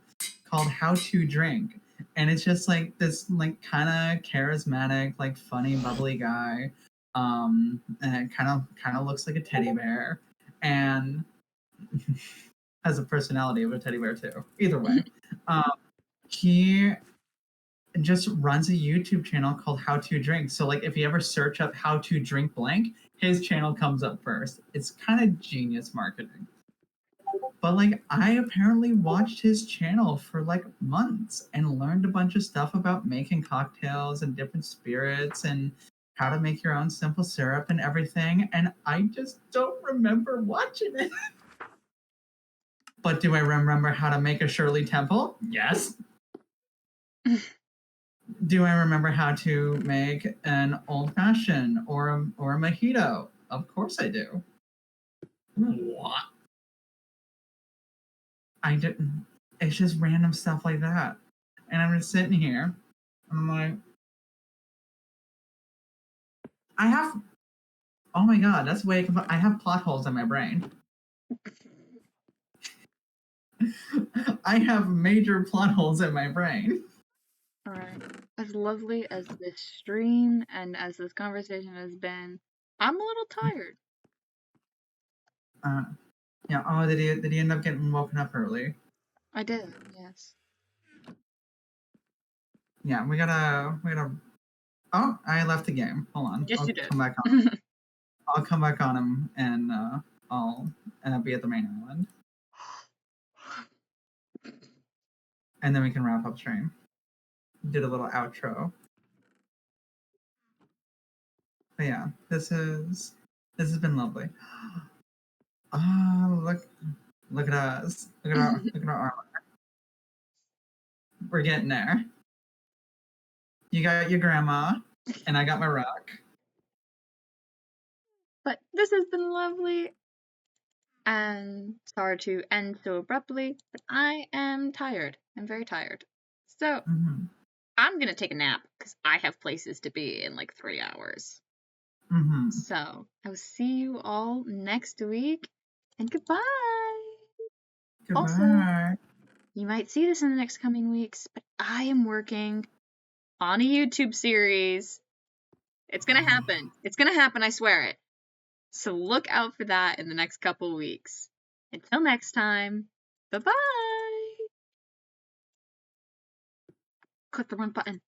called How to Drink. And it's just like this like kind of charismatic, like funny, bubbly guy. And kind of looks like a teddy bear and has a personality of a teddy bear too. Either way, he just runs a YouTube channel called How to Drink. So like if you ever search up how to drink blank, his channel comes up first. It's kind of genius marketing. But like I apparently watched his channel for like months and learned a bunch of stuff about making cocktails and different spirits and how to make your own simple syrup and everything. And I just don't remember watching it. But do I remember how to make a Shirley Temple? Yes. Do I remember how to make an old fashioned or a mojito? Of course I do. What? I didn't. It's just random stuff like that. And I'm just sitting here. And I'm like, I have. Oh my god, that's way. I have plot holes in my brain. I have major plot holes in my brain. Alright. As lovely as this stream and as this conversation has been, I'm a little tired. Yeah. Oh, did he end up getting woken up early? I did, yes. Yeah, we gotta. Oh, I left the game. Hold on. Yes, I'll you did. come back on. I'll come back on him and I'll be at the main island. And then we can wrap up stream. Did a little outro. But yeah, this has been lovely. Oh, look at us. Look at our armor. We're getting there. You got your grandma, and I got my rock. But this has been lovely. And sorry to end so abruptly, but I am tired. I'm very tired. So, I'm gonna take a nap, because I have places to be in like 3 hours. So, I will see you all next week, and goodbye! Goodbye. Also, you might see this in the next coming weeks, but I am working on a YouTube series. It's gonna happen. It's gonna happen, I swear it. So look out for that in the next couple weeks. Until next time, bye-bye! Click the wrong button.